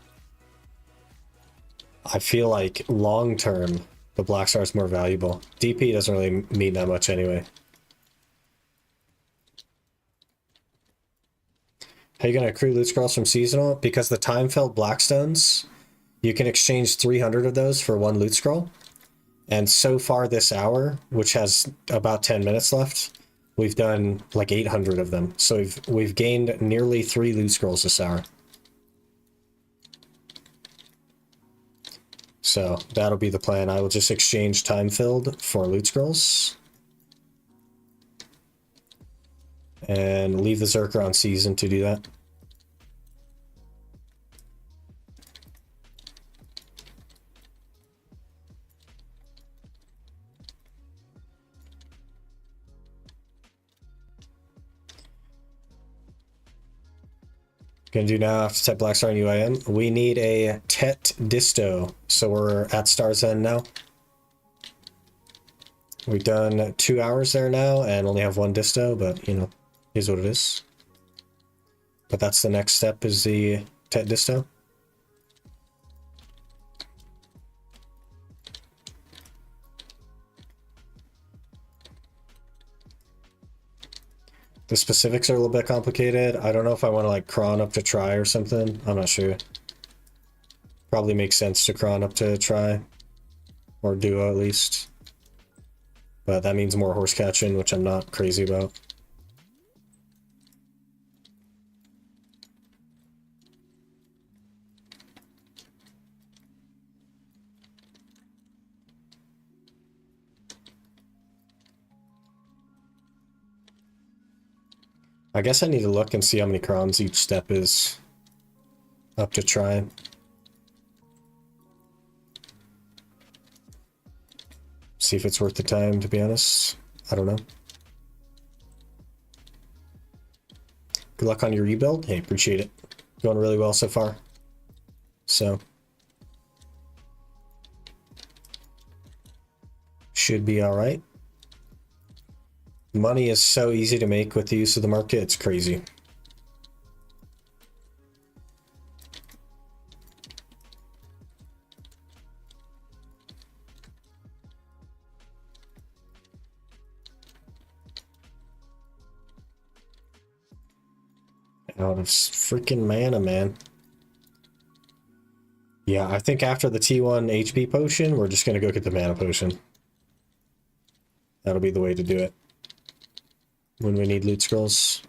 I feel like long term, the Blackstar is more valuable. DP doesn't really mean that much anyway. How are you going to accrue loot scrolls from seasonal? Because the time-filled Blackstones, you can exchange 300 of those for one loot scroll. And so far this hour, which has about 10 minutes left, we've done like 800 of them. So we've gained nearly 3 loot scrolls this hour. So that'll be the plan. I will just exchange time-filled for loot scrolls. And leave the Zerker on season to do that. Gonna do now after Tet Blackstar and UIM. We need a Tet Disto. So we're at Star's End now. We've done 2 hours there now and only have 1 Disto, but you know, is what it is. But that's the next step, is the Tet Disto. The specifics are a little bit complicated. I don't know if I want to like cron up to try or something. I'm not sure. Probably makes sense to cron up to try. Or duo at least. But that means more horse catching, which I'm not crazy about. I guess I need to look and see how many crons each step is up to try. See if it's worth the time, to be honest. I don't know. Good luck on your rebuild. Hey, appreciate it. Going really well so far. So. Should be alright. Money is so easy to make with the use of the market, it's crazy. Out of freaking mana, man. Yeah, I think after the T1 HP potion, we're just gonna go get the mana potion. That'll be the way to do it. When we need loot scrolls.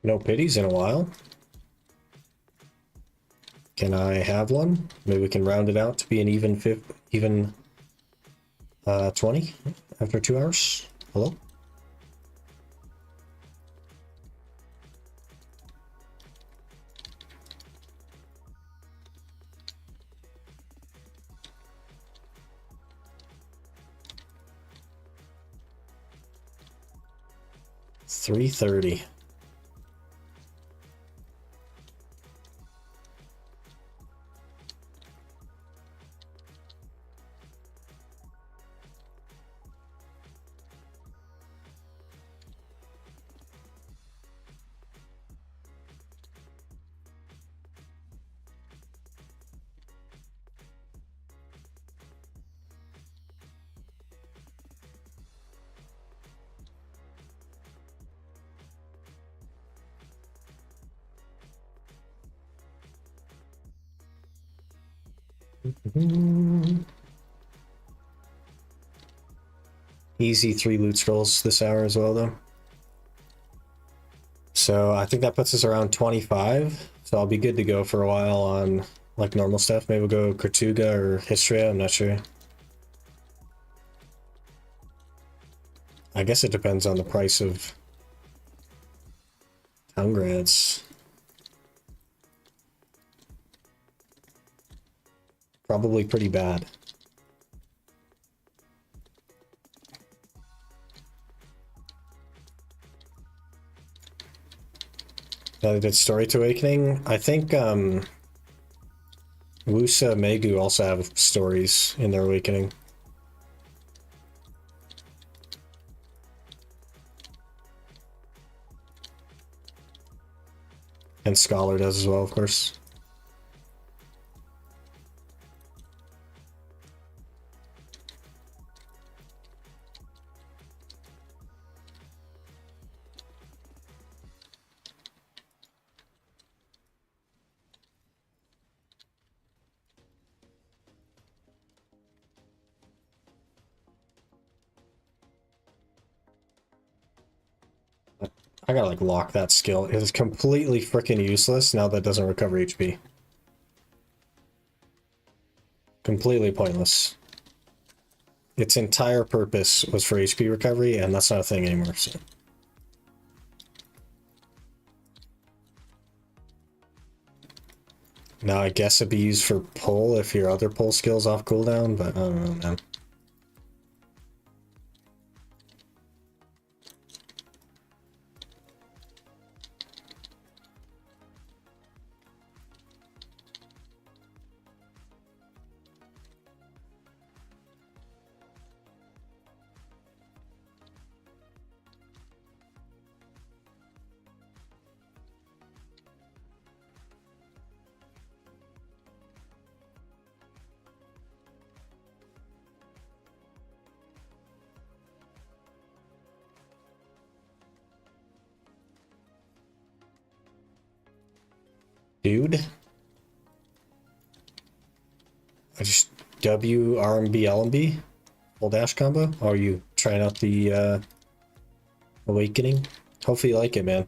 No pities in a while. Can I have one? Maybe we can round it out to be an even 20 after 2 hours. Hello? $3.30. Easy 3 loot scrolls this hour as well, though. So I think that puts us around 25. So I'll be good to go for a while on like normal stuff. Maybe we'll go Kortuga or Histria, I'm not sure. I guess it depends on the price of town grads. Probably pretty bad. Another good story to Awakening. I think Wusa Megu also have stories in their Awakening. And Scholar does as well, of course. I gotta like lock that skill. It is completely freaking useless now that it doesn't recover HP. Completely pointless. Its entire purpose was for HP recovery, and that's not a thing anymore, so. Now I guess it'd be used for pull if your other pull skill's off cooldown, but I don't know, man. Dude. I just W, RMB, LMB? Full dash combo? Or are you trying out the Awakening? Hopefully you like it, man.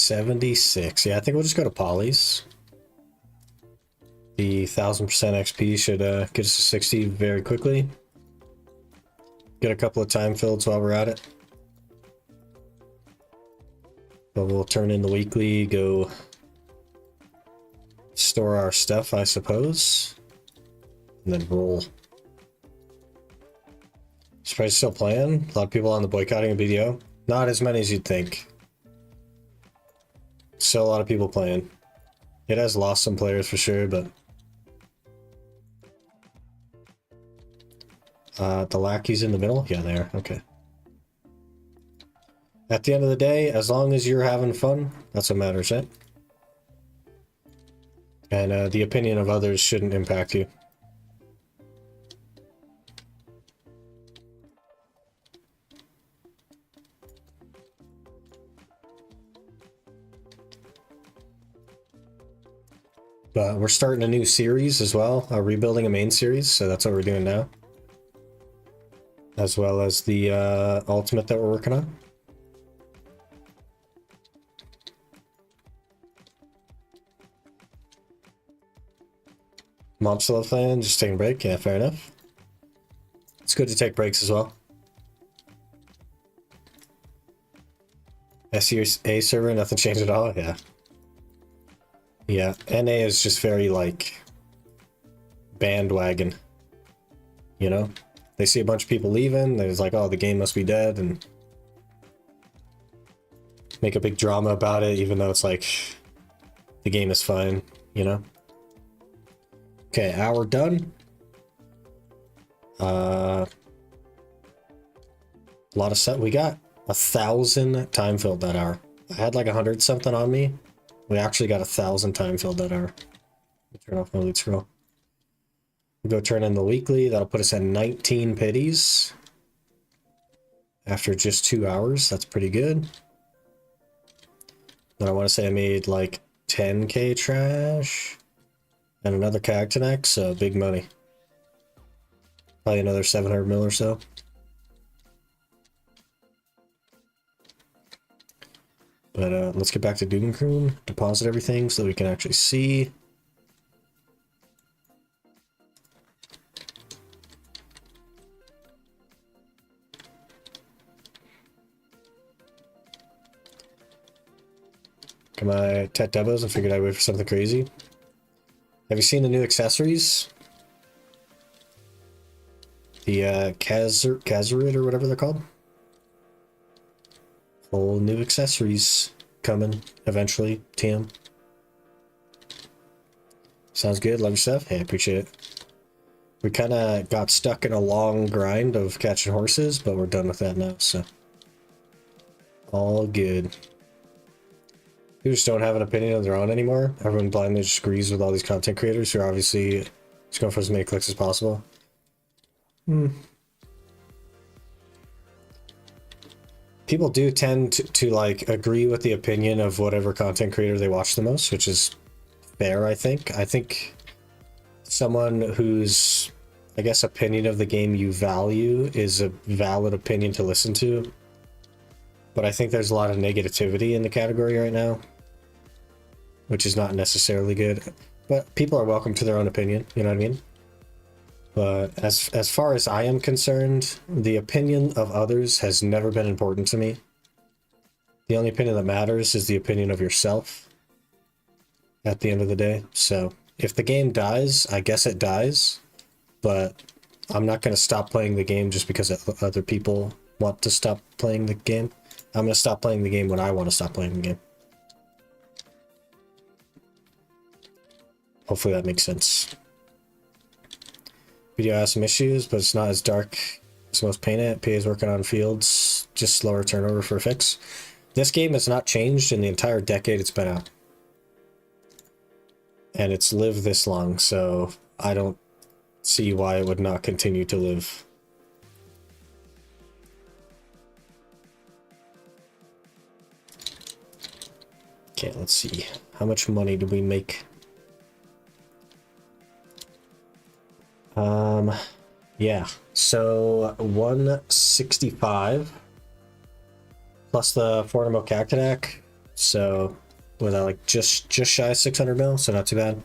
76. Yeah, I think we'll just go to Polly's. The 1000% XP should get us to 60 very quickly. Get a couple of time fields while we're at it. But we'll turn in the weekly, go store our stuff, I suppose. And then roll. Surprised still playing. A lot of people on the boycotting of BDO. Not as many as you'd think. Still a lot of people playing. It has lost some players for sure, but the lackeys in the middle? Yeah, there. Okay. At the end of the day, as long as you're having fun, that's what matters, right? And the opinion of others shouldn't impact you. But we're starting a new series as well, rebuilding a main series, so that's what we're doing now. As well as the ultimate that we're working on. Mom still playing, just taking a break. Yeah, fair enough. It's good to take breaks as well. SEA server, nothing changed at all. Yeah. Yeah, NA is just very like bandwagon. You know? They see a bunch of people leaving, there's like, oh, the game must be dead, and make a big drama about it, even though it's like the game is fine, you know? Okay, hour done. A lot of set. We got 1,000 time filled that hour. I had like 100 something on me. We actually got 1,000 time filled that hour. Turn off my loot scroll. Go turn in the weekly. That'll put us at 19 pities. After just 2 hours. That's pretty good. Then I want to say I made like 10k trash. And another Cactinac, so big money. Probably another 700 mil or so. But let's get back to Doomcroon, deposit everything so we can actually see. Got my Tet Debos and figured I'd wait for something crazy. Have you seen the new accessories? The Kazarit or whatever they're called? Whole new accessories coming eventually, TM. Sounds good, love your stuff. Hey, I appreciate it. We kind of got stuck in a long grind of catching horses, but we're done with that now, so. All good. People just don't have an opinion of their own anymore. Everyone blindly just agrees with all these content creators who are obviously just going for as many clicks as possible. People do tend to like agree with the opinion of whatever content creator they watch the most, which is fair, I think. I think someone whose, I guess, opinion of the game you value is a valid opinion to listen to. But I think there's a lot of negativity in the category right now, which is not necessarily good. But people are welcome to their own opinion, you know what I mean? But as far as I am concerned, the opinion of others has never been important to me. The only opinion that matters is the opinion of yourself at the end of the day. So if the game dies, I guess it dies, but I'm not going to stop playing the game just because other people want to stop playing the game. I'm going to stop playing the game when I want to stop playing the game. Hopefully that makes sense. Video has some issues, but it's not as dark as most paint it. PA is working on fields, just slower turnover for a fix. This game has not changed in the entire decade it's been out. And it's lived this long, so I don't see why it would not continue to live. Okay, let's see. How much money do we make? Yeah, so 165 plus the 400 mil Cactinac, So, was that like just shy of 600 mil? So not too bad.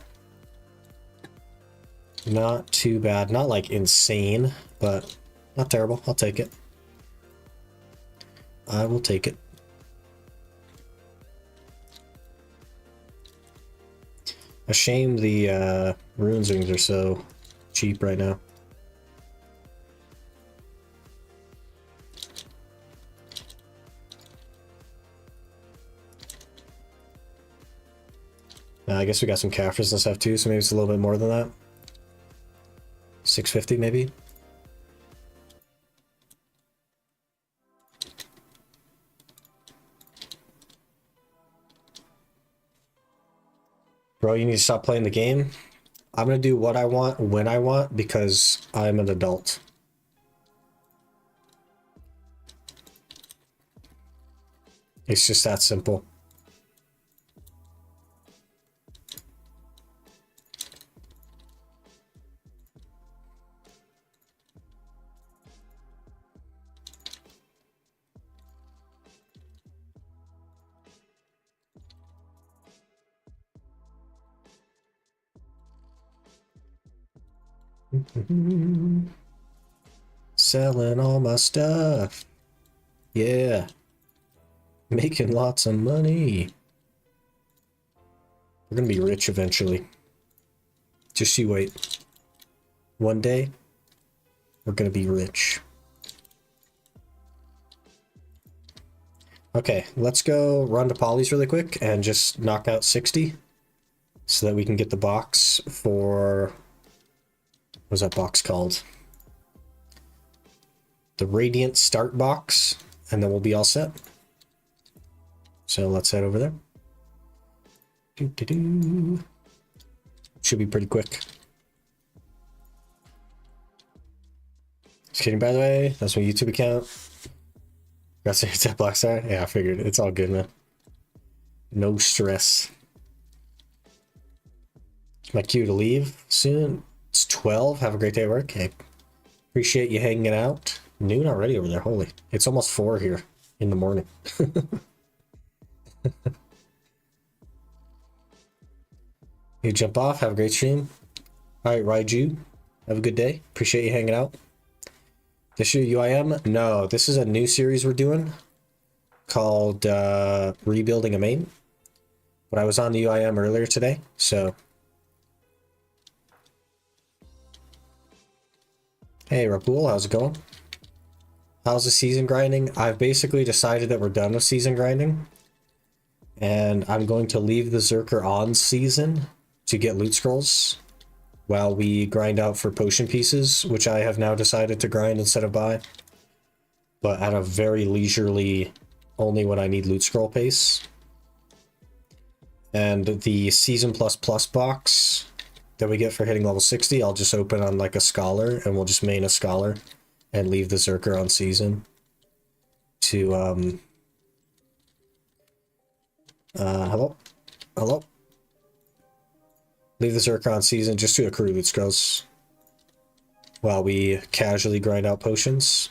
Not too bad. Not like insane, but not terrible. I'll take it. I will take it. A shame the runes wings are so cheap right now. I guess we got some cafters and stuff too, so maybe it's a little bit more than that. 650 maybe. Bro, you need to stop playing the game. I'm gonna do what I want when I want because I'm an adult. It's just that simple. Selling all my stuff. Yeah. Making lots of money. We're gonna be rich eventually. Just you wait. One day, we're gonna be rich. Okay, let's go run to Polly's really quick and just knock out 60 so that we can get the box for... What's that box called? The Radiant Start box, and then we'll be all set. So let's head over there. Should be pretty quick. Just kidding, by the way. That's my YouTube account. Got to hit that black star. Yeah, I figured. It's all good, man. No stress. It's my cue to leave soon. It's 12. Have a great day at work. Hey, appreciate you hanging out. Noon already over there. Holy. It's almost 4 here in the morning. You jump off. Have a great stream. All right, Raiju. Have a good day. Appreciate you hanging out. This year UIM? No, this is a new series we're doing called Rebuilding a Main. But I was on the UIM earlier today, so... Hey, Rapul, how's it going? How's the season grinding? I've basically decided that we're done with season grinding. And I'm going to leave the Zerker on season to get loot scrolls while we grind out for potion pieces, which I have now decided to grind instead of buy. But at a very leisurely, only when I need loot scroll pace. And the Season Plus box that we get for hitting level 60, I'll just open on like a Scholar, and we'll just main a Scholar and leave the Zerker on season to, hello? Hello? Leave the Zerker on season just to accrue loot scrolls while we casually grind out potions.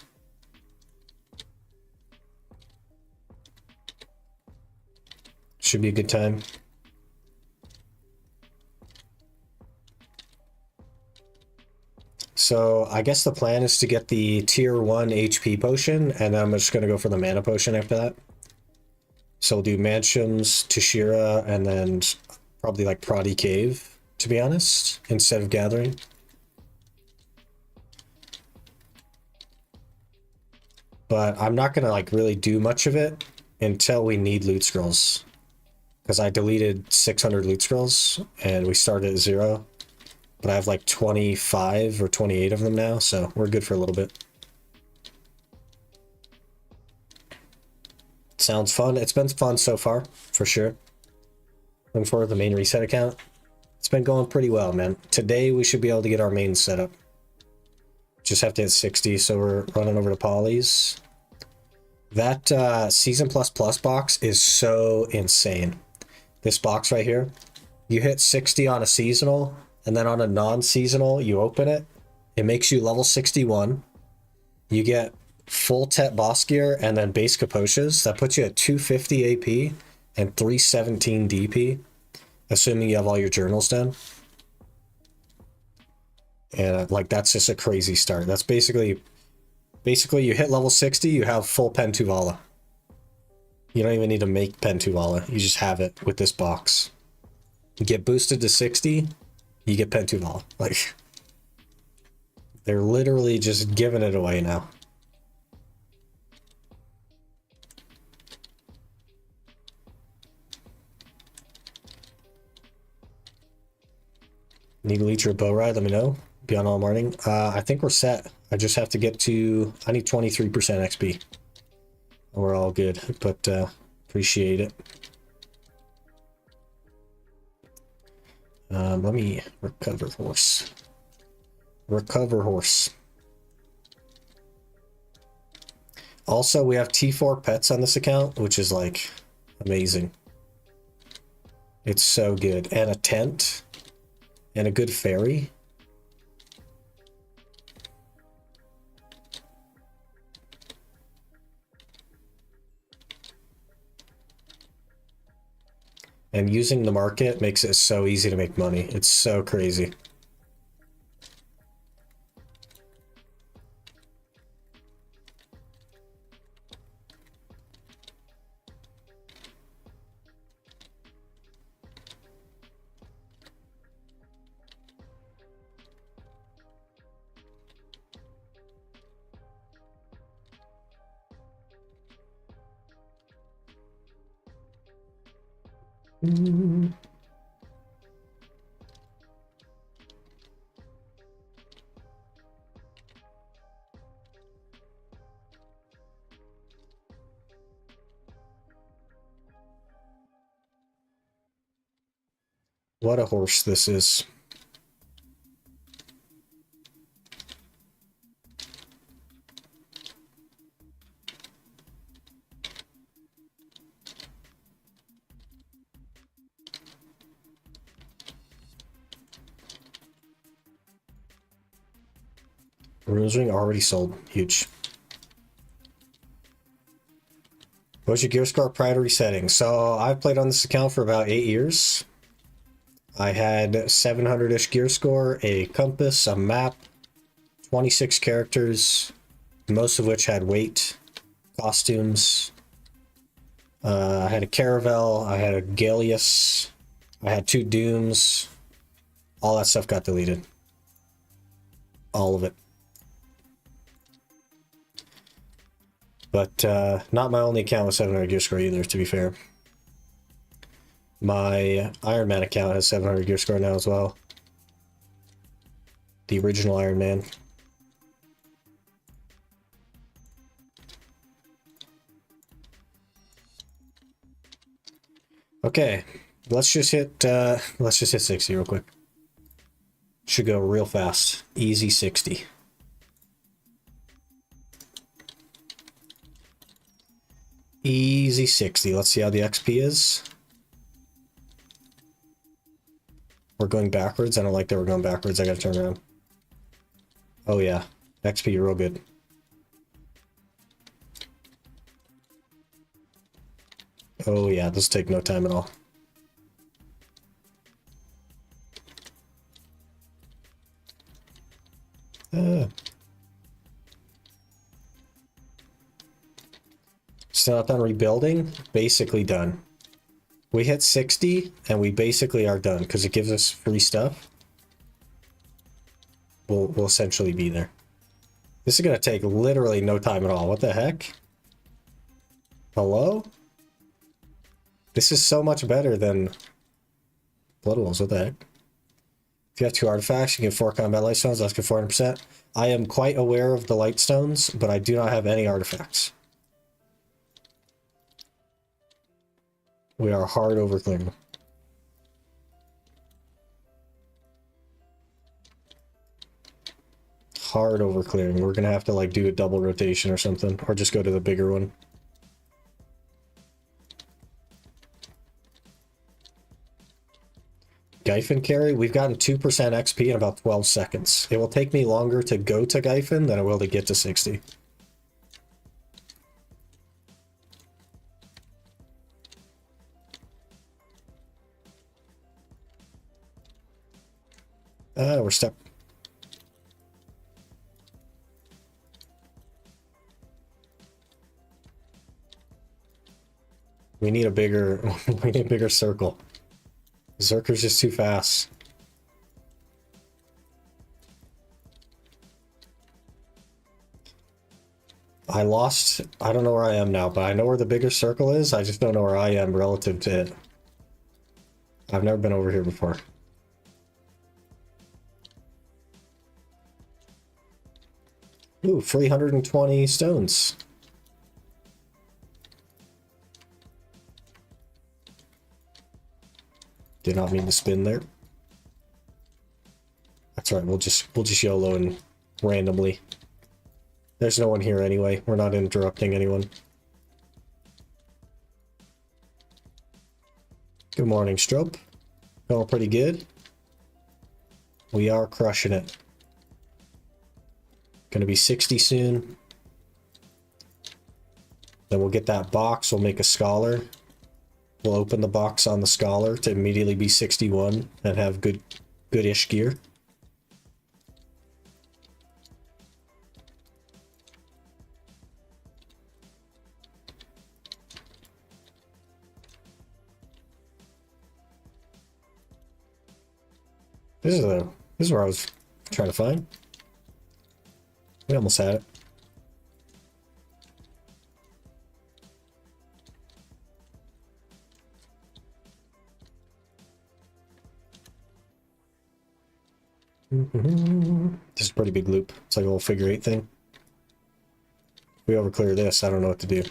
Should be a good time. So I guess the plan is to get the tier 1 HP potion, and then I'm just going to go for the mana potion after that. So we'll do Mansions, Tashira, and then probably like Prodi Cave, to be honest, instead of Gathering. But I'm not going to like really do much of it until we need loot scrolls. Because I deleted 600 loot scrolls, and we started at 0. But I have like 25 or 28 of them now, so we're good for a little bit. Sounds fun. It's been fun so far, for sure. Looking forward to the main reset account. It's been going pretty well, man. Today we should be able to get our main set up. Just have to hit 60, so we're running over to Polly's. That Season Plus box is so insane. This box right here, you hit 60 on a seasonal, and then on a non-seasonal, you open it. It makes you level 61. You get full Tet boss gear and then base Kaposhas. That puts you at 250 AP and 317 DP, assuming you have all your journals done. And like that's just a crazy start. That's basically you hit level 60, you have full Pentuvala. You don't even need to make Pentuvala. You just have it with this box. You get boosted to 60, you get Pentuvala. Like, they're literally just giving it away now. Need a leech or a bow ride? Let me know. Be on all morning. I think we're set. I just have to get to... I need 23% XP. We're all good, but appreciate it. Let me recover horse. Recover horse. Also, we have T4 pets on this account, which is like amazing. It's so good. And a tent. And a good ferry. And using the market makes it so easy to make money. It's so crazy. What a horse this is. Runes ring already sold. Huge. What's your gear score prior to resetting? So I've played on this account for about 8 years. I had 700-ish gear score, a compass, a map, 26 characters, most of which had weight, costumes. I had a Caravel, I had a Gallius, I had 2 Dooms. All that stuff got deleted. All of it. But not my only account with 700 gear score either, to be fair. My Iron Man account has 700 gear score now as well. The original Iron Man. Okay, let's just hit 60 real quick. Should go real fast. Easy 60. Easy 60. Let's see how the XP is. We're going backwards. I don't like that we're going backwards. I gotta turn around. Oh yeah. XP real good. Oh yeah, this take no time at all. Still not done rebuilding? Basically done. We hit 60 and we basically are done because it gives us free stuff. We'll essentially be there. This is gonna take literally no time at all. What the heck? Hello? This is so much better than Blood Wolves. What the heck? If you have 2 artifacts, you get 4 combat light stones. Let's get 400%. I am quite aware of the light stones, but I do not have any artifacts. We are hard over clearing. Hard over clearing. We're gonna have to like do a double rotation or something, or just go to the bigger one. Gyphon carry, we've gotten 2% XP in about 12 seconds. It will take me longer to go to Gyphon than it will to get to 60. We're stuck. We need a bigger, we need a bigger circle. Zerker's just too fast. I don't know where I am now, but I know where the bigger circle is. I just don't know where I am relative to it. I've never been over here before. Ooh, 320 stones. Did not mean to spin there. That's right, we'll just YOLO and randomly. There's no one here anyway. We're not interrupting anyone. Good morning, Strope. Going pretty good. We are crushing it. Gonna be 60 soon. Then we'll get that box. We'll make a scholar. We'll open the box on the scholar to immediately be 61 and have good-ish gear. This is where I was trying to find. We almost had it. This is a pretty big loop. It's like a little figure 8 thing. If we overclear this, I don't know what to do.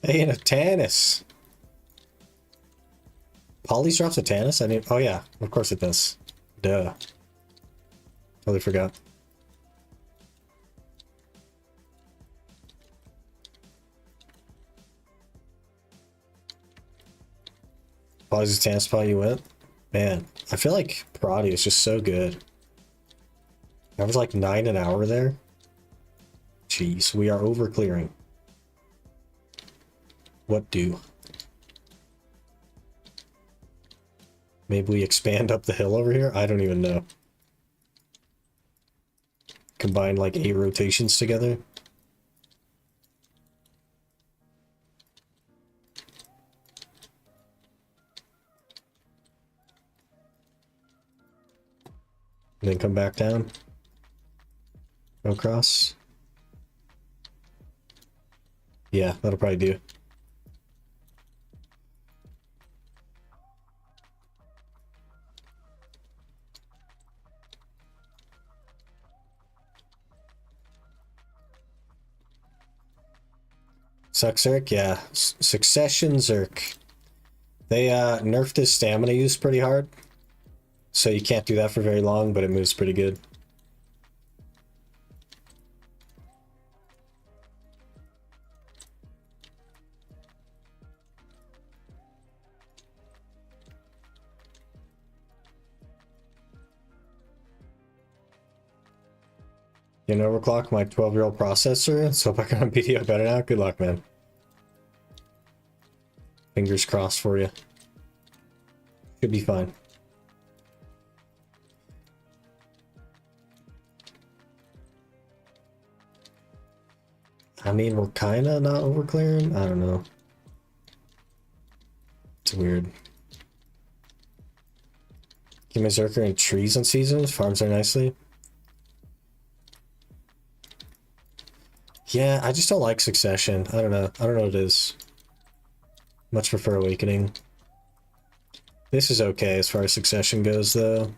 Hey, and a Tannis. Polly's drops a Tannis? I mean, oh yeah, of course it does. Duh. Totally forgot. Polly's a Tannis spot you went? Man, I feel like Parati is just so good. I was like 9 an hour there. Jeez, we are over clearing. What do? Maybe we expand up the hill over here? I don't even know. Combine like 8 rotations together. And then come back down. Go across. Yeah, that'll probably do. Suck Zerk? Yeah. Succession Zerk. They nerfed his stamina use pretty hard. So you can't do that for very long, but it moves pretty good. You know, overclock my 12-year-old processor, so if I can beat you better now, good luck, man. Fingers crossed for you. Should be fine. I mean, we're kind of not overclearing. I don't know. It's weird. Give me Zerker and trees on seasons. Farms there nicely. Yeah, I just don't like Succession. I don't know. I don't know what it is. Much prefer Awakening. This is okay as far as Succession goes, though.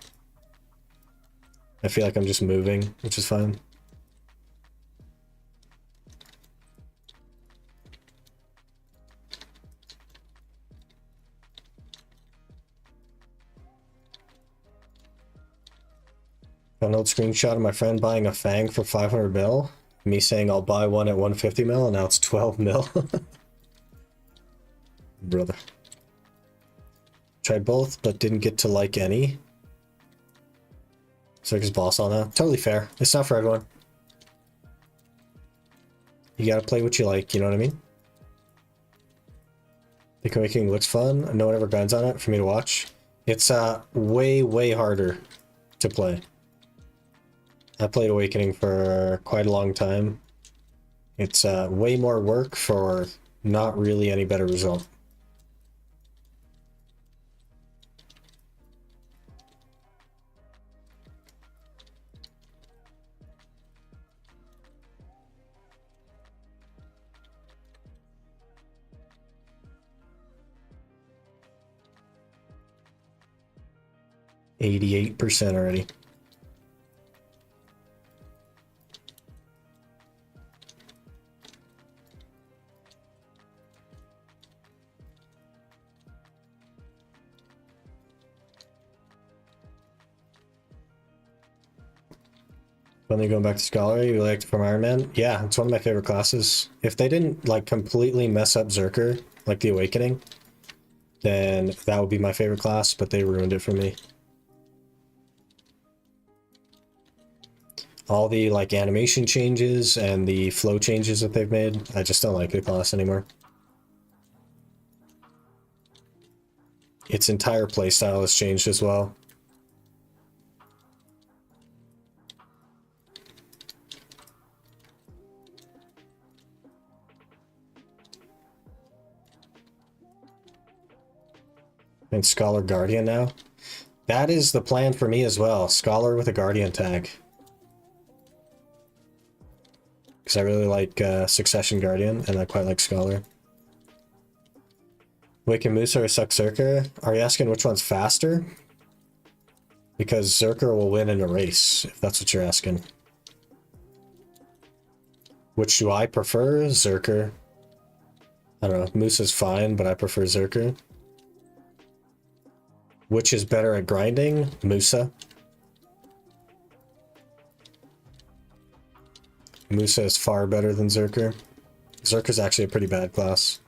I feel like I'm just moving, which is fine. An old screenshot of my friend buying a Fang for 500 mil. Me saying I'll buy one at 150 mil, and now it's 12 mil. Brother. Tried both, but didn't get to like any. Circus boss on that. Totally fair. It's not for everyone. You gotta play what you like, you know what I mean? The Awakening looks fun. No one ever grinds on it for me to watch. It's way harder to play. I played Awakening for quite a long time. It's way more work for not really any better result. %88 already. When they're going back to Scholar, you liked from Iron Man? Yeah, it's one of my favorite classes. If they didn't like completely mess up Zerker, like the Awakening, then that would be my favorite class, but they ruined it for me. All the like animation changes and the flow changes that they've made, I just don't like the class anymore. Its entire playstyle has changed as well. And Scholar Guardian now. That is the plan for me as well. Scholar with a Guardian tag. Because I really like Succession Guardian, and I quite like Scholar. Wake and Moose or Suck Zerker? Are you asking which one's faster? Because Zerker will win in a race, if that's what you're asking. Which do I prefer? Zerker. I don't know. Moose is fine, but I prefer Zerker. Which is better at grinding? Musa. Musa is far better than Zerker. Zerker's actually a pretty bad class.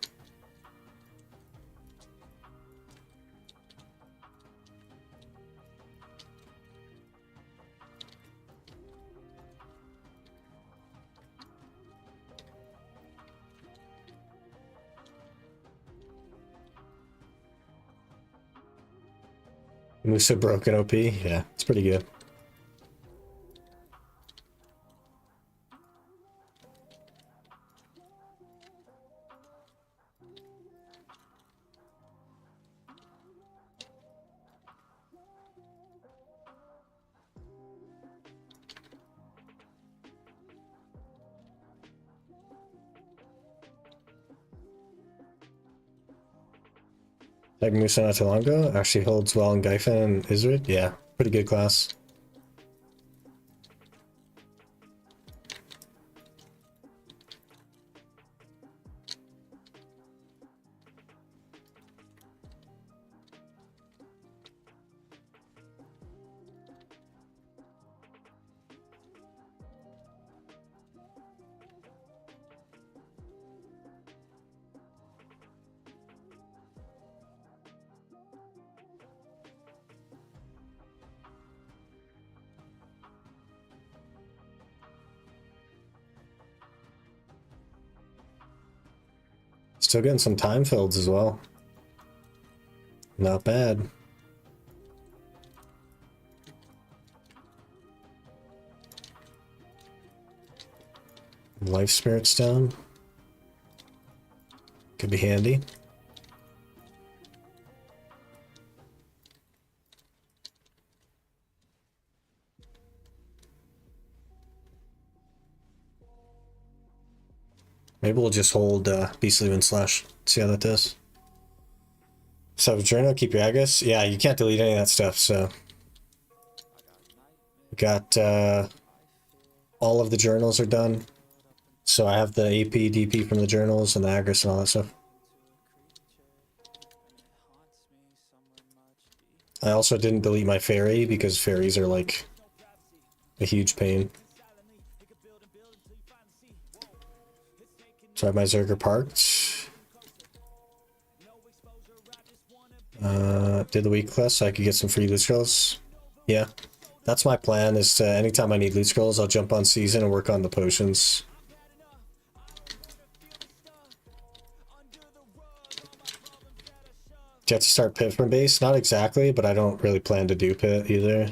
Musa broken OP? Yeah, it's pretty good. Like Musa not too long ago, actually holds well in Gyfin and Isrid. Yeah, pretty good class. Still getting some time fields as well. Not bad. Life Spirit Stone. Could be handy. Maybe we'll just hold Beastly Wind Slash. See how that does. So journal, keep your Agus. Yeah, you can't delete any of that stuff, so. We got all of the journals are done. So I have the AP, DP from the journals and the Agris and all that stuff. I also didn't delete my fairy because fairies are like a huge pain. So I have my Zerker parked. Did the week quest so I could get some free loot scrolls. Yeah, that's my plan. Is to anytime I need loot scrolls, I'll jump on season and work on the potions. Do you have to start pit from base? Not exactly, but I don't really plan to do pit either.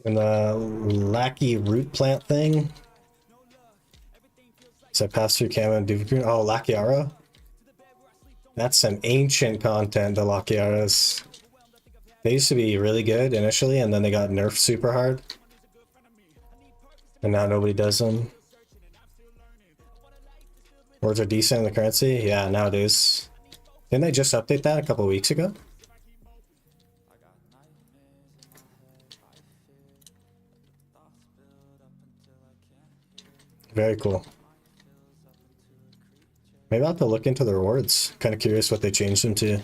And the lackey root plant thing. So I pass through Camo and Duvacreen. Oh, Lakiara? That's some ancient content, the Lakiaras. They used to be really good initially, and then they got nerfed super hard. And now nobody does them. Words are decent in the currency? Yeah, nowadays. Didn't they just update that a couple weeks ago? Very cool. Maybe I'll have to look into the rewards. Kind of curious what they changed them to.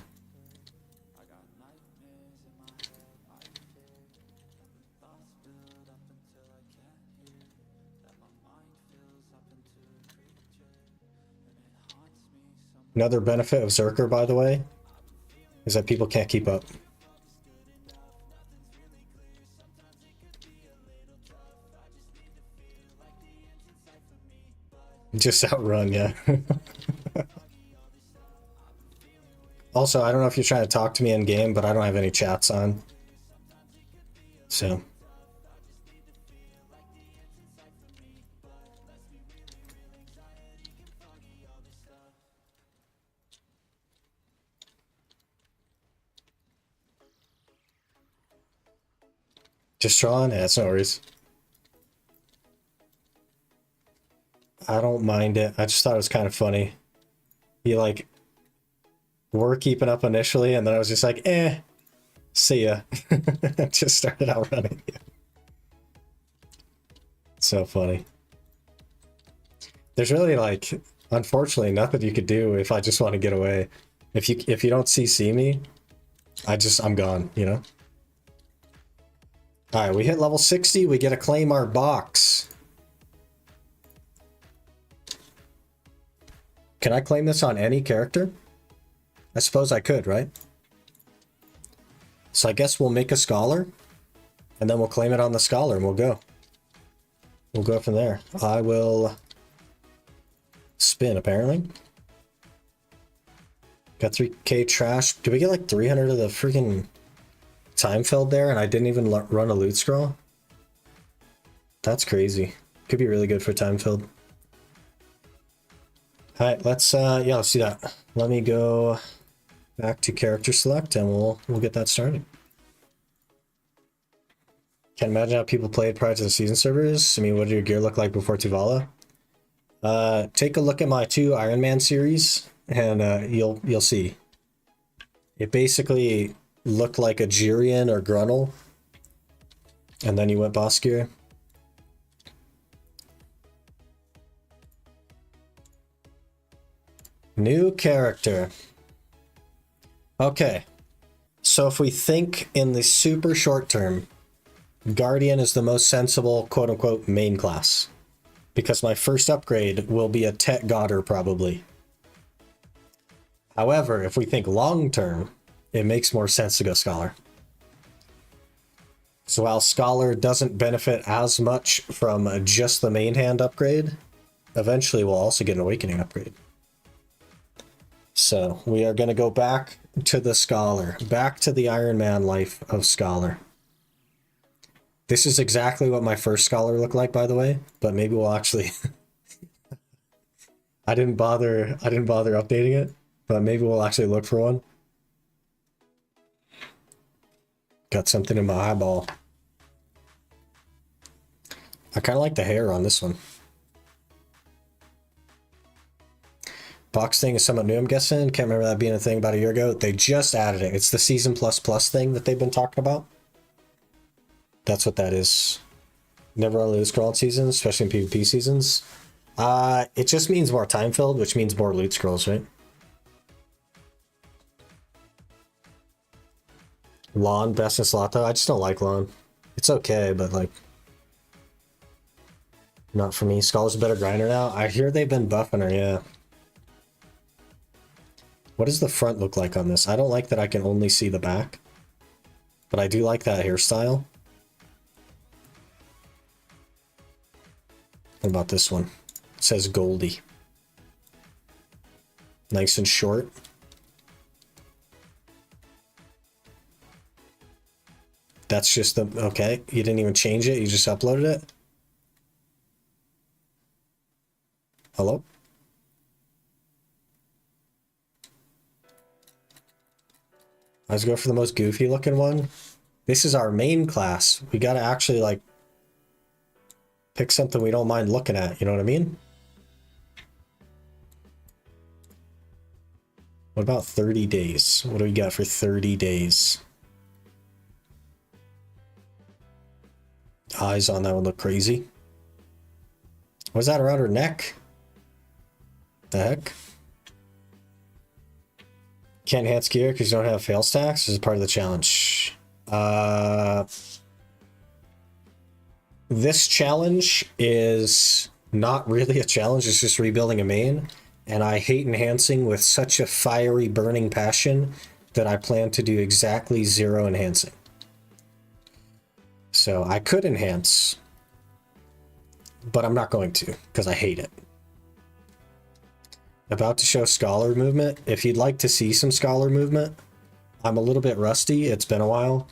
Another benefit of Zerker, by the way, is that people can't keep up. Just outrun, yeah. Also, I don't know if you're trying to talk to me in game, but I don't have any chats on. So. Just drawing? Yeah, it's no worries. I don't mind it. I just thought it was kind of funny. You like were keeping up initially, and then I was just like, eh, see ya. Just started out running. So funny. There's really like, unfortunately, nothing you could do if I just want to get away. If you don't CC me, I'm gone, you know? Alright, we hit level 60, we get to claim our box. Can I claim this on any character? I suppose I could, right? So I guess we'll make a scholar, and then we'll claim it on the scholar, and we'll go. We'll go from there. I will spin, apparently. Got 3k trash. Did we get like 300 of the freaking time filled there, and I didn't even run a loot scroll? That's crazy. Could be really good for time filled. Alright, let's let's do that. Let me go back to character select and we'll get that started. Can't imagine how people played prior to the season servers. I mean, what did your gear look like before Tuvala? Take a look at my 2 Iron Man series and you'll see. It basically looked like a Jirian or Gruntle, and then you went boss gear. New character. Okay, so if we think in the super short term, Guardian is the most sensible quote-unquote main class, because my first upgrade will be a Tet Godder probably. However, if we think long term, it makes more sense to go Scholar. So while Scholar doesn't benefit as much from just the main hand upgrade, eventually we'll also get an Awakening upgrade. So we are going to go back to the Scholar, back to the Iron Man life of Scholar. This is exactly what my first Scholar looked like, by the way, but maybe we'll actually... I didn't bother updating it, but maybe we'll actually look for one. Got something in my eyeball. I kind of like the hair on this one. box thing is somewhat new, I'm guessing. Can't remember that being a thing about a year ago. They just added it. It's the season plus plus thing that they've been talking about. That's what that is. Never on loot scroll seasons, especially in PvP seasons. It just means more time filled, which means more loot scrolls, right? Lawn, best in slot though. I just don't like Lawn. It's okay, but like, not for me. Skull's a better grinder now. I hear they've been buffing her, yeah. What does the front look like on this? I don't like that I can only see the back, but I do like that hairstyle. What about this one? It says Goldie. Nice and short. That's just the, okay, you didn't even change it, you just uploaded it? Hello? Let's go for the most goofy looking one. This is our main class. We gotta actually like pick something we don't mind looking at, you know what I mean? What about 30 days? What do we got for 30 days? Eyes on that would look crazy. Was that around her neck? The heck? Can't enhance gear because you don't have fail stacks. This is part of the challenge. This challenge is not really a challenge. It's just rebuilding a main. And I hate enhancing with such a fiery, burning passion that I plan to do exactly 0 enhancing. So I could enhance, but I'm not going to because I hate it. About to show scholar movement. If you'd like to see some scholar movement, I'm a little bit rusty. It's been a while.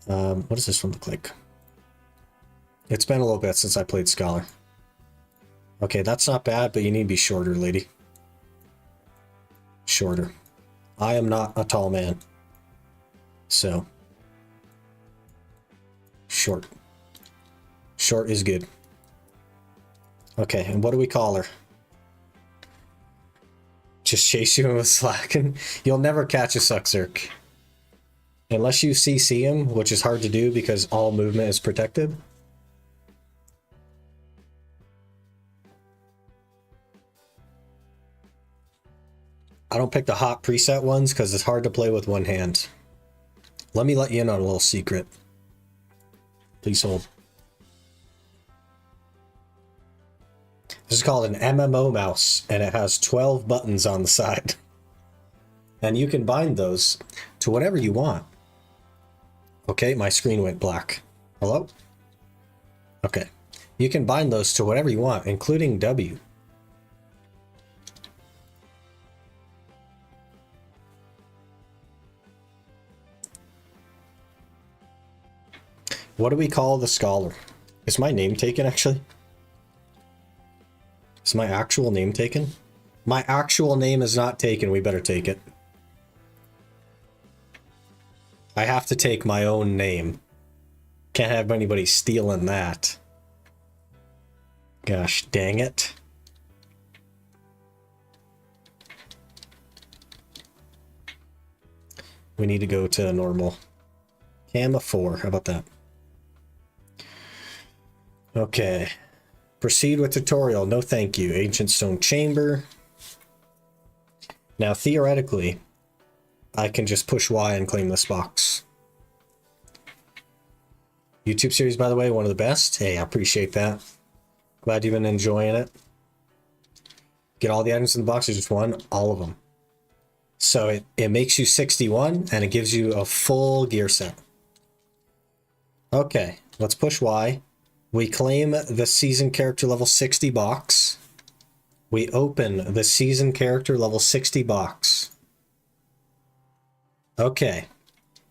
What does this one look like? It's been a little bit since I played scholar. Okay, that's not bad, but you need to be shorter, lady. Shorter. I am not a tall man. So. Short. Short is good. Okay, and what do we call her? Just chase you with slacking. You'll never catch a Suckzerk. Unless you CC him, which is hard to do because all movement is protected. I don't pick the hot preset ones because it's hard to play with one hand. Let me let you in on a little secret. Please hold. This is called an MMO mouse, and it has 12 buttons on the side. And you can bind those to whatever you want. Okay, my screen went black. Hello? Okay. You can bind those to whatever you want, including W. What do we call the scholar? Is my name taken, actually? Is my actual name taken? My actual name is not taken. We better take it. I have to take my own name. Can't have anybody stealing that. Gosh dang it. We need to go to normal. Cam of 4. How about that? Okay. Proceed with tutorial. No thank you. Ancient Stone Chamber. Now, theoretically, I can just push Y and claim this box. YouTube series, by the way, one of the best. Hey, I appreciate that. Glad you've been enjoying it. Get all the items in the box or just one? All of them. So it makes you 61, and it gives you a full gear set. Okay, let's push Y. We claim the season character level 60 box. We open the season character level 60 box. Okay.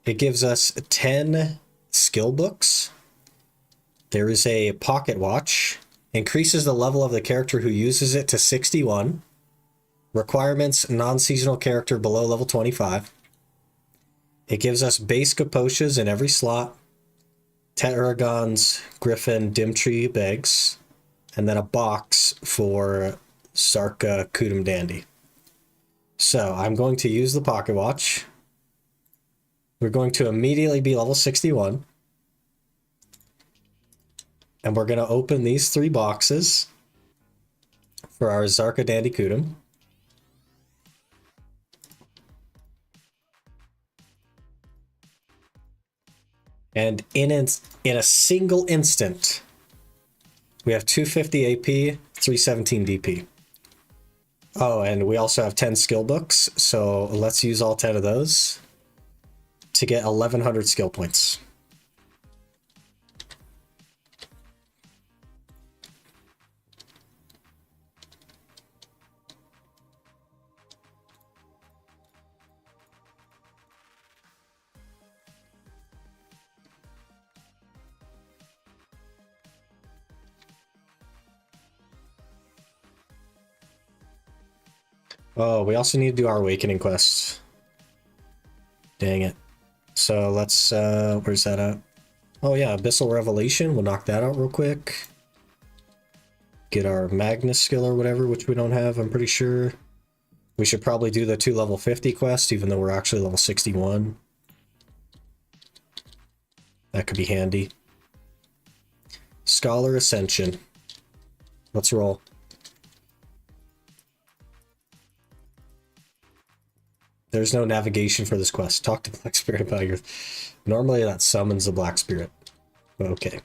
It gives us 10 skill books. There is a pocket watch. Increases the level of the character who uses it to 61. Requirements, non-seasonal character below level 25. It gives us base Kaposhas in every slot. Terragons, Griffin, Dimtree bags, and then a box for Sarka Kudum Dandy. So I'm going to use the pocket watch. We're going to immediately be level 61. And we're going to open these 3 boxes for our Zarka Dandy Kudum. And in a single instant, we have 250 AP, 317 DP. Oh, and we also have 10 skill books, so let's use all 10 of those to get 1100 skill points. Oh, we also need to do our awakening quests. Dang it. So let's, where's that at? Oh yeah, Abyssal Revelation. We'll knock that out real quick. Get our Magnus skill or whatever, which we don't have, I'm pretty sure. We should probably do the 2 level 50 quests, even though we're actually level 61. That could be handy. Scholar Ascension. Let's roll. There's no navigation for this quest. Talk to Black Spirit about your... Normally that summons the Black Spirit. Okay.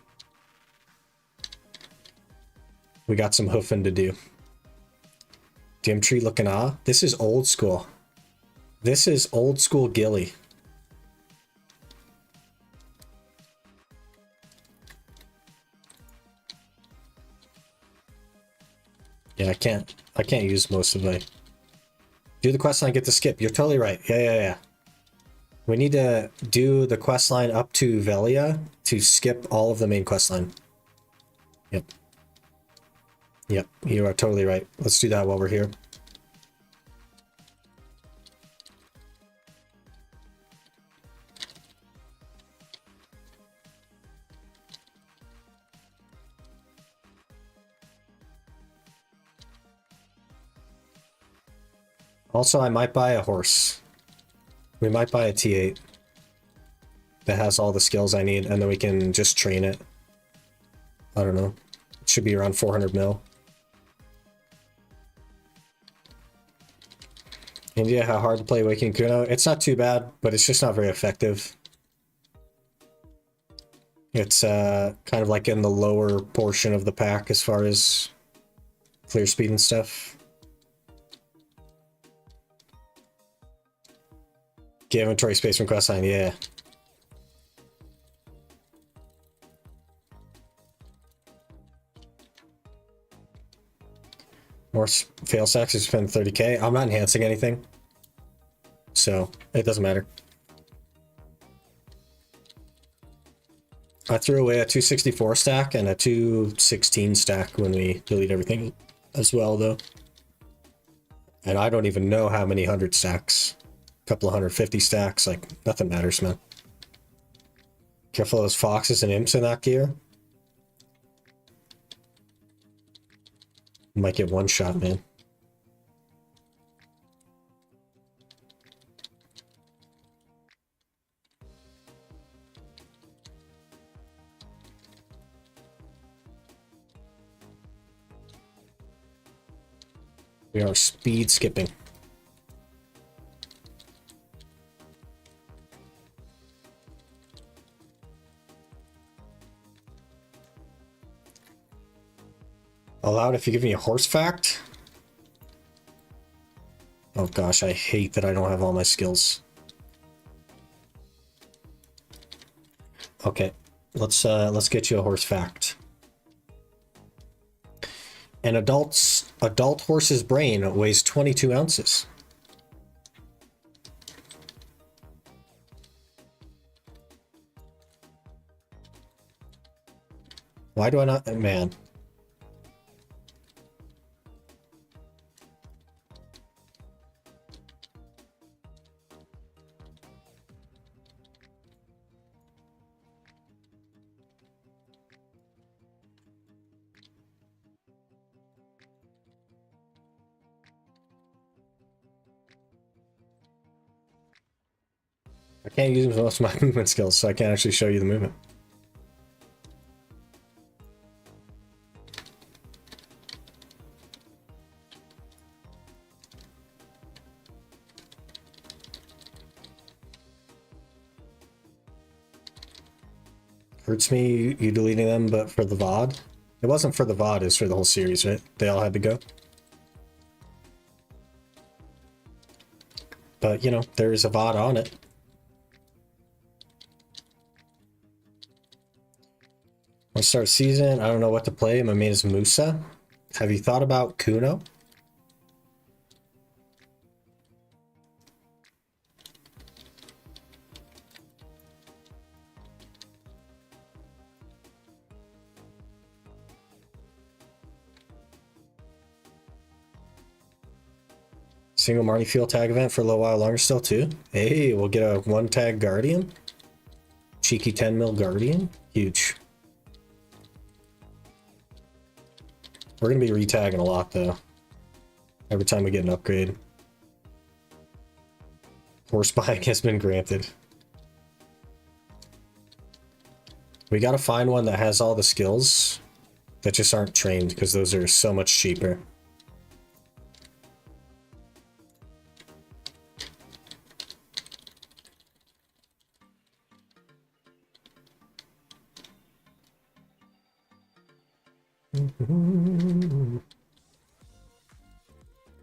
We got some hoofing to do. Dim Tree looking ah. This is old school. This is old school Gilly. Yeah, I can't use most of my... Do the quest line, get the skip. You're totally right. Yeah. We need to do the quest line up to Velia to skip all of the main quest line. Yep, you are totally right. Let's do that while we're here. Also, I might buy a horse. We might buy a T8 that has all the skills I need, and then we can just train it. I don't know. It should be around 400 mil. And yeah, how hard to play Awakening Kuno? It's not too bad, but it's just not very effective. It's kind of like in the lower portion of the pack as far as clear speed and stuff. Get inventory space from quest line, yeah. More fail stacks to spend 30k. I'm not enhancing anything, so it doesn't matter. I threw away a 264 stack and a 216 stack when we delete everything as well, though. And I don't even know how many 100 stacks. A couple of 150 stacks, like, nothing matters, man. Careful of those foxes and imps in that gear. Might get one shot, man. We are speed skipping. Allowed if you give me a horse fact? Oh gosh, I hate that I don't have all my skills. Okay, let's get you a horse fact. An adult horse's brain weighs 22 ounces. Why do I not, man? I can't use most of my movement skills, so I can't actually show you the movement. Hurts me you deleting them, but for the VOD? It wasn't for the VOD, it's for the whole series, right? They all had to go. But, you know, there's a VOD on it. Want to start season? I don't know what to play. My main is Musa. Have you thought about Kuno? Single Marty Field tag event for a little while longer still too. Hey, we'll get a one tag Guardian. Cheeky 10 mil Guardian. Huge. We're going to be retagging a lot though. Every time we get an upgrade. Horse buying has been granted. We got to find one that has all the skills that just aren't trained because those are so much cheaper.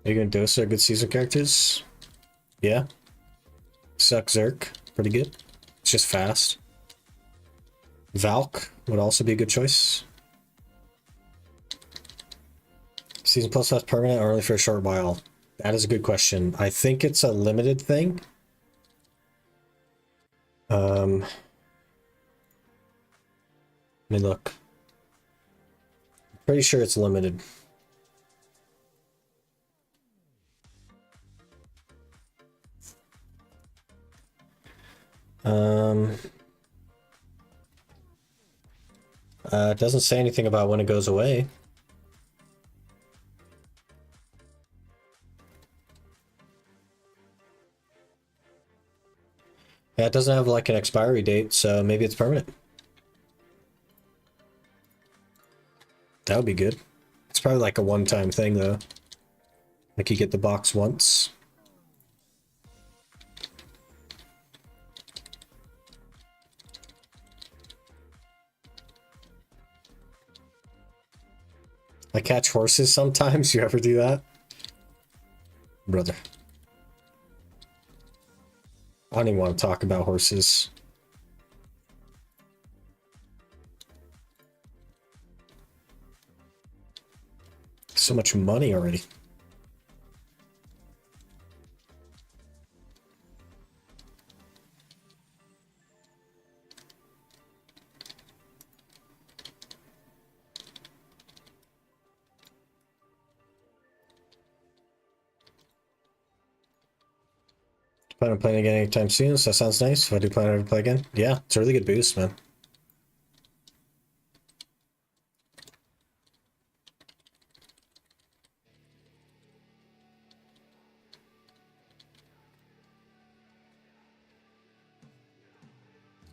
Are you gonna dose our good season characters? Yeah. Suck Zerk, pretty good. It's just fast. Valk would also be a good choice. Season plus less permanent or only for a short while? That is a good question. I think it's a limited thing. Let me look. Pretty sure it's limited. It doesn't say anything about when it goes away. Yeah, it doesn't have like an expiry date, so maybe it's permanent. That would be good. It's probably like a one-time thing though. Like you get the box once. I catch horses sometimes. You ever do that? Brother. I don't even want to talk about horses. So much money already. Plan on playing again anytime soon, so that sounds nice. If I do plan on ever play again. Yeah, it's a really good boost, man.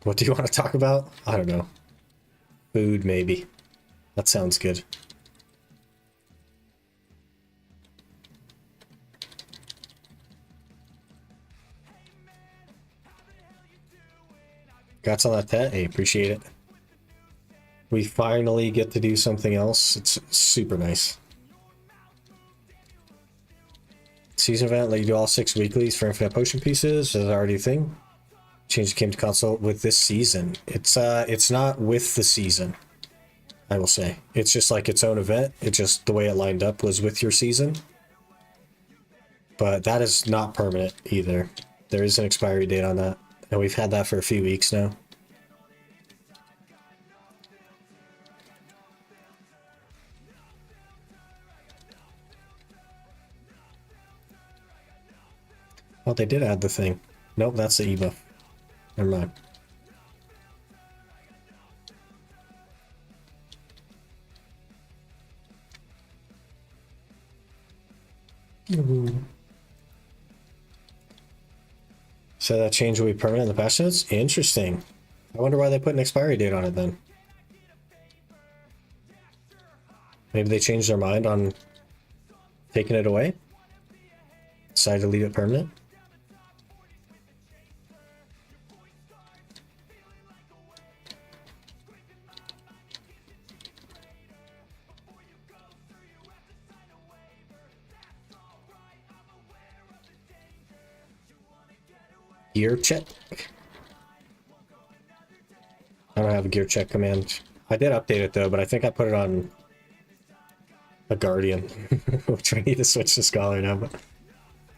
What do you want to talk about? I don't know. Food, maybe. That sounds good. Congrats on that, Tet. Hey, appreciate it. We finally get to do something else. It's super nice. Season event, let you do all 6 weeklies for infinite potion pieces. Is that already a thing? Change came to console with this season. It's not with the season, I will say. It's just like its own event. It just, the way it lined up was with your season. But that is not permanent either. There is an expiry date on that. And we've had that for a few weeks now. Oh, they did add the thing. Nope, that's the ebuff. Never mind. So that change will be permanent in the patch notes? Interesting. I wonder why they put an expiry date on it then. Maybe they changed their mind on taking it away? Decided to leave it permanent? Gear check. I don't have a gear check command. I did update it though, but I think I put it on a Guardian, which we need to switch to Scholar now.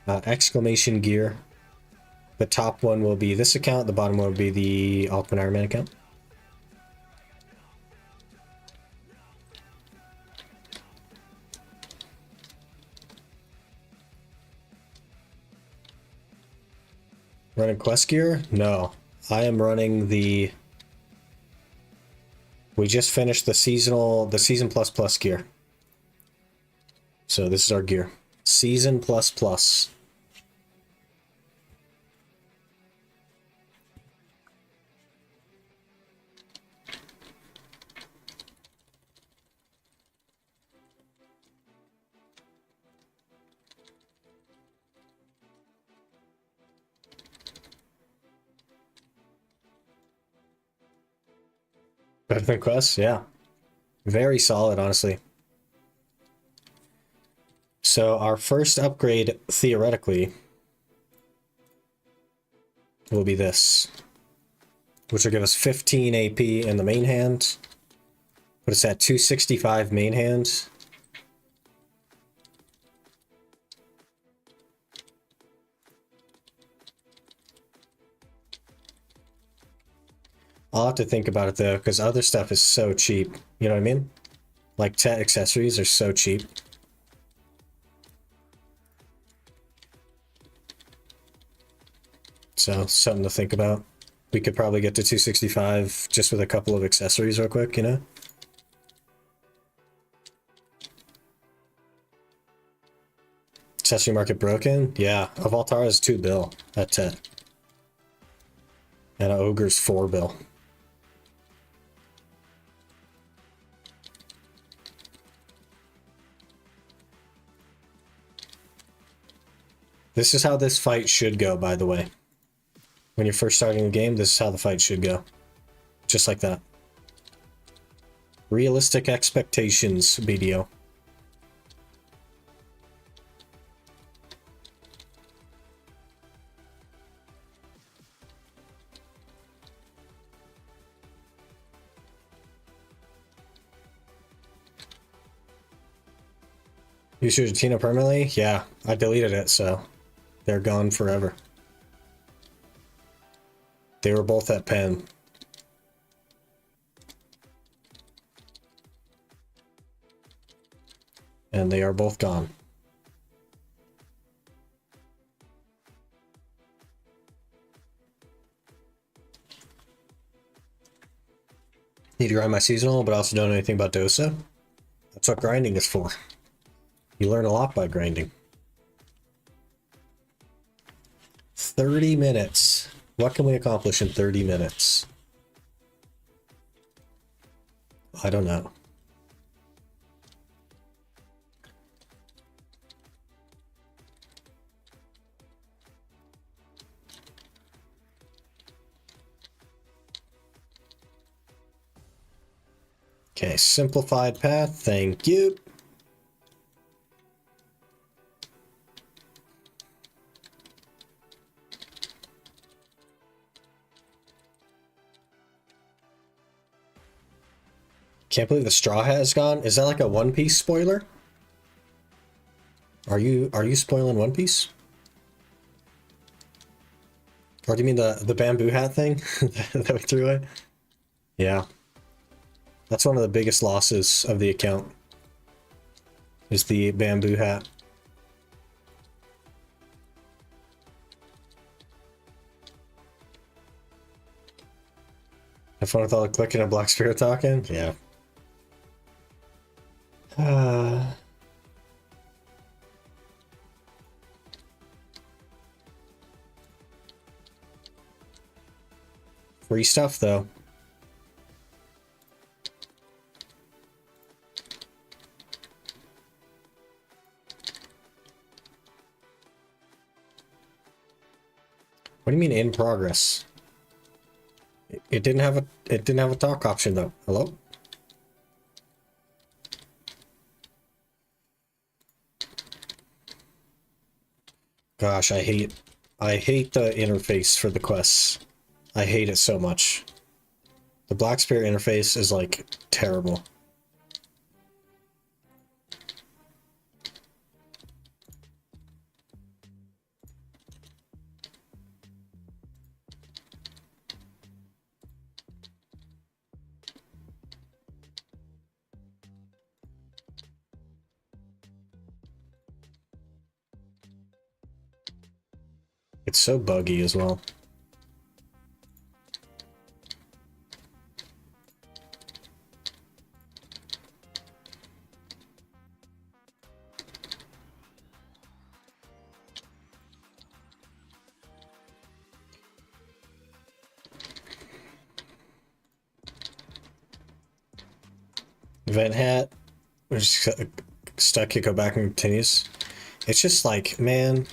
But exclamation gear. The top one will be this account. The bottom one will be the Ultimate Iron Man account. Running quest gear? No. I am running the... We just finished the season plus plus gear. So this is our gear. Season plus plus. Better than quests? Yeah. Very solid, honestly. So our first upgrade, theoretically, will be this. Which will give us 15 AP in the main hand. Put us at 265 main hand. I'll have to think about it though, because other stuff is so cheap. You know what I mean? Like Tet accessories are so cheap. So, something to think about. We could probably get to 265 just with a couple of accessories real quick, you know? Accessory market broken? Yeah, a Voltara is 2 bill at Tet. And an Ogre's 4 bill. This is how this fight should go, by the way. When you're first starting the game, this is how the fight should go. Just like that. Realistic expectations, BDO. You should Tina permanently? Yeah, I deleted it, so they're gone forever. They were both at Penn. And they are both gone. Need to grind my seasonal, but also don't know anything about Dosa. That's what grinding is for. You learn a lot by grinding. 30 minutes. What can we accomplish in 30 minutes? I don't know. Okay, simplified path. Thank you. Can't believe the straw hat is gone. Is that like a One Piece spoiler? Are you spoiling One Piece? Or do you mean the bamboo hat thing that we threw away? Yeah. That's one of the biggest losses of the account. Is the bamboo hat. Have fun with all the clicking and Black Spirit talking? Yeah. Free stuff, though. What do you mean in progress? It didn't have a talk option though. Hello? Gosh, I hate the interface for the quests. I hate it so much. The Black Spirit interface is like terrible. It's so buggy as well. Event hat. We're just stuck. You go back and continues. It's just like, man.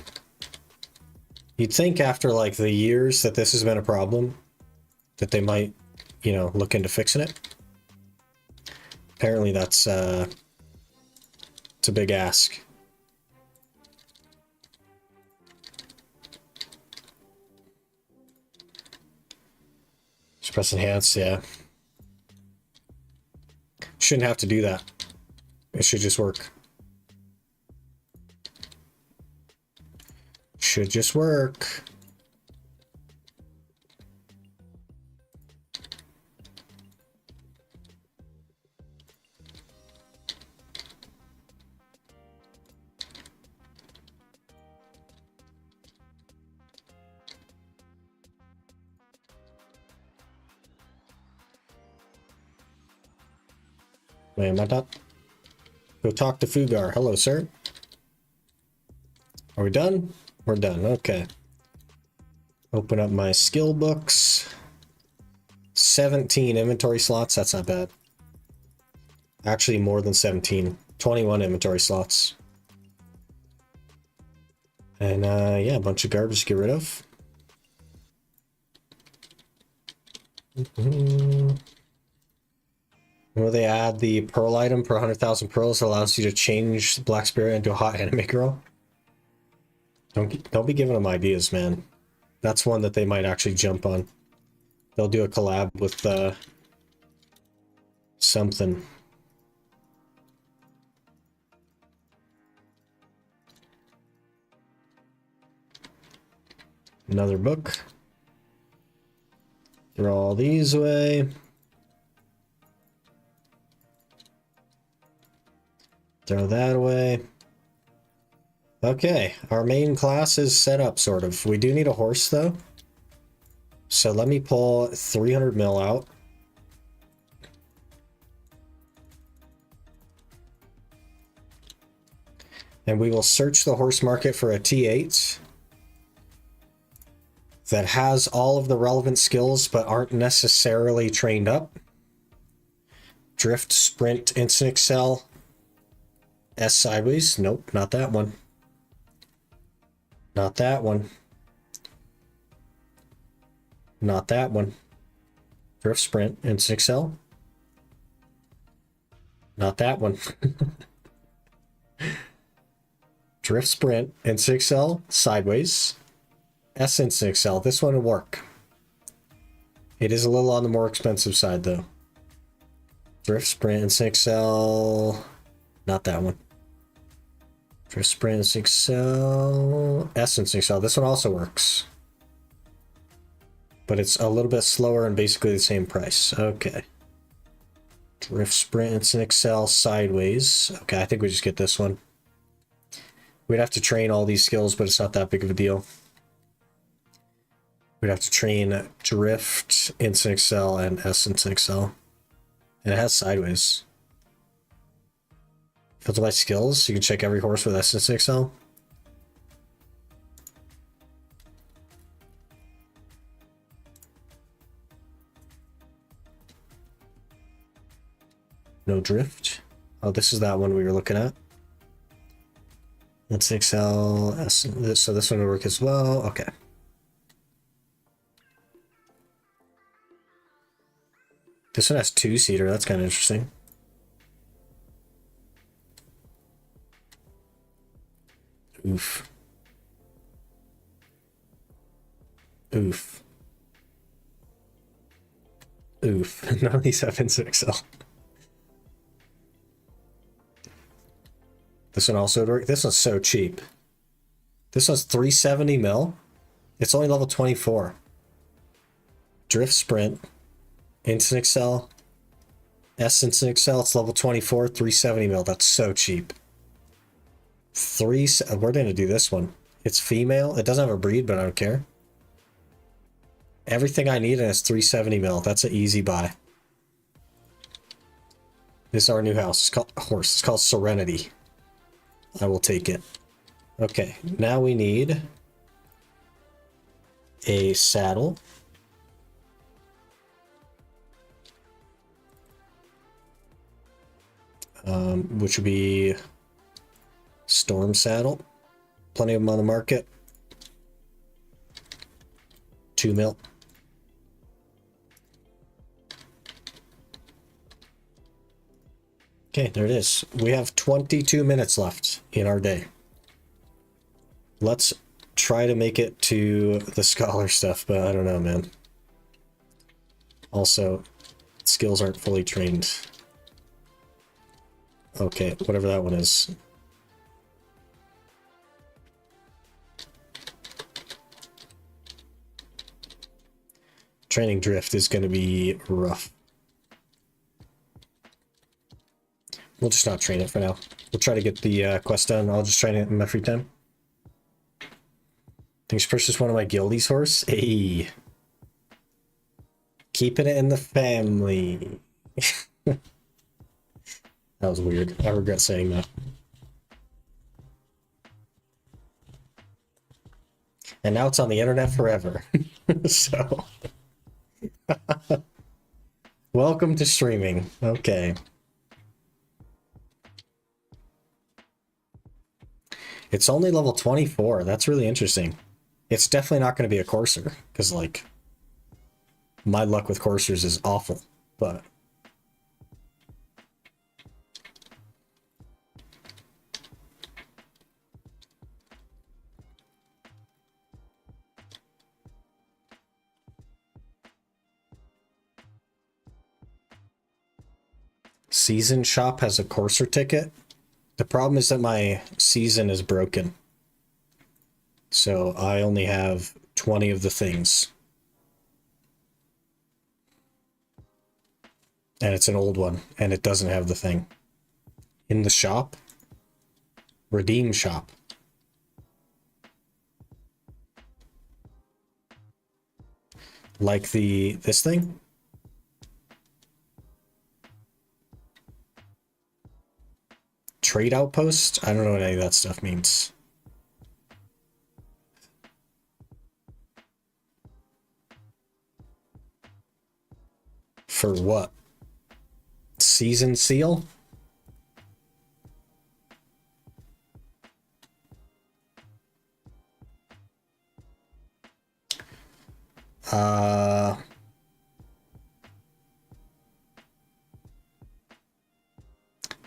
You'd think after like the years that this has been a problem, that they might, you know, look into fixing it. Apparently that's it's a big ask. Just press enhance, yeah. Shouldn't have to do that. It should just work. Should just work. Wait, am I not? Go talk to Fugar. Hello, sir. Are we done? We're done. Okay. Open up my skill books. 17 inventory slots. That's not bad. Actually, more than 17. 21 inventory slots. And yeah, a bunch of garbage to get rid of. Will they add the pearl item per 100,000 pearls that allows you to change the Black Spirit into a hot anime girl? Don't be giving them ideas, man. That's one that they might actually jump on. They'll do a collab with something. Another book. Throw all these away. Throw that away. Okay, our main class is set up, sort of. We do need a horse, though. So let me pull 300 mil out. And we will search the horse market for a T8 that has all of the relevant skills but aren't necessarily trained up. Drift, sprint, instant excel. S sideways. Nope, not that one. Not that one. Not that one. Drift, sprint, instant excel. Not that one. Drift, sprint, instant excel, sideways. S instant excel. This one will work. It is a little on the more expensive side, though. Drift, sprint, instant excel. Not that one. Drift, sprint, instant excel. S instant excel. This one also works. But it's a little bit slower and basically the same price. Okay. Drift, sprint, instant excel, sideways. Okay, I think we just get this one. We'd have to train all these skills, but it's not that big of a deal. We'd have to train drift, instant excel, and S instant excel. And it has sideways. Filter by skills. You can check every horse with S instant excel. No drift. Oh, this is that one we were looking at. Let's Excel. So this one will work as well. Okay. This one has two-seater. That's kind of interesting. Oof. Oof. Oof. None of these have instant Excel. This one also would work. This one's so cheap. This one's 370 mil. It's only level 24. Drift Sprint. Instant Excel. Essence Excel. It's level 24, 370 mil. That's so cheap. We're going to do this one. It's female. It doesn't have a breed, but I don't care. Everything I need and it's 370 mil. That's an easy buy. This is our new house. It's called horse. It's called Serenity. I will take it. Okay, now we need a saddle. Which would be Storm Saddle. Plenty of them on the market. 2 mil. Okay, there it is. We have 22 minutes left in our day. Let's try to make it to the scholar stuff, but I don't know, man. Also, skills aren't fully trained. Okay, whatever that one is. Training drift is going to be rough. We'll just not train it for now. We'll try to get the quest done. I'll just train it in my free time. Thanks, purchase one of my guildies horse. Hey. Keeping it in the family. That was weird. I regret saying that. And now it's on the internet forever. So. Welcome to streaming. Okay. It's only level 24. That's really interesting. It's definitely not going to be a courser, because, like, my luck with coursers is awful, but... Season shop has a courser ticket. The problem is that my season is broken. So I only have 20 of the things. And it's an old one, and it doesn't have the thing. In the shop? Redeem shop. Like this thing? Trade outpost? I don't know what any of that stuff means. For what? Season seal?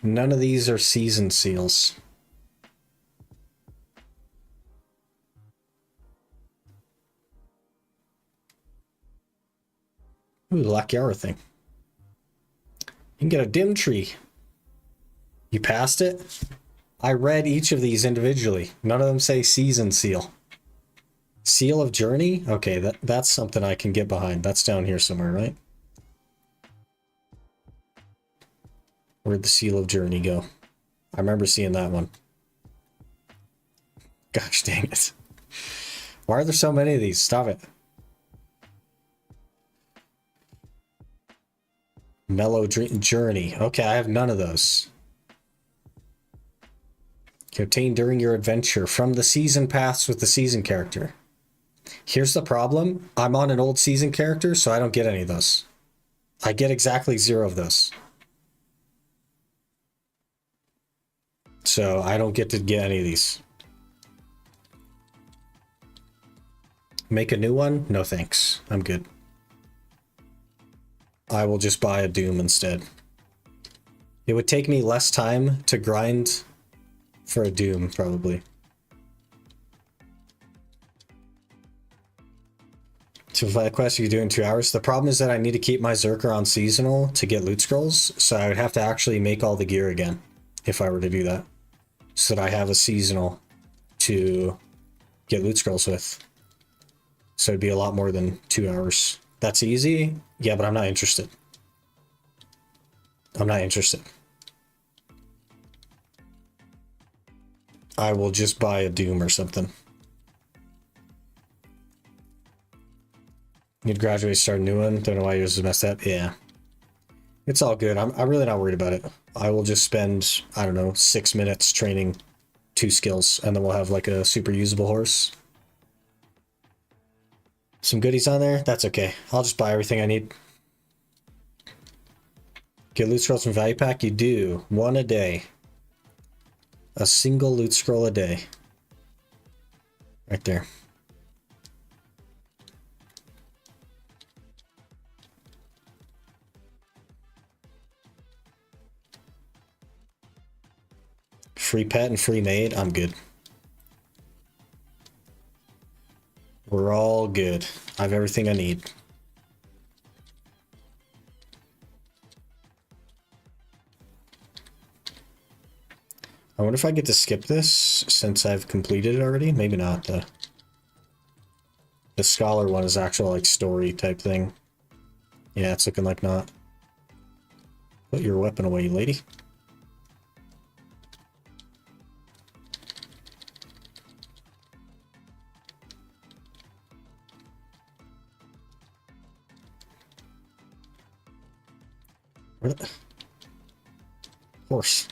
None of these are season seals. Ooh, the Lakiara thing. You can get a dim tree. You passed it? I read each of these individually. None of them say season seal. Seal of Journey? Okay, that's something I can get behind. That's down here somewhere, right? Where'd the Seal of Journey go? I remember seeing that one. Gosh dang it. Why are there so many of these? Stop it. Mellow Journey. Okay, I have none of those. You obtain during your adventure from the season paths with the season character. Here's the problem. I'm on an old season character, so I don't get any of those. I get exactly 0 of those. So I don't get to get any of these. Make a new one? No thanks. I'm good. I will just buy a Doom instead. It would take me less time to grind for a Doom, probably. To play a quest, you can do it in 2 hours. The problem is that I need to keep my Zerker on seasonal to get loot scrolls, so I would have to actually make all the gear again if I were to do that. So that I have a seasonal to get loot scrolls with. So it'd be a lot more than 2 hours. That's easy? Yeah, but I'm not interested. I'm not interested. I will just buy a Doom or something. You'd graduate, start a new one. Don't know why yours is messed up. Yeah. It's all good. I'm really not worried about it. I will just spend, I don't know, 6 minutes training 2 skills, and then we'll have like a super usable horse. Some goodies on there? That's okay. I'll just buy everything I need. Get loot scrolls from Value Pack? You do. 1 a day. A single loot scroll a day. Right there. Free pet and free maid? I'm good. We're all good. I have everything I need. I wonder if I get to skip this since I've completed it already. Maybe not. The scholar one is actual like story type thing. Yeah, it's looking like not. Put your weapon away, lady. Where the... Horse.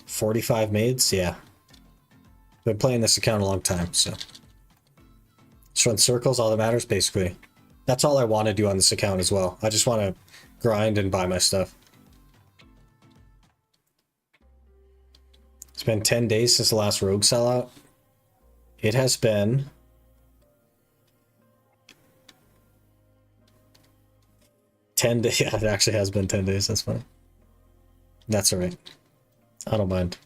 45 maids? Yeah. Been playing this account a long time, so. Just run circles, all that matters, basically. That's all I want to do on this account as well. I just want to grind and buy my stuff. It's been 10 days since the last rogue sellout. It has been... 10 days. Yeah, it actually has been 10 days. That's funny. That's all right. I don't mind.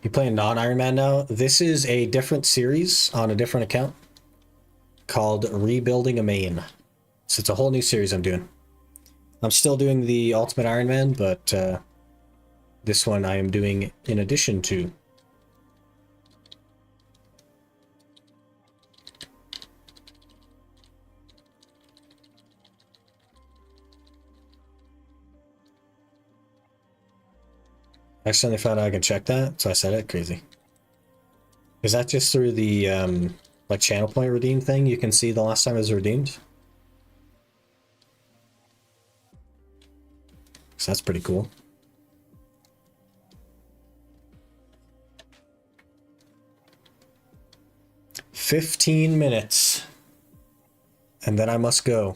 You playing non-Iron Man now? This is a different series on a different account called Rebuilding a Main. So it's a whole new series I'm doing. I'm still doing the Ultimate Iron Man, but this one I am doing in addition to. I accidentally found out I can check that, so I said it. Crazy. Is that just through the like channel point redeem thing? You can see the last time it was redeemed. So that's pretty cool. $15 and then I must go.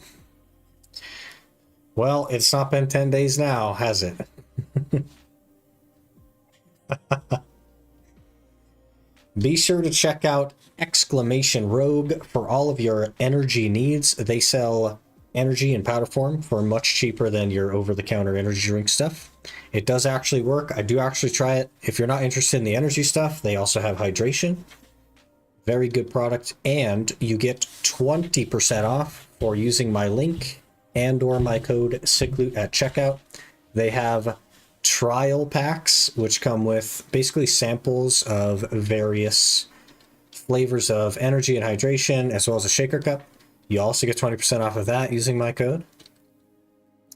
Well, it's not been 10 days now, has it? Be sure to check out Exclamation Rogue for all of your energy needs. They sell energy in powder form for much cheaper than your over-the-counter energy drink stuff. It does actually work. I do actually try it. If you're not interested in the energy stuff, they also have hydration. Very good product. And you get 20% off for using my link and or my code SICKLOOT at checkout. They have trial packs, which come with basically samples of various flavors of energy and hydration, as well as a shaker cup. You also get 20% off of that using my code.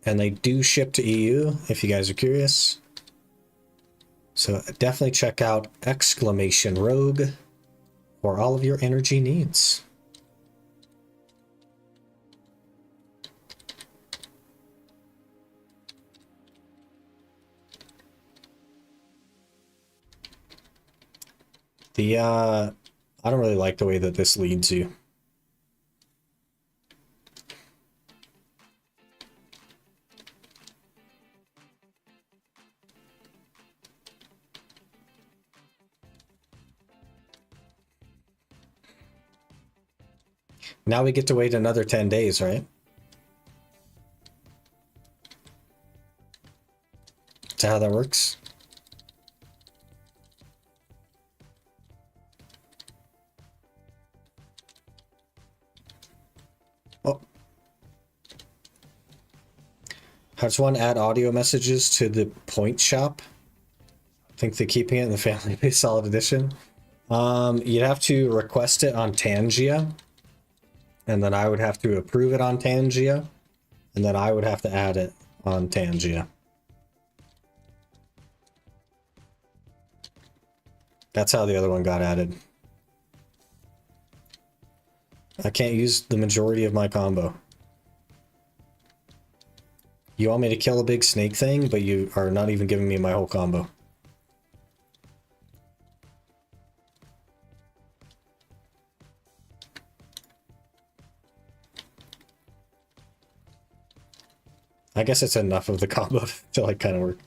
And they do ship to EU, if you guys are curious. So definitely check out Exclamation Rogue for all of your energy needs. I don't really like the way that this leads you. Now we get to wait another 10 days, right? Is that how that works? Oh. How does one add audio messages to the point shop? I think they're keeping it in the family base solid edition. You'd have to request it on Tangia, and then I would have to approve it on Tangia, and then I would have to add it on Tangia. That's how the other one got added. I can't use the majority of my combo. You want me to kill a big snake thing, but you are not even giving me my whole combo. I guess it's enough of the combo to like kind of work.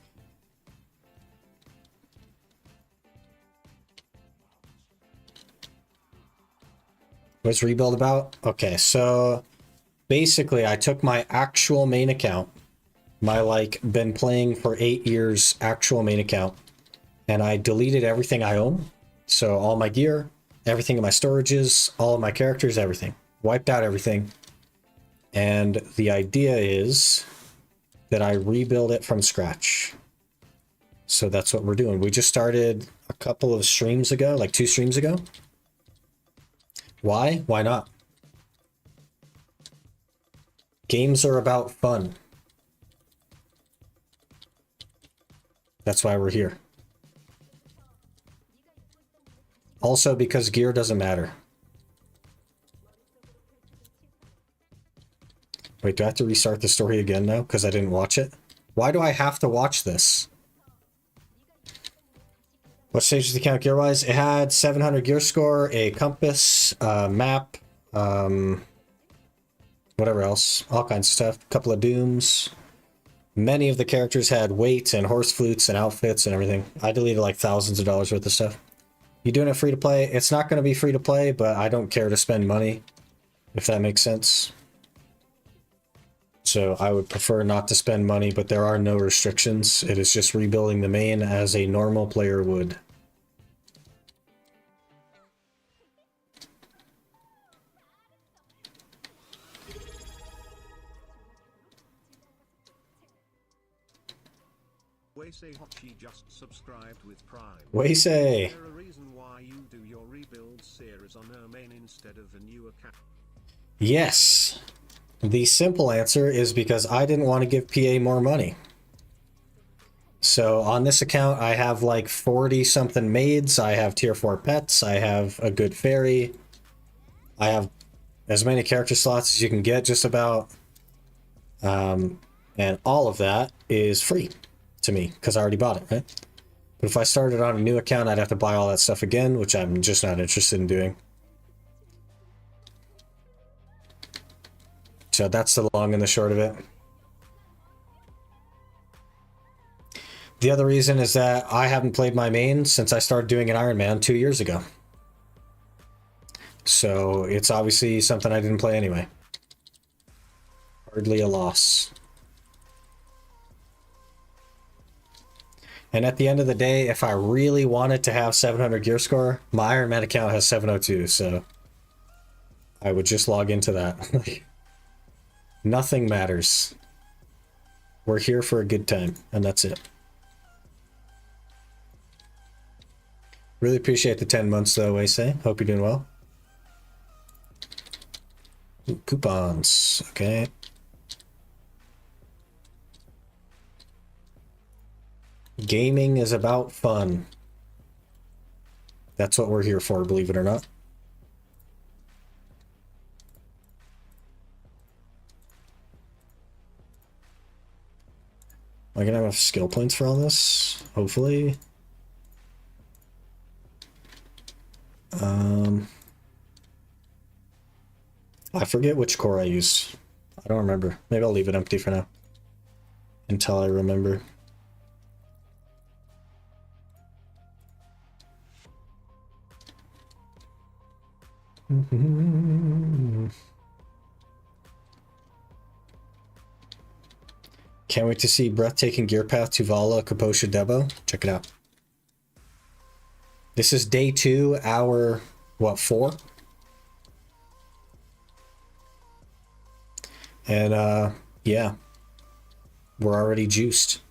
What's rebuild about? Okay, so basically I took my actual main account, my like been playing for 8 years actual main account, and I deleted everything I own. So all my gear, everything in my storages, all of my characters, everything. Wiped out everything. And the idea is that I rebuild it from scratch. So that's what we're doing. We just started a couple of streams ago, like 2 streams ago. Why? Why not? Games are about fun. That's why we're here. Also because gear doesn't matter. Wait, do I have to restart the story again now because I didn't watch it? Why do I have to watch this? What stage does the count gear-wise? It had 700 gear score, a compass, map, whatever else, all kinds of stuff. A couple of dooms. Many of the characters had weights and horse flutes and outfits and everything. I deleted like thousands of dollars worth of stuff. You doing it free to play? It's not going to be free to play, but I don't care to spend money, if that makes sense. So I would prefer not to spend money, but there are no restrictions. It is just rebuilding the main as a normal player would. Waysay Hochi just subscribed with Prime. Waysay! Is there a reason why you do your rebuild series on her main instead of a new account? Yes. The simple answer is because I didn't want to give PA more money. So on this account, I have like 40 something maids. I have tier 4 pets. I have a good fairy. I have as many character slots as you can get just about. And all of that is free to me because I already bought it, right? But if I started on a new account, I'd have to buy all that stuff again, which I'm just not interested in doing. So that's the long and the short of it. The other reason is that I haven't played my main since I started doing an Iron Man 2 years ago. So it's obviously something I didn't play anyway. Hardly a loss. And at the end of the day, if I really wanted to have 700 gear score, my Iron Man account has 702, so I would just log into that. Nothing matters. We're here for a good time, and that's it. Really appreciate the 10 months though, Waysay. Hope you're doing well. Ooh, coupons, okay. Gaming is about fun. That's what we're here for, believe it or not. Am I gonna have enough skill points for all this? Hopefully. I forget which core I use. I don't remember. Maybe I'll leave it empty for now. Until I remember. Can't wait to see Breathtaking Gear Path to Vala Kaposha Debo. Check it out. This is day 2, hour, what, 4? And, yeah. We're already juiced.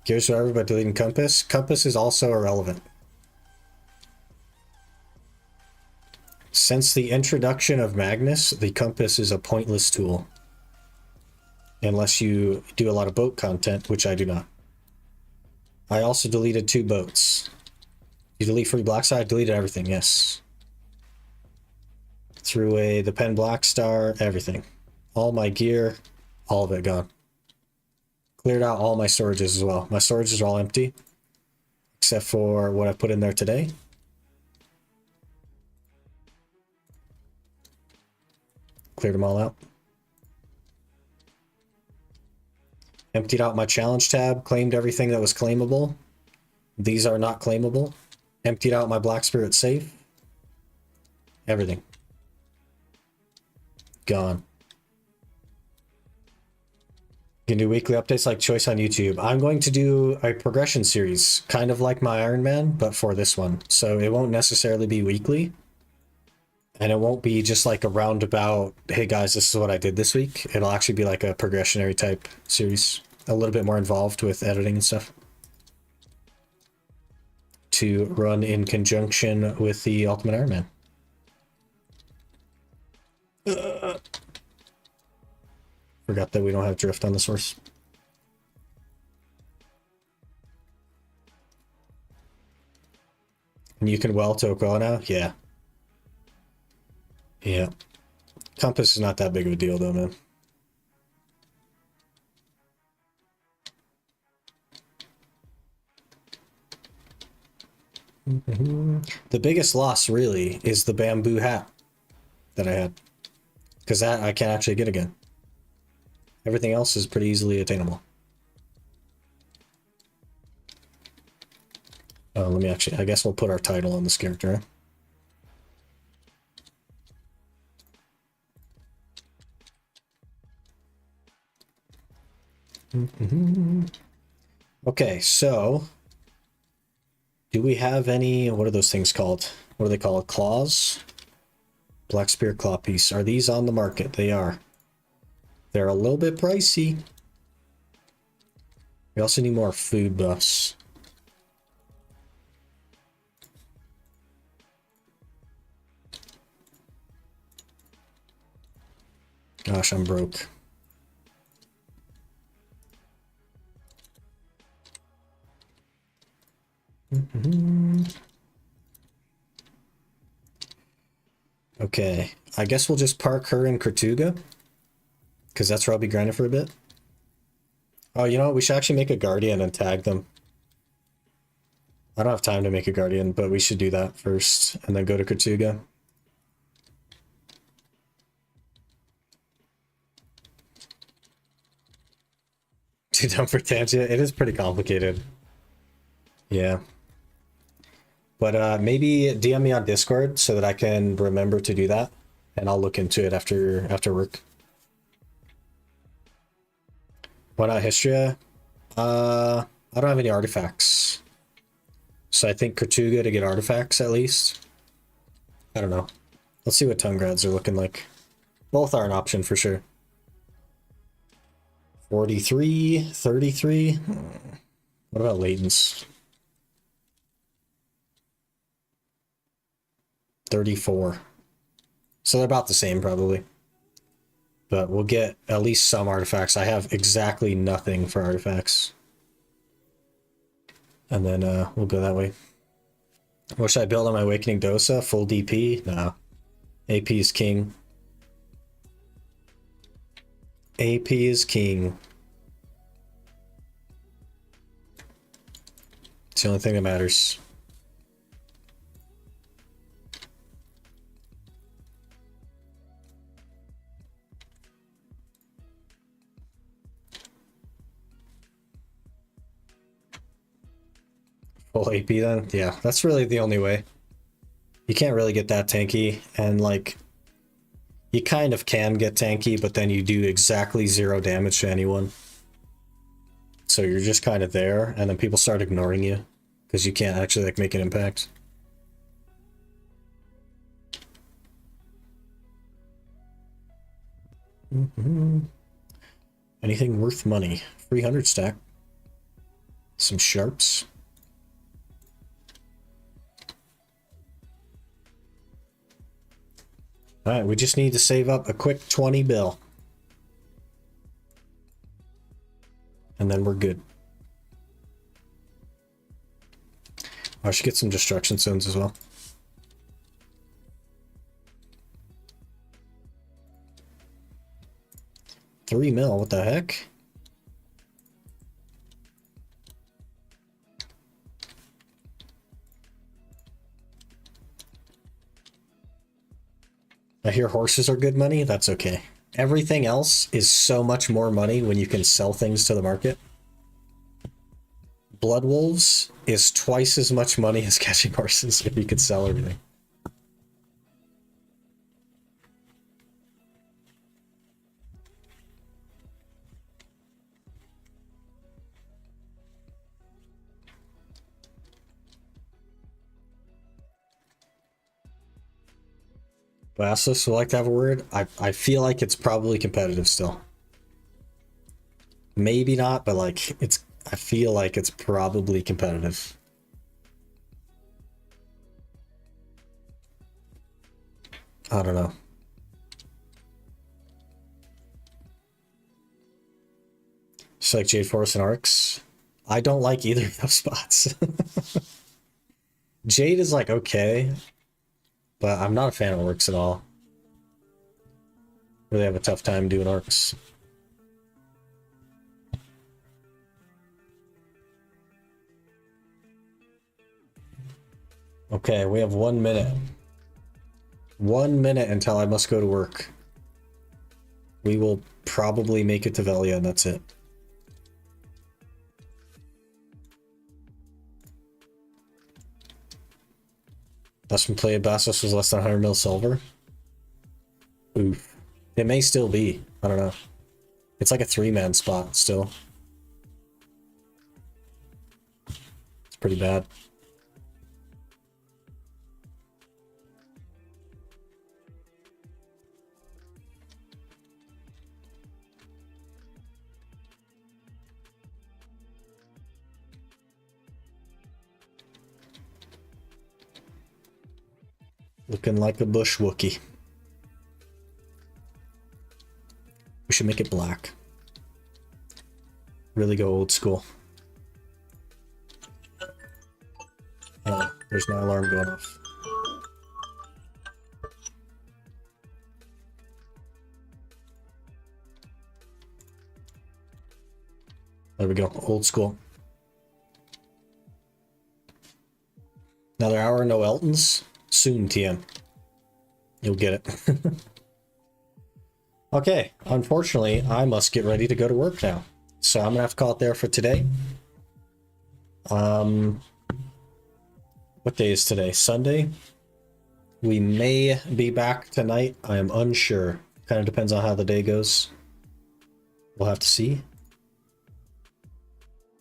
Gears forever by deleting Compass. Compass is also irrelevant. Since the introduction of Magnus, the Compass is a pointless tool. Unless you do a lot of boat content, which I do not. I also deleted 2 boats. You delete free black side, deleted everything, yes. Threw away the Pen Black Star, everything. All my gear, all of it gone. Cleared out all my storages as well. My storages are all empty. Except for what I put in there today. Cleared them all out. Emptied out my challenge tab, claimed everything that was claimable. These are not claimable. Emptied out my Black Spirit safe. Everything. Gone. You can do weekly updates like Choice on YouTube. I'm going to do a progression series, kind of like my Iron Man, but for this one. So it won't necessarily be weekly. And it won't be just like a roundabout, hey guys, this is what I did this week. It'll actually be like a progressionary type series. A little bit more involved with editing and stuff. To run in conjunction with the Ultimate Iron Man. Forgot that we don't have drift on the source. And you can well Toko now? Yeah. Yeah. Compass is not that big of a deal though, man. The biggest loss really is the bamboo hat that I had. Because that I can't actually get again. Everything else is pretty easily attainable. Oh, let me actually, I guess we'll put our title on this character. Okay, so do we have any, what are those things called? What do they call it? Claws? Black Spear Claw Piece. Are these on the market? They are. They're a little bit pricey. We also need more food buffs. Gosh, I'm broke. Okay, I guess we'll just park her in Kertuga. Because that's where I'll be grinding for a bit. Oh, you know what? We should actually make a Guardian and tag them. I don't have time to make a Guardian, but we should do that first. And then go to Kertuga. Too dumb for Tangia? It is pretty complicated. Yeah. But maybe DM me on Discord so that I can remember to do that. And I'll look into it after work. Why not Histria? I don't have any artifacts. So I think Kertuga to get artifacts at least. I don't know. Let's see what Tungrads are looking like. Both are an option for sure. 43, 33. What about Layton's? 34. So they're about the same probably. But we'll get at least some artifacts. I have exactly nothing for artifacts. And then we'll go that way. What should I build on my Awakening Dosa? Full DP? No. AP is king. AP is king. It's the only thing that matters. Full AP then? Yeah, that's really the only way. You can't really get that tanky, and like you kind of can get tanky, but then you do exactly 0 damage to anyone. So you're just kind of there, and then people start ignoring you because you can't actually like make an impact. Anything worth money? 300 stack. Some sharps. Alright, we just need to save up a quick 20 bill. And then we're good. I should get some destruction zones as well. $3 mil, what the heck? I hear horses are good money. That's okay. Everything else is so much more money when you can sell things to the market. Blood wolves is twice as much money as catching horses if you could sell everything. Bastos would like to have a word. I feel like it's probably competitive still. Maybe not, but like I feel like it's probably competitive. I don't know. Just like Jade Forest and Arcs. I don't like either of those spots. Jade is like okay, but I'm not a fan of Orcs at all. Really have a tough time doing Orcs. Okay, we have 1 minute. 1 minute until I must go to work. We will probably make it to Velia and that's it. Last one play of Bastos was less than 100 mil silver. Oof. It may still be. I don't know. It's like a 3-man spot still. It's pretty bad. Looking like a bush Wookie. We should make it black. Really go old school. Oh, there's my alarm going off. There we go, old school. Another hour, no Eltons. Soon, TM. You'll get it. Okay, unfortunately, I must get ready to go to work now. So I'm gonna have to call it there for today. What day is today? Sunday? We may be back tonight. I am unsure. Kind of depends on how the day goes. We'll have to see.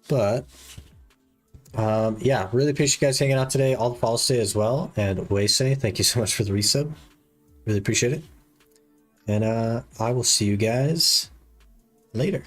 But yeah, really appreciate you guys hanging out today. All the follows today as well. And Waysay, thank you so much for the resub. Really appreciate it. And I will see you guys later.